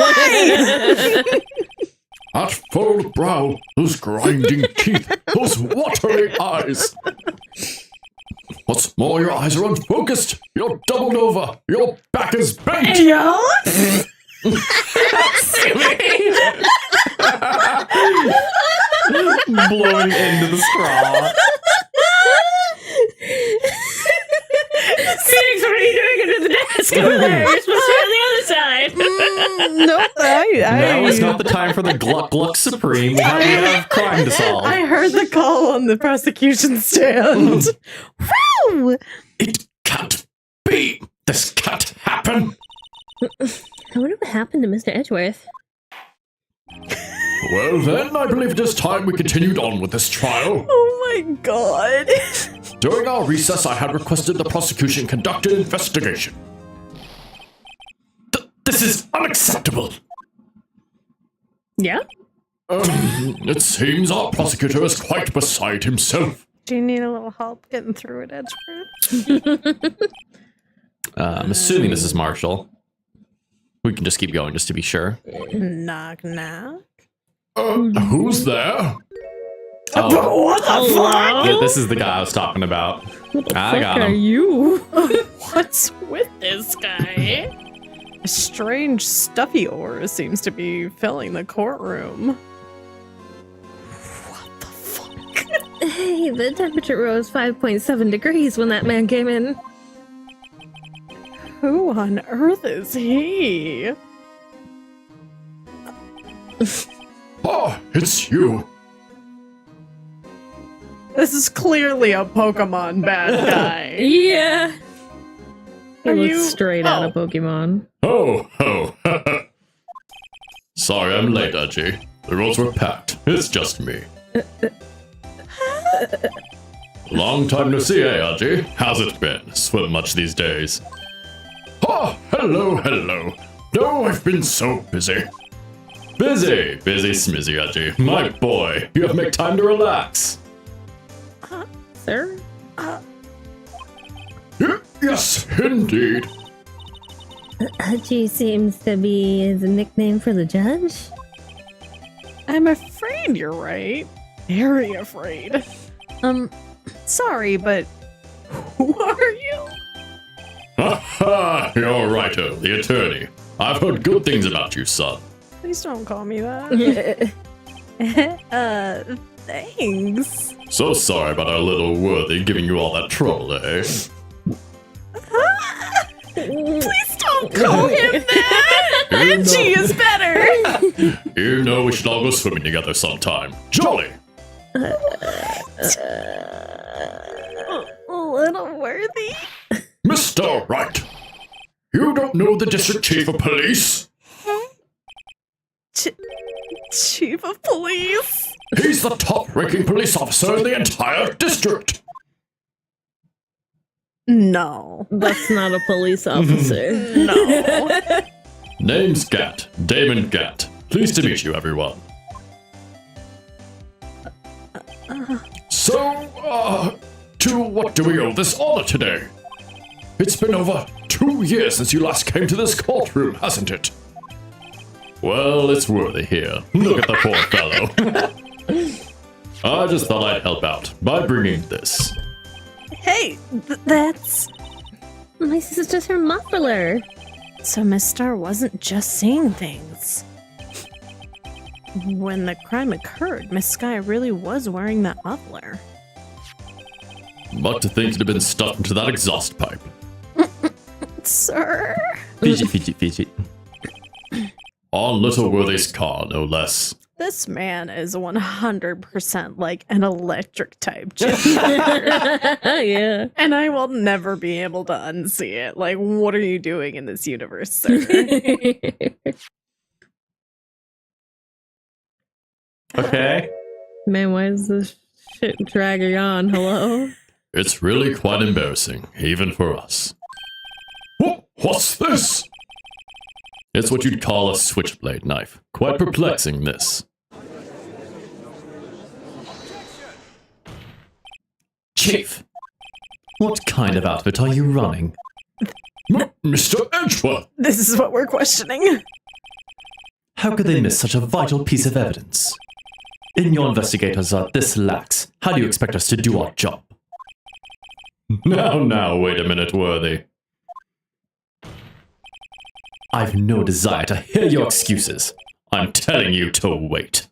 Speaker 2: way!
Speaker 4: That furrowed brow, those grinding teeth, those watery eyes. What's more, your eyes are unfocused. You're doubled over. Your back is bent.
Speaker 2: Yo?
Speaker 3: Blowing into the straw.
Speaker 1: Phoenix, what are you doing under the desk over there? You're supposed to be on the other side.
Speaker 2: Nope.
Speaker 3: Now is not the time for the Gluck Gluck Supreme. We have crime to solve.
Speaker 2: I heard the call on the prosecution stand. Woo!
Speaker 4: It can't be. This can't happen.
Speaker 1: I wonder what happened to Mr. Edgeworth.
Speaker 4: Well then, I believe it is time we continued on with this trial.
Speaker 2: Oh my god.
Speaker 4: During our recess, I had requested the prosecution conduct an investigation. This is unacceptable.
Speaker 1: Yeah?
Speaker 4: It seems our prosecutor is quite beside himself.
Speaker 2: Do you need a little help getting through it, Edgeworth?
Speaker 3: I'm assuming this is Marshall. We can just keep going just to be sure.
Speaker 2: Knock, knock.
Speaker 4: Who's there?
Speaker 3: Oh,
Speaker 2: What the fuck?
Speaker 3: yeah, this is the guy I was talking about. I got him.
Speaker 1: you?
Speaker 2: What's with this guy? A strange, stuffy aura seems to be filling the courtroom. What the fuck?
Speaker 1: Hey, the temperature rose 5.7 degrees when that man came in.
Speaker 2: Who on earth is he?
Speaker 4: Ah, it's you.
Speaker 2: This is clearly a Pokemon bad guy.
Speaker 1: Yeah. He
Speaker 2: Are
Speaker 1: looks
Speaker 2: you-
Speaker 1: straight out of Pokemon.
Speaker 4: Oh, oh. Sorry I'm late, Archie. The roads were packed. It's just me. Long time no see, eh, Archie? How's it been? Swim much these days? Oh, hello, hello. No, I've been so busy. Busy smizzy, Archie. My boy, you have to make time to relax.
Speaker 1: Sir?
Speaker 4: Yes, indeed.
Speaker 1: Hachi seems to be his nickname for the judge.
Speaker 2: I'm afraid you're right. Very afraid. Sorry, but who are you?
Speaker 4: Ha! You're righto, the attorney. I've heard good things about you, son.
Speaker 2: Please don't call me that. Thanks.
Speaker 4: So sorry about our little worthy giving you all that trouble, eh?
Speaker 2: Please don't call him that! Reggie is better!
Speaker 4: You know we should all go swimming together sometime. Jolly!
Speaker 2: Little worthy.
Speaker 4: Mr. Wright! You don't know the district chief of police?
Speaker 2: Chief of police?
Speaker 4: He's the top-ranking police officer in the entire district!
Speaker 2: No.
Speaker 1: That's not a police officer.
Speaker 2: No.
Speaker 4: Name's Gat. Damon Gat. Pleased to meet you, everyone. So, to what do we owe this honor today? It's been over 2 years since you last came to this courtroom, hasn't it? Well, it's worthy here. Look at the poor fellow. I just thought I'd help out by bringing this.
Speaker 2: Hey, that's...
Speaker 1: My sister's her muffler.
Speaker 2: So Miss Star wasn't just saying things. When the crime occurred, Miss Sky really was wearing that muffler.
Speaker 4: But to think it'd have been stuffed into that exhaust pipe.
Speaker 2: Sir?
Speaker 3: Fidget.
Speaker 4: On Little Worthy's car, no less.
Speaker 2: This man is 100% like an electric type chick.
Speaker 1: Yeah.
Speaker 2: And I will never be able to unsee it. Like, what are you doing in this universe, sir?
Speaker 3: Okay.
Speaker 1: Man, why is this shit dragging on? Hello?
Speaker 4: It's really quite embarrassing, even for us. What's this? It's what you'd call a switchblade knife. Quite perplexing, this.
Speaker 3: Chief, what kind of outfit are you running?
Speaker 4: Mr. Edgeworth!
Speaker 2: This is what we're questioning.
Speaker 3: How could they miss such a vital piece of evidence? And your investigators are this lax. How do you expect us to do our job?
Speaker 4: Now, wait a minute, Worthy.
Speaker 3: I've no desire to hear your excuses.
Speaker 4: I'm telling you to wait.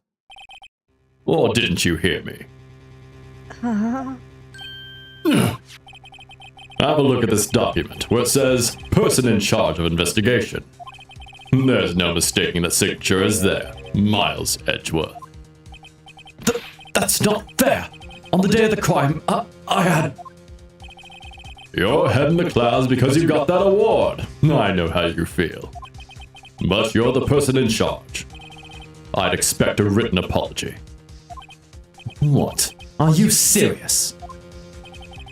Speaker 4: Or didn't you hear me? Have a look at this document where it says, person in charge of investigation. There's no mistaking that signature is there. Miles Edgeworth.
Speaker 3: That's not fair. On the day of the crime, I had...
Speaker 4: You're head in the clouds because you got that award. I know how you feel. But you're the person in charge. I'd expect a written apology.
Speaker 3: What? Are you serious?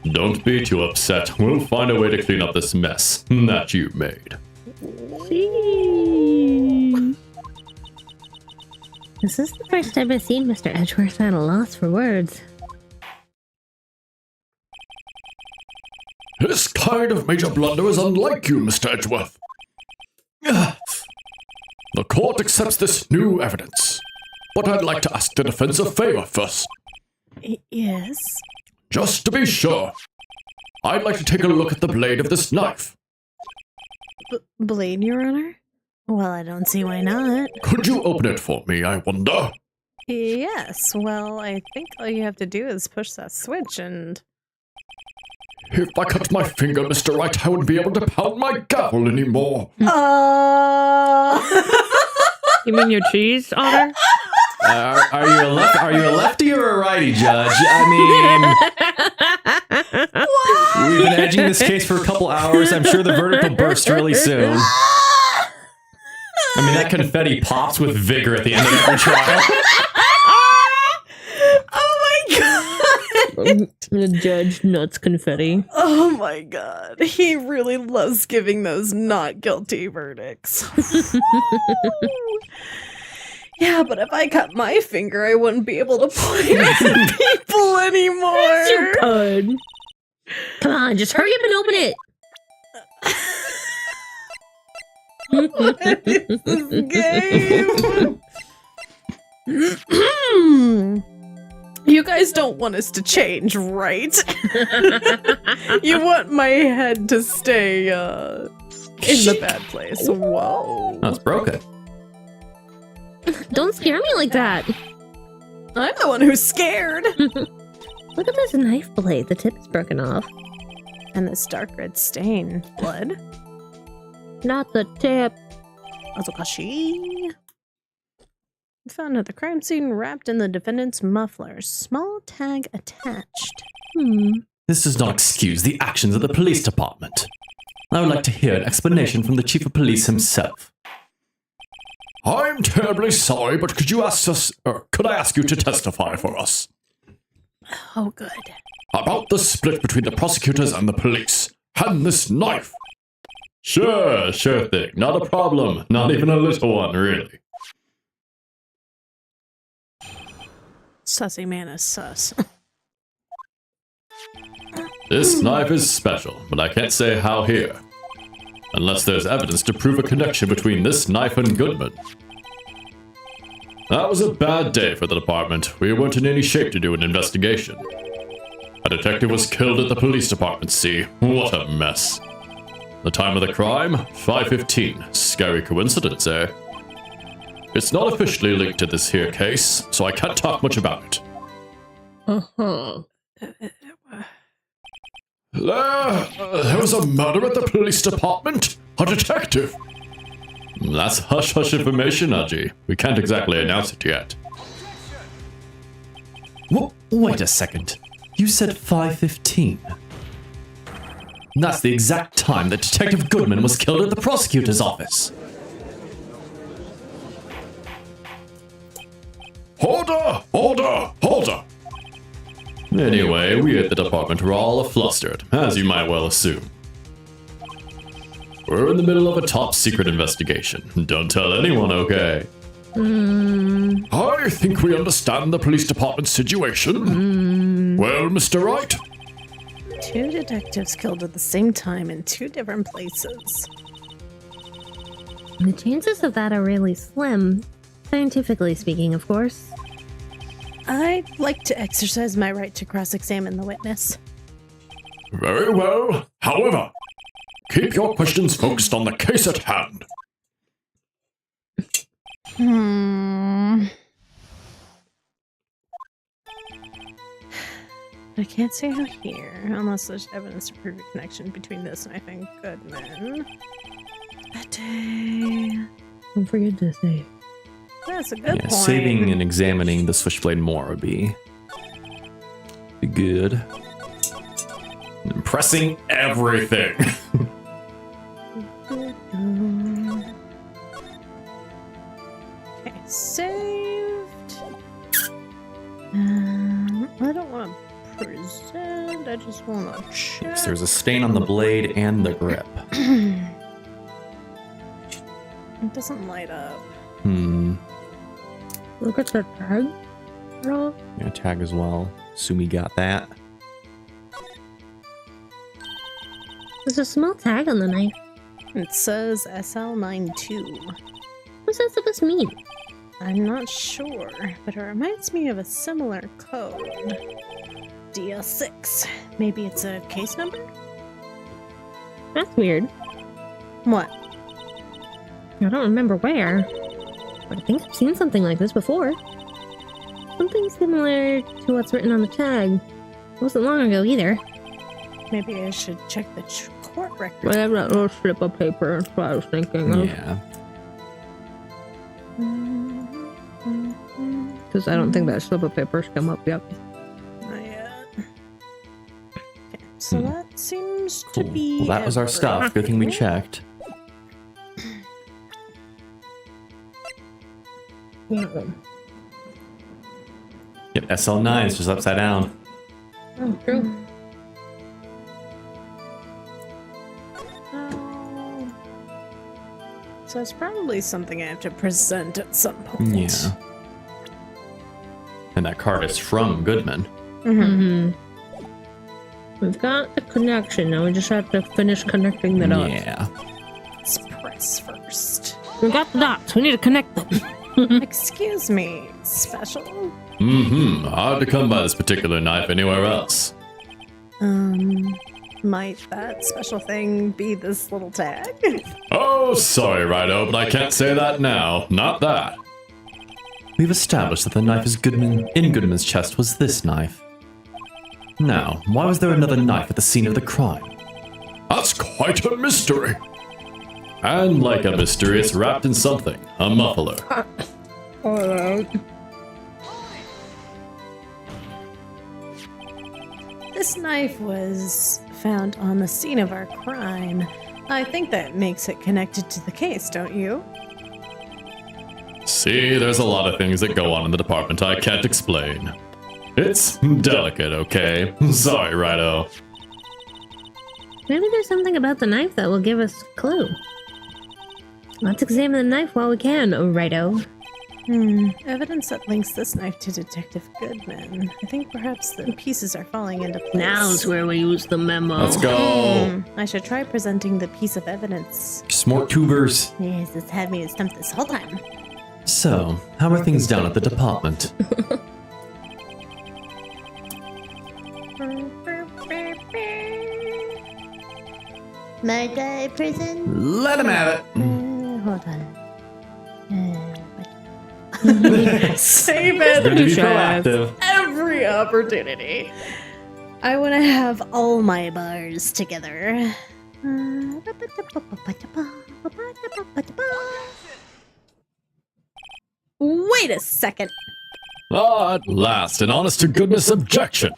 Speaker 4: Don't be too upset. We'll find a way to clean up this mess that you made.
Speaker 1: This is the first time I've seen Mr. Edgeworth at a loss for words.
Speaker 4: This kind of major blunder is unlike you, Mr. Edgeworth. The court accepts this new evidence. But I'd like to ask the defense a favor first.
Speaker 2: Yes?
Speaker 4: Just to be sure, I'd like to take a look at the blade of this knife.
Speaker 2: Blade, Your Honor? Well, I don't see why not.
Speaker 4: Could you open it for me, I wonder?
Speaker 2: Yes, well, I think all you have to do is push that switch and...
Speaker 4: If I cut my finger, Mr. Wright, I wouldn't be able to pound my gavel anymore.
Speaker 1: You mean your cheese, Otter?
Speaker 3: Are you a lefty or a righty, Judge? I mean, we've been edging this case for a couple hours. I'm sure the verdict will burst really soon. I mean, that confetti pops with vigor at the end of every trial.
Speaker 2: Oh my god!
Speaker 1: The judge nuts confetti.
Speaker 2: Oh my god. He really loves giving those not guilty verdicts. Yeah, but if I cut my finger, I wouldn't be able to point at people anymore.
Speaker 1: You could. Come on, just hurry up and open it.
Speaker 2: What is this game? You guys don't want us to change, right? You want my head to stay in the bad place. Whoa.
Speaker 3: Oh, it's broken.
Speaker 1: Don't scare me like that.
Speaker 2: I'm the one who's scared.
Speaker 1: Look at this knife blade. The tip is broken off.
Speaker 2: And this dark red stain. Blood?
Speaker 1: Not the tip.
Speaker 2: Azukashi. Found at the crime scene wrapped in the defendant's muffler. Small tag attached.
Speaker 3: This does not excuse the actions of the police department. I would like to hear an explanation from the chief of police himself.
Speaker 4: I'm terribly sorry, but could I ask you to testify for us?
Speaker 2: Oh, good.
Speaker 4: About the split between the prosecutors and the police, and this knife.
Speaker 3: Sure thing. Not a problem. Not even a little one, really.
Speaker 2: Sussy man is sus.
Speaker 3: This knife is special, but I can't say how here. Unless there's evidence to prove a connection between this knife and Goodman. That was a bad day for the department. We weren't in any shape to do an investigation. A detective was killed at the police department, see? What a mess. The time of the crime? 5:15. Scary coincidence, eh? It's not officially linked to this here case, so I can't talk much about it.
Speaker 4: There was a murder at the police department? A detective?
Speaker 3: That's hush-hush information, Aji. We can't exactly announce it yet. Wait a second. You said 5:15. That's the exact time that Detective Goodman was killed at the prosecutor's office.
Speaker 4: Order!
Speaker 3: Anyway, we at the department were all flustered, as you might well assume. We're in the middle of a top-secret investigation. Don't tell anyone, okay?
Speaker 4: I think we understand the police department's situation. Well, Mr. Wright?
Speaker 2: 2 detectives killed at the same time in 2 different places.
Speaker 1: The chances of that are really slim. Scientifically speaking, of course.
Speaker 2: I'd like to exercise my right to cross-examine the witness.
Speaker 4: Very well. However, keep your questions focused on the case at hand.
Speaker 2: I can't see how here, unless there's evidence to prove a connection between this knife and Goodman. That day.
Speaker 1: Don't forget to say.
Speaker 2: That's a good point.
Speaker 3: Saving and examining the switchblade more would be good. Pressing everything.
Speaker 2: Okay, saved. I don't want to present, I just want to check.
Speaker 3: Yes, there's a stain on the blade and the grip.
Speaker 2: It doesn't light up.
Speaker 1: Look at the tag. Bro.
Speaker 3: Yeah, tag as well. Sumi got that.
Speaker 1: There's a small tag on the knife.
Speaker 2: It says SL92.
Speaker 1: What's that supposed to mean?
Speaker 2: I'm not sure, but it reminds me of a similar code. DL6. Maybe it's a case number?
Speaker 1: That's weird.
Speaker 2: What?
Speaker 1: I don't remember where, but I think I've seen something like this before. Something similar to what's written on the tag. It wasn't long ago either.
Speaker 2: Maybe I should check the court record.
Speaker 1: I have that little slip of paper, that's what I was thinking of.
Speaker 3: Yeah.
Speaker 1: Because I don't think that slip of paper's come up yet.
Speaker 2: Not yet. Okay, so that seems to
Speaker 3: Cool.
Speaker 2: be.
Speaker 3: Well, that was our stuff. Good thing we checked. Yep, SL9 is just upside down.
Speaker 1: Oh, true.
Speaker 2: Oh. So it's probably something I have to present at some point.
Speaker 3: Yeah. And that card is from Goodman.
Speaker 2: Mm-hmm.
Speaker 1: We've got the connection, now we just have to finish connecting the dots.
Speaker 3: Yeah.
Speaker 2: Let's press first.
Speaker 1: We got the dots, we need to connect them.
Speaker 2: Excuse me, special?
Speaker 4: Mm-hmm. Hard to come by this particular knife anywhere else.
Speaker 2: Might that special thing be this little tag?
Speaker 4: Oh, sorry, Righto, but I can't say that now. Not that.
Speaker 3: We've established that the knife in Goodman's chest was this knife. Now, why was there another knife at the scene of the crime?
Speaker 4: That's quite a mystery. And like a mystery, it's wrapped in something. A muffler.
Speaker 2: This knife was found on the scene of our crime. I think that makes it connected to the case, don't you?
Speaker 4: See, there's a lot of things that go on in the department I can't explain. It's delicate, okay? Sorry, Righto.
Speaker 1: Maybe there's something about the knife that will give us a clue. Let's examine the knife while we can, Righto.
Speaker 2: Evidence that links this knife to Detective Goodman. I think perhaps the pieces are falling into place.
Speaker 1: Now's where we use the memo.
Speaker 3: Let's go.
Speaker 2: I should try presenting the piece of evidence.
Speaker 3: Smart tubers.
Speaker 2: Yes, this had me stumped this whole time.
Speaker 3: So, how are things down at the department?
Speaker 5: Might I prison?
Speaker 3: Let him have it.
Speaker 2: Hold on. Save it.
Speaker 3: Good to be
Speaker 2: Chance.
Speaker 3: proactive.
Speaker 2: Every opportunity. I want to have all my bars together. Wait a second.
Speaker 4: Ah, at last, an honest-to-goodness objection.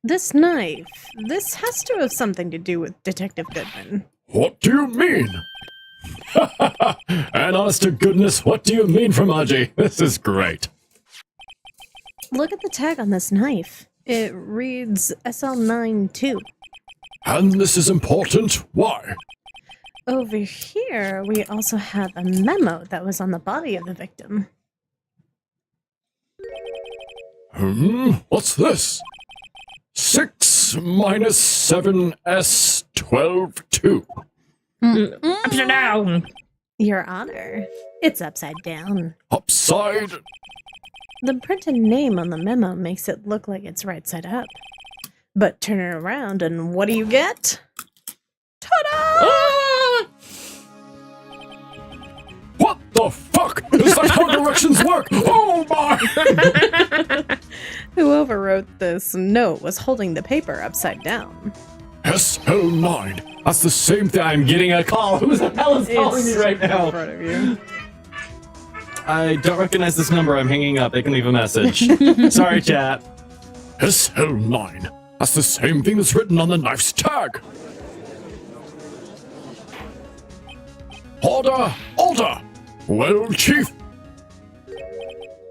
Speaker 2: This knife, this has to have something to do with Detective Goodman.
Speaker 4: What do you mean? And honest-to-goodness, what do you mean from Aji? This is great.
Speaker 2: Look at the tag on this knife. It reads SL9 too.
Speaker 4: And this is important. Why?
Speaker 2: Over here, we also have a memo that was on the body of the victim.
Speaker 4: What's this? 6 minus 7s 12 2.
Speaker 1: Upside down.
Speaker 2: Your Honor, it's upside down.
Speaker 4: Upside.
Speaker 2: The printed name on the memo makes it look like it's right side up. But turn it around and what do you get? Ta-da!
Speaker 4: What the fuck? Is that how directions work? Oh my!
Speaker 2: Whoever wrote this note was holding the paper upside down.
Speaker 4: SL9. That's the same thing.
Speaker 3: I'm getting a call. Who the hell is calling me right now?
Speaker 2: In front of you.
Speaker 3: I don't recognize this number. I'm hanging up. They can leave a message. Sorry, chat.
Speaker 4: SL9. That's the same thing that's written on the knife's tag. Order! Order! Well, Chief.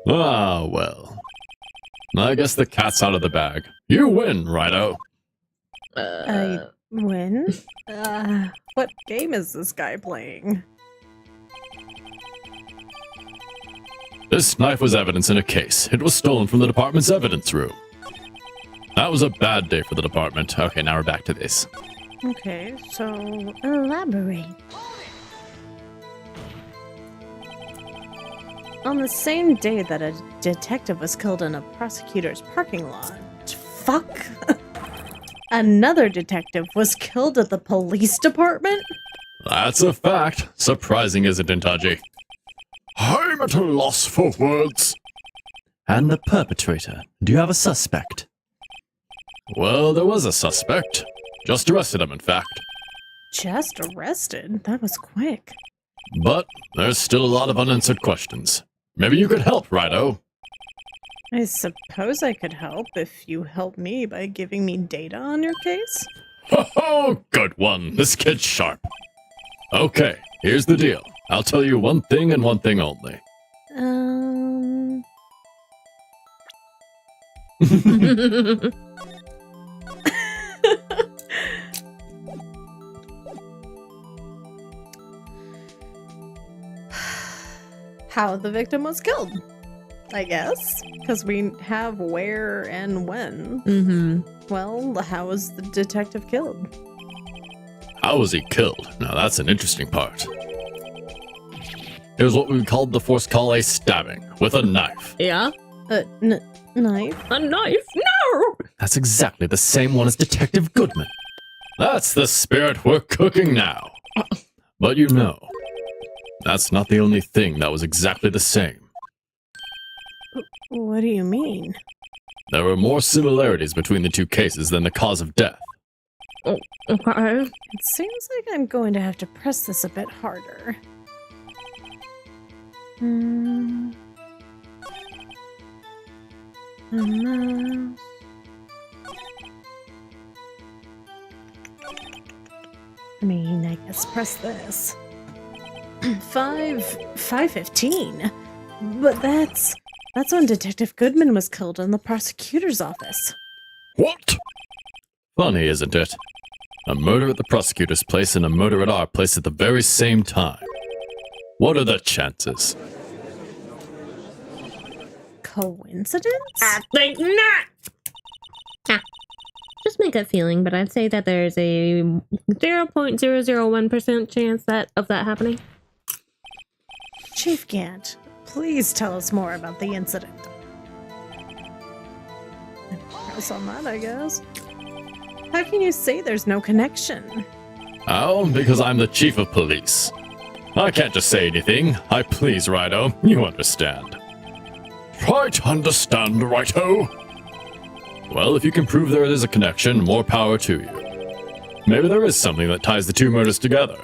Speaker 4: Ah, well. I guess the cat's out of the bag. You win, Righto.
Speaker 2: I win? What game is this guy playing?
Speaker 4: This knife was evidence in a case. It was stolen from the department's evidence room. That was a bad day for the department. Okay, now we're back to this.
Speaker 2: Okay, so elaborate. On the same day that a detective was killed in a prosecutor's parking lot, fuck, another detective was killed at the police department?
Speaker 4: That's a fact. Surprising, isn't it, Taji? I'm at a loss for words.
Speaker 3: And the perpetrator? Do you have a suspect?
Speaker 4: Well, there was a suspect. Just arrested him, in fact.
Speaker 2: Just arrested? That was quick.
Speaker 4: But there's still a lot of unanswered questions. Maybe you could help, Righto.
Speaker 2: I suppose I could help if you help me by giving me data on your case.
Speaker 4: Ho-ho! Good one. This kid's sharp. Okay, here's the deal. I'll tell you one thing and one thing only.
Speaker 2: How the victim was killed, I guess, because we have where and when.
Speaker 1: Mm-hmm.
Speaker 2: Well, how was the detective killed?
Speaker 4: How was he killed? Now that's an interesting part. Here's what we called the force call a stabbing, with a knife.
Speaker 1: Yeah?
Speaker 2: Knife?
Speaker 1: A knife? No!
Speaker 3: That's exactly the same one as Detective Goodman.
Speaker 4: That's the spirit we're cooking now. But you know, that's not the only thing that was exactly the same.
Speaker 2: What do you mean?
Speaker 4: There were more similarities between the two cases than the cause of death.
Speaker 1: Oh, okay.
Speaker 2: It seems like I'm going to have to press this a bit harder. I mean, I guess press this. 5:15. But that's when Detective Goodman was killed in the prosecutor's office.
Speaker 4: What? Funny, isn't it? A murder at the prosecutor's place and a murder at our place at the very same time. What are the chances?
Speaker 2: Coincidence?
Speaker 1: I think not! Just my gut feeling, but I'd say that there's a 0.001% chance of that happening.
Speaker 2: Chief Gant, please tell us more about the incident. Press on that, I guess. How can you say there's no connection?
Speaker 4: Oh, because I'm the chief of police. I can't just say anything. I please, Righto. You understand. Right, understand, Righto. Well, if you can prove there is a connection, more power to you. Maybe there is something that ties the two murders together.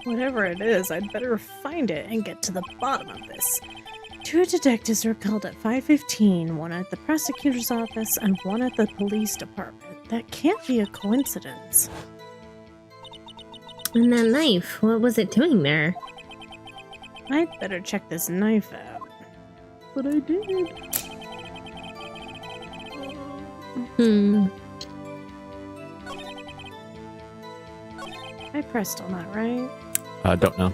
Speaker 2: Whatever it is, I'd better find it and get to the bottom of this. 2 detectives were killed at 5:15, one at the prosecutor's office and one at the police department. That can't be a coincidence.
Speaker 1: And that knife, what was it doing there?
Speaker 2: I'd better check this knife out. But I did. I pressed on that, right?
Speaker 3: I don't know.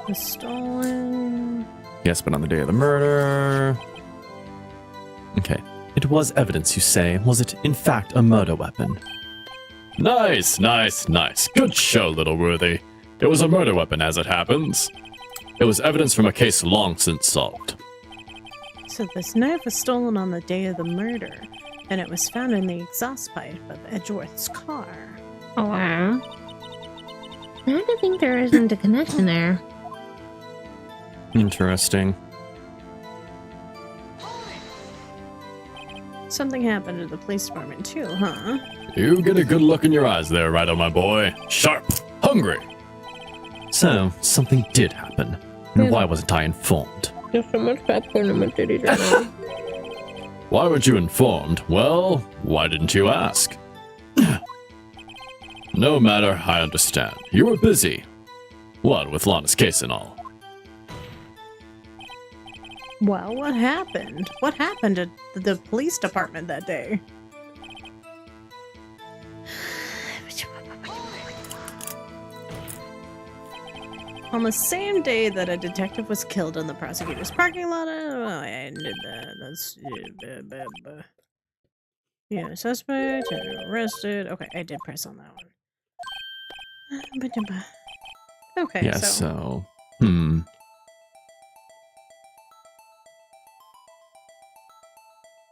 Speaker 2: Was stolen.
Speaker 3: Yes, but on the day of the murder... Okay. It was evidence, you say. Was it, in fact, a murder weapon?
Speaker 4: Nice, nice, nice. Good show, little worthy. It was a murder weapon, as it happens. It was evidence from a case long since solved.
Speaker 2: So this knife was stolen on the day of the murder, and it was found in the exhaust pipe of Edgeworth's car.
Speaker 1: Oh, wow. I don't think there isn't a connection there.
Speaker 3: Interesting.
Speaker 2: Something happened to the police department too, huh?
Speaker 4: You get a good look in your eyes there, Righto, my boy. Sharp, hungry.
Speaker 3: So, something did happen. And why wasn't I informed?
Speaker 1: There's so much popcorn in my titties right now.
Speaker 4: Why weren't you informed? Well, why didn't you ask? No matter, I understand. You were busy. What, with Lana's case and all?
Speaker 2: Well, what happened? What happened at the police department that day? On the same day that a detective was killed in the prosecutor's parking lot, yeah, suspect arrested. Okay, I did press on that one. Okay,
Speaker 3: Yeah, so...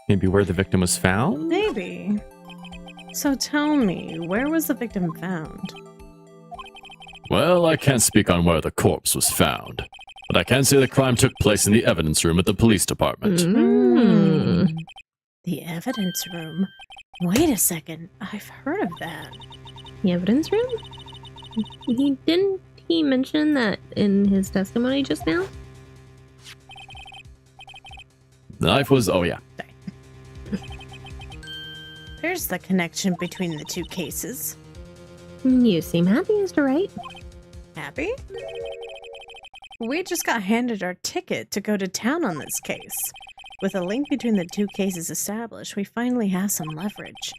Speaker 3: Maybe where the victim was found?
Speaker 2: Maybe. So tell me, where was the victim found?
Speaker 4: Well, I can't speak on where the corpse was found, but I can say the crime took place in the evidence room at the police department.
Speaker 2: The evidence room? Wait a second. I've heard of that.
Speaker 1: The evidence room? Didn't he mention that in his testimony just now?
Speaker 4: The knife was, oh yeah.
Speaker 2: There's the connection between the two cases.
Speaker 1: You seem happy, Mr. Wright.
Speaker 2: Happy? We just got handed our ticket to go to town on this case. With a link between the two cases established, we finally have some leverage.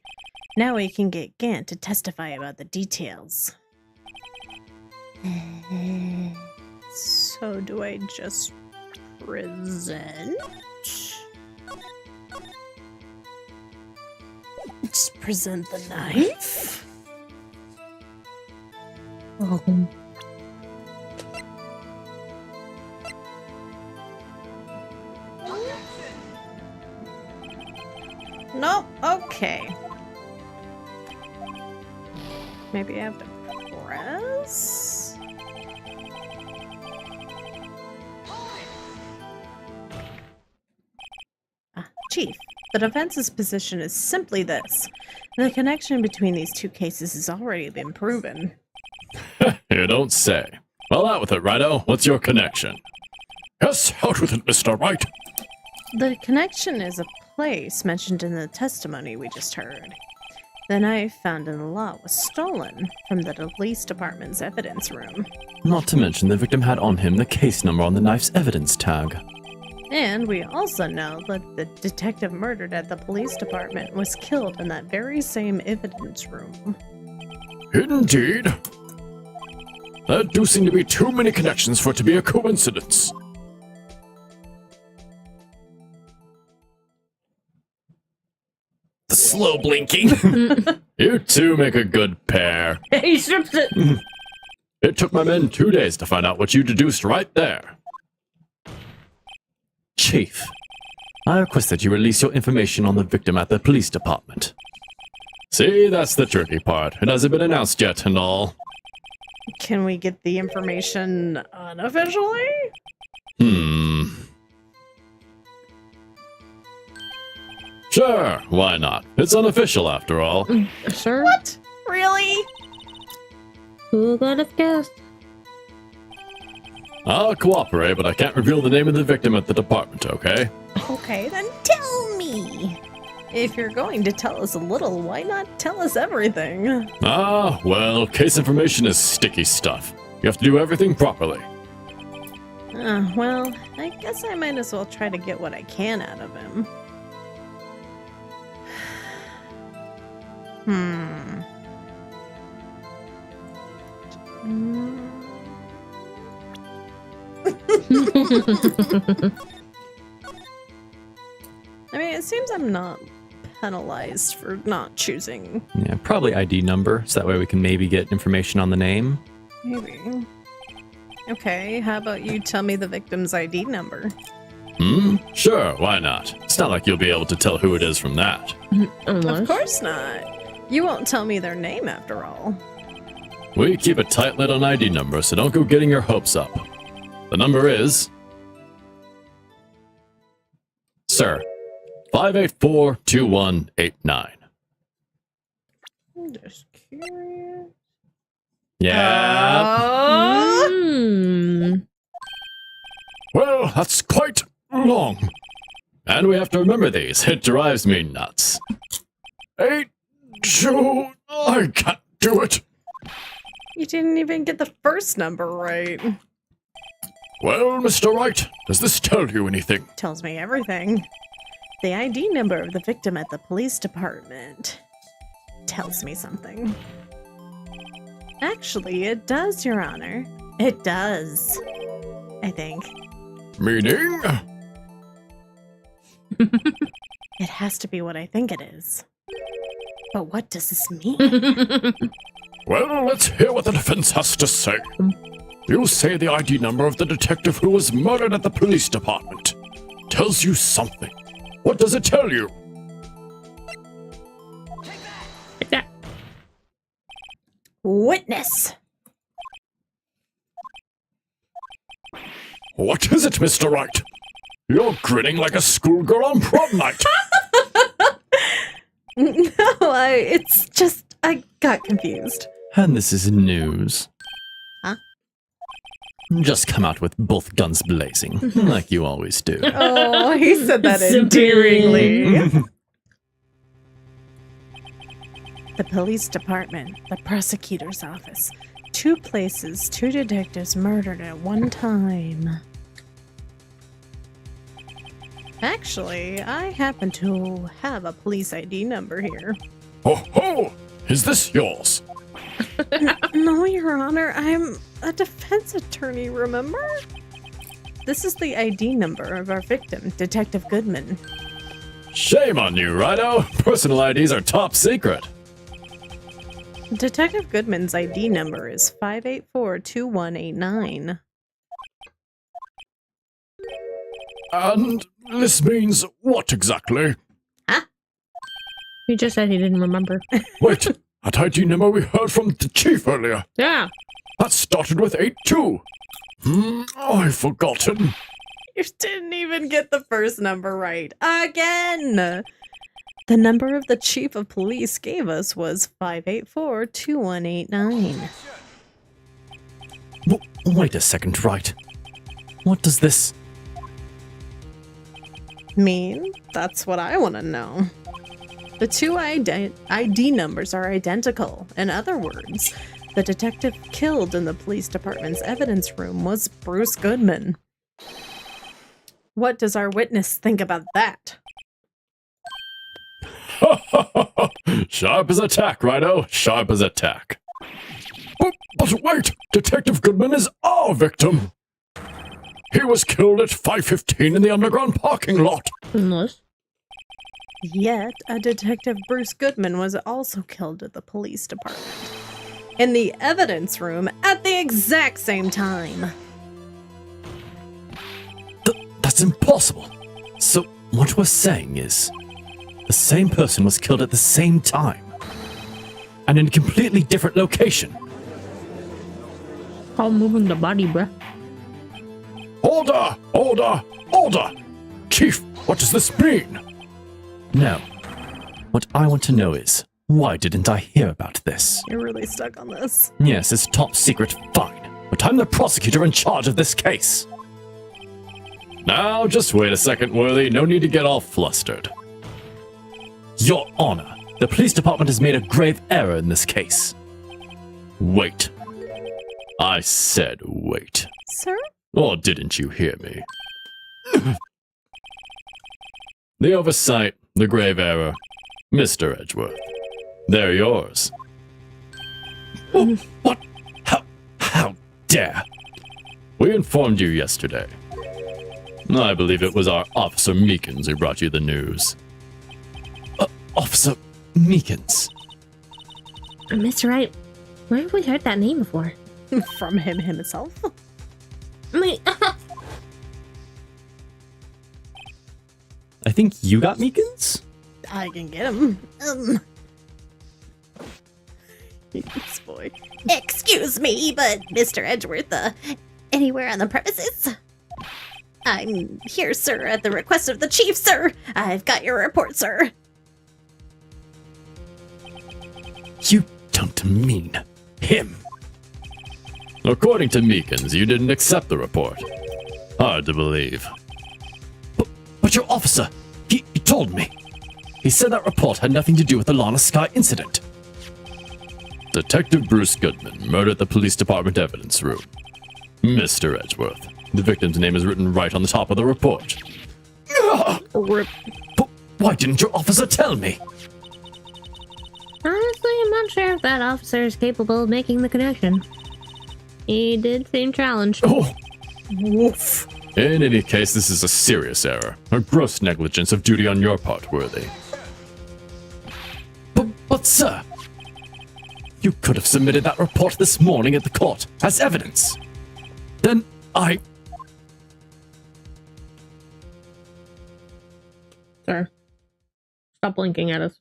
Speaker 2: Now we can get Gant to testify about the details. So do I just present? Just present the knife?
Speaker 1: Oh.
Speaker 2: Nope, okay. Maybe I have to press? Chief, the defense's position is simply this. The connection between these two cases has already been proven.
Speaker 4: You don't say. Well, out with it, Righto. What's your connection? Yes, out with it, Mr. Wright.
Speaker 2: The connection is a place mentioned in the testimony we just heard. The knife found in the lot was stolen from the police department's evidence room.
Speaker 3: Not to mention the victim had on him the case number on the knife's evidence tag.
Speaker 2: And we also know that the detective murdered at the police department was killed in that very same evidence room.
Speaker 4: Indeed. There do seem to be too many connections for it to be a coincidence.
Speaker 3: The slow blinking.
Speaker 4: You two make a good pair.
Speaker 1: He strips it.
Speaker 4: It took my men 2 days to find out what you deduced right there.
Speaker 3: Chief, I request that you release your information on the victim at the police department.
Speaker 4: See, that's the tricky part. It hasn't been announced yet and all.
Speaker 2: Can we get the information unofficially?
Speaker 4: Sure, why not? It's unofficial after all.
Speaker 1: Sure.
Speaker 2: What? Really?
Speaker 1: Who got us guessed?
Speaker 4: I'll cooperate, but I can't reveal the name of the victim at the department, okay?
Speaker 2: Okay, then tell me. If you're going to tell us a little, why not tell us everything?
Speaker 4: Ah, well, case information is sticky stuff. You have to do everything properly.
Speaker 2: Well, I guess I might as well try to get what I can out of him. I mean, it seems I'm not penalized for not choosing.
Speaker 3: Yeah, probably ID number, so that way we can maybe get information on the name.
Speaker 2: Maybe. Okay, how about you tell me the victim's ID number?
Speaker 4: Sure, why not? It's not like you'll be able to tell who it is from that.
Speaker 2: Of course not. You won't tell me their name after all.
Speaker 4: We keep a tight lid on ID number, so don't go getting your hopes up. The number is... Sir, 584-2189.
Speaker 2: I'm just curious.
Speaker 3: Yeah.
Speaker 4: Well, that's quite long. And we have to remember these. It drives me nuts. 8, 2, I can't do it.
Speaker 2: You didn't even get the first number right.
Speaker 4: Well, Mr. Wright, does this tell you anything?
Speaker 2: Tells me everything. The ID number of the victim at the police department tells me something. Actually, it does, Your Honor. It does. I think.
Speaker 4: Meaning?
Speaker 2: It has to be what I think it is. But what does this mean?
Speaker 4: Well, let's hear what the defense has to say. You say the ID number of the detective who was murdered at the police department tells you something. What does it tell you?
Speaker 2: Witness!
Speaker 4: What is it, Mr. Wright? You're grinning like a schoolgirl on prom night.
Speaker 2: No, it's just, I got confused.
Speaker 3: And this is news.
Speaker 5: Huh?
Speaker 3: Just come out with both guns blazing, like you always do.
Speaker 2: Oh, he said that
Speaker 1: So
Speaker 2: endearingly. The police department, the prosecutor's office. 2 places, 2 detectives murdered at one time. Actually, I happen to have a police ID number here.
Speaker 4: Ho ho! Is this yours?
Speaker 2: No, Your Honor, I'm a defense attorney, remember? This is the ID number of our victim, Detective Goodman.
Speaker 4: Shame on you, Righto. Personal IDs are top secret.
Speaker 2: Detective Goodman's ID number is 584-2189.
Speaker 4: And this means what exactly?
Speaker 1: He just said he didn't remember.
Speaker 4: Wait, that ID number we heard from the chief earlier.
Speaker 1: Yeah.
Speaker 4: That started with 82. I've forgotten.
Speaker 2: You didn't even get the first number right. Again! The number of the chief of police gave us was 584-2189.
Speaker 3: Wait a second, Wright. What does this...
Speaker 2: Mean? That's what I want to know. The 2 ID numbers are identical. In other words, the detective killed in the police department's evidence room was Bruce Goodman. What does our witness think about that?
Speaker 4: Sharp as a tack, Righto. Sharp as a tack. But wait! Detective Goodman is our victim! He was killed at 5:15 in the underground parking lot!
Speaker 1: Unless.
Speaker 2: Yet, a Detective Bruce Goodman was also killed at the police department. In the evidence room at the exact same time.
Speaker 3: That's impossible. So, what we're saying is... the same person was killed at the same time. And in a completely different location.
Speaker 1: How moving the body, bruh.
Speaker 4: Order! Order! Order! Chief, what does this mean?
Speaker 3: No. What I want to know is, why didn't I hear about this?
Speaker 2: You're really stuck on this.
Speaker 3: Yes, it's top secret, fine. But I'm the prosecutor in charge of this case.
Speaker 4: Now, just wait a second, Worthy. No need to get all flustered.
Speaker 3: Your Honor, the police department has made a grave error in this case.
Speaker 4: Wait. I said wait.
Speaker 2: Sir?
Speaker 4: Or didn't you hear me? The oversight, the grave error. Mr. Edgeworth. They're yours.
Speaker 3: Oh, what? How dare?
Speaker 4: We informed you yesterday. I believe it was our Officer Meekins who brought you the news.
Speaker 3: Officer Meekins.
Speaker 1: Mr. Wright, where have we heard that name before?
Speaker 2: From him himself?
Speaker 1: Me.
Speaker 3: I think you got Meekins?
Speaker 2: I can get him. This boy.
Speaker 5: Excuse me, but Mr. Edgeworth, anywhere on the premises? I'm here, sir, at the request of the chief, sir. I've got your report, sir.
Speaker 3: You don't mean him.
Speaker 4: According to Meekins, you didn't accept the report. Hard to believe.
Speaker 3: But your officer, he told me. He said that report had nothing to do with the Lana Sky incident.
Speaker 4: Detective Bruce Goodman murdered at the police department evidence room. Mr. Edgeworth. The victim's name is written right on the top of the report.
Speaker 3: But why didn't your officer tell me?
Speaker 1: Honestly, I'm not sure if that officer is capable of making the connection. He did seem challenged.
Speaker 3: Oh,
Speaker 2: Woof.
Speaker 4: In any case, this is a serious error. A gross negligence of duty on your part, Worthy.
Speaker 3: but sir, you could have submitted that report this morning at the court as evidence. Then
Speaker 1: Sir, stop blinking at us.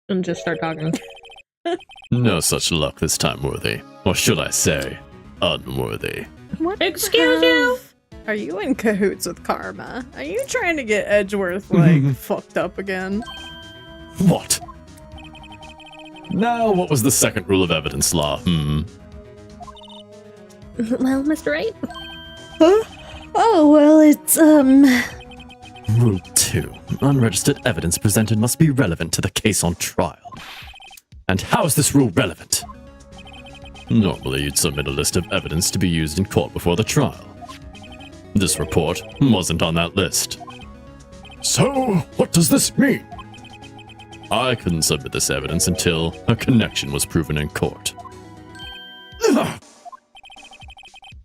Speaker 1: And just start talking.
Speaker 4: No such luck this time, Worthy. Or should I say, unworthy.
Speaker 2: What?
Speaker 1: Excuse you?
Speaker 2: Are you in cahoots with Karma? Are you trying to get Edgeworth, like, fucked up again?
Speaker 4: What? Now, what was the second rule of evidence law?
Speaker 1: Well, Mr. Wright?
Speaker 2: Huh? Oh, well, it's,
Speaker 4: Rule 2. Unregistered evidence presented must be relevant to the case on trial. And how is this rule relevant? Normally, you'd submit a list of evidence to be used in court before the trial. This report wasn't on that list. So, what does this mean? I couldn't submit this evidence until a connection was proven in court.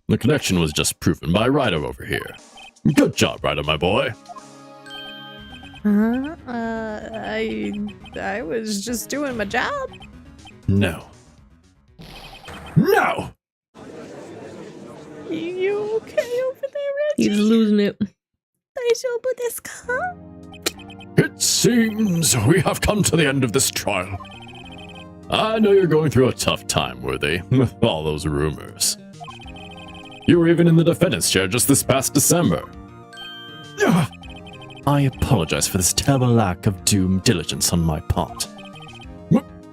Speaker 4: The connection was just proven by Ryder over here. Good job, Ryder, my boy.
Speaker 2: I was just doing my job.
Speaker 4: No. No!
Speaker 2: You okay over there, Reggie?
Speaker 1: He's losing it.
Speaker 4: It seems we have come to the end of this trial. I know you're going through a tough time, Worthy, with all those rumors. You were even in the defendant's chair just this past December. I apologize for this terrible lack of due diligence on my part.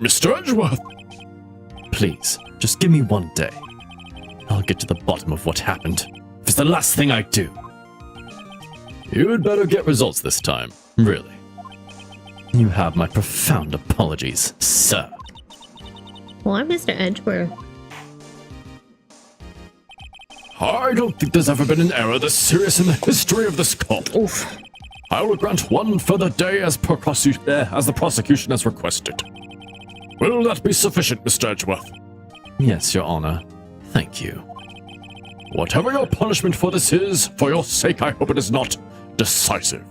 Speaker 4: Mr. Edgeworth!
Speaker 3: Please, just give me one day. I'll get to the bottom of what happened. If it's the last thing I do.
Speaker 4: You'd better get results this time, really.
Speaker 3: You have my profound apologies, sir.
Speaker 1: Why, Mr. Edgeworth?
Speaker 4: I don't think there's ever been an error this serious in the history of this court.
Speaker 1: Oof.
Speaker 4: I will grant one further day as the prosecution has requested. Will that be sufficient, Mr. Edgeworth?
Speaker 3: Yes, Your Honor. Thank you.
Speaker 4: Whatever your punishment for this is, for your sake I hope it is not decisive.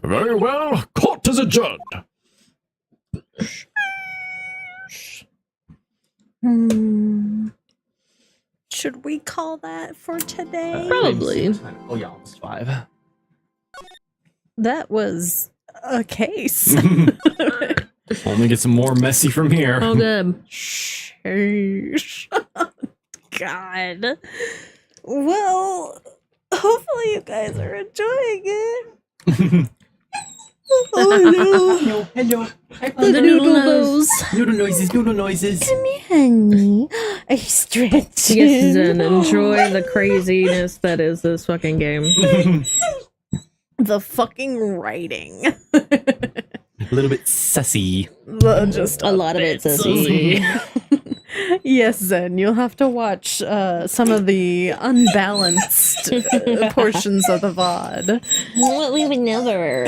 Speaker 4: Very well, court is adjourned.
Speaker 2: Should we call that for today?
Speaker 1: Probably.
Speaker 3: Oh yeah, almost 5.
Speaker 2: That was a case.
Speaker 3: Only get some more messy from here.
Speaker 1: Oh, good.
Speaker 2: Sheesh. God. Well, hopefully you guys are enjoying it. Oh no.
Speaker 3: Hello.
Speaker 1: Oh, the noodle nose.
Speaker 3: Noodle noises.
Speaker 2: Come here, honey. Are you stretching?
Speaker 1: Yes, Zen, enjoy the craziness that is this fucking game.
Speaker 2: The fucking writing.
Speaker 3: A little bit sussy.
Speaker 2: Just
Speaker 1: A lot of it says easy.
Speaker 2: Yes, Zen, you'll have to watch some of the unbalanced portions of the VOD.
Speaker 1: Well, we would never.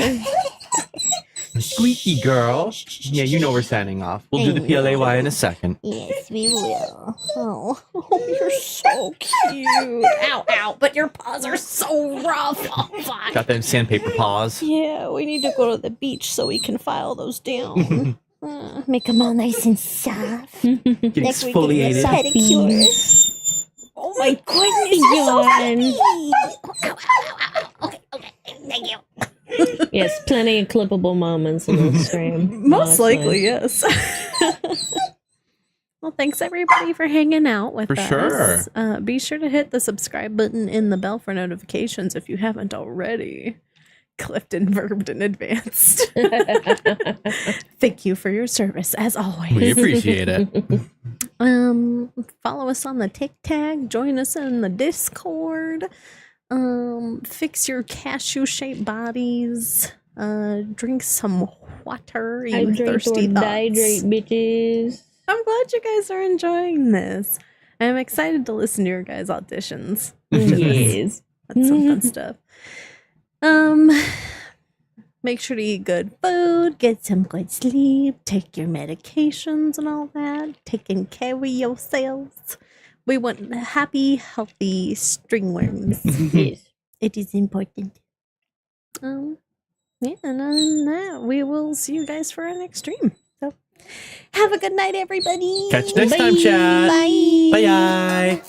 Speaker 3: Squeaky girl. Yeah, you know we're signing off. We'll do the PLAY in a second.
Speaker 5: Yes, we will.
Speaker 2: Oh, you're so cute.
Speaker 5: Ow, ow, but your paws are so rough. Oh, fuck.
Speaker 3: Got them sandpaper paws.
Speaker 2: Yeah, we need to go to the beach so we can file those down.
Speaker 5: Make them all nice and soft.
Speaker 3: Getting
Speaker 5: Next week, getting a
Speaker 3: exfoliated.
Speaker 5: pedicure.
Speaker 2: Oh my goodness,
Speaker 5: Yawn. Okay, thank you.
Speaker 1: Yes, plenty of clippable moments in this stream.
Speaker 2: Most
Speaker 1: honestly.
Speaker 2: likely, yes. Well, thanks everybody for hanging out with
Speaker 3: For
Speaker 2: us.
Speaker 3: sure.
Speaker 2: Be sure to hit the subscribe button and the bell for notifications if you haven't already. Clifton verbed in advance. Thank you for your service, as always.
Speaker 3: We appreciate it.
Speaker 2: Follow us on the TikTok. Join us in the Discord. Fix your cashew-shaped bodies. Drink some water. You
Speaker 1: Hydrate
Speaker 2: thirsty
Speaker 1: or
Speaker 2: thoughts.
Speaker 1: dehydrate, bitches.
Speaker 2: I'm glad you guys are enjoying this. I'm excited to listen to your guys' auditions.
Speaker 1: Yes.
Speaker 2: That's some fun stuff. Make sure to eat good food, get some good sleep, take your medications and all that, taking care of yourselves. We want happy, healthy stringworms.
Speaker 1: Yes.
Speaker 2: It is important. Yeah, and other than that, we will see you guys for our next stream. So, have a good night, everybody.
Speaker 3: Catch you next time, chat.
Speaker 2: Bye.
Speaker 3: Bye.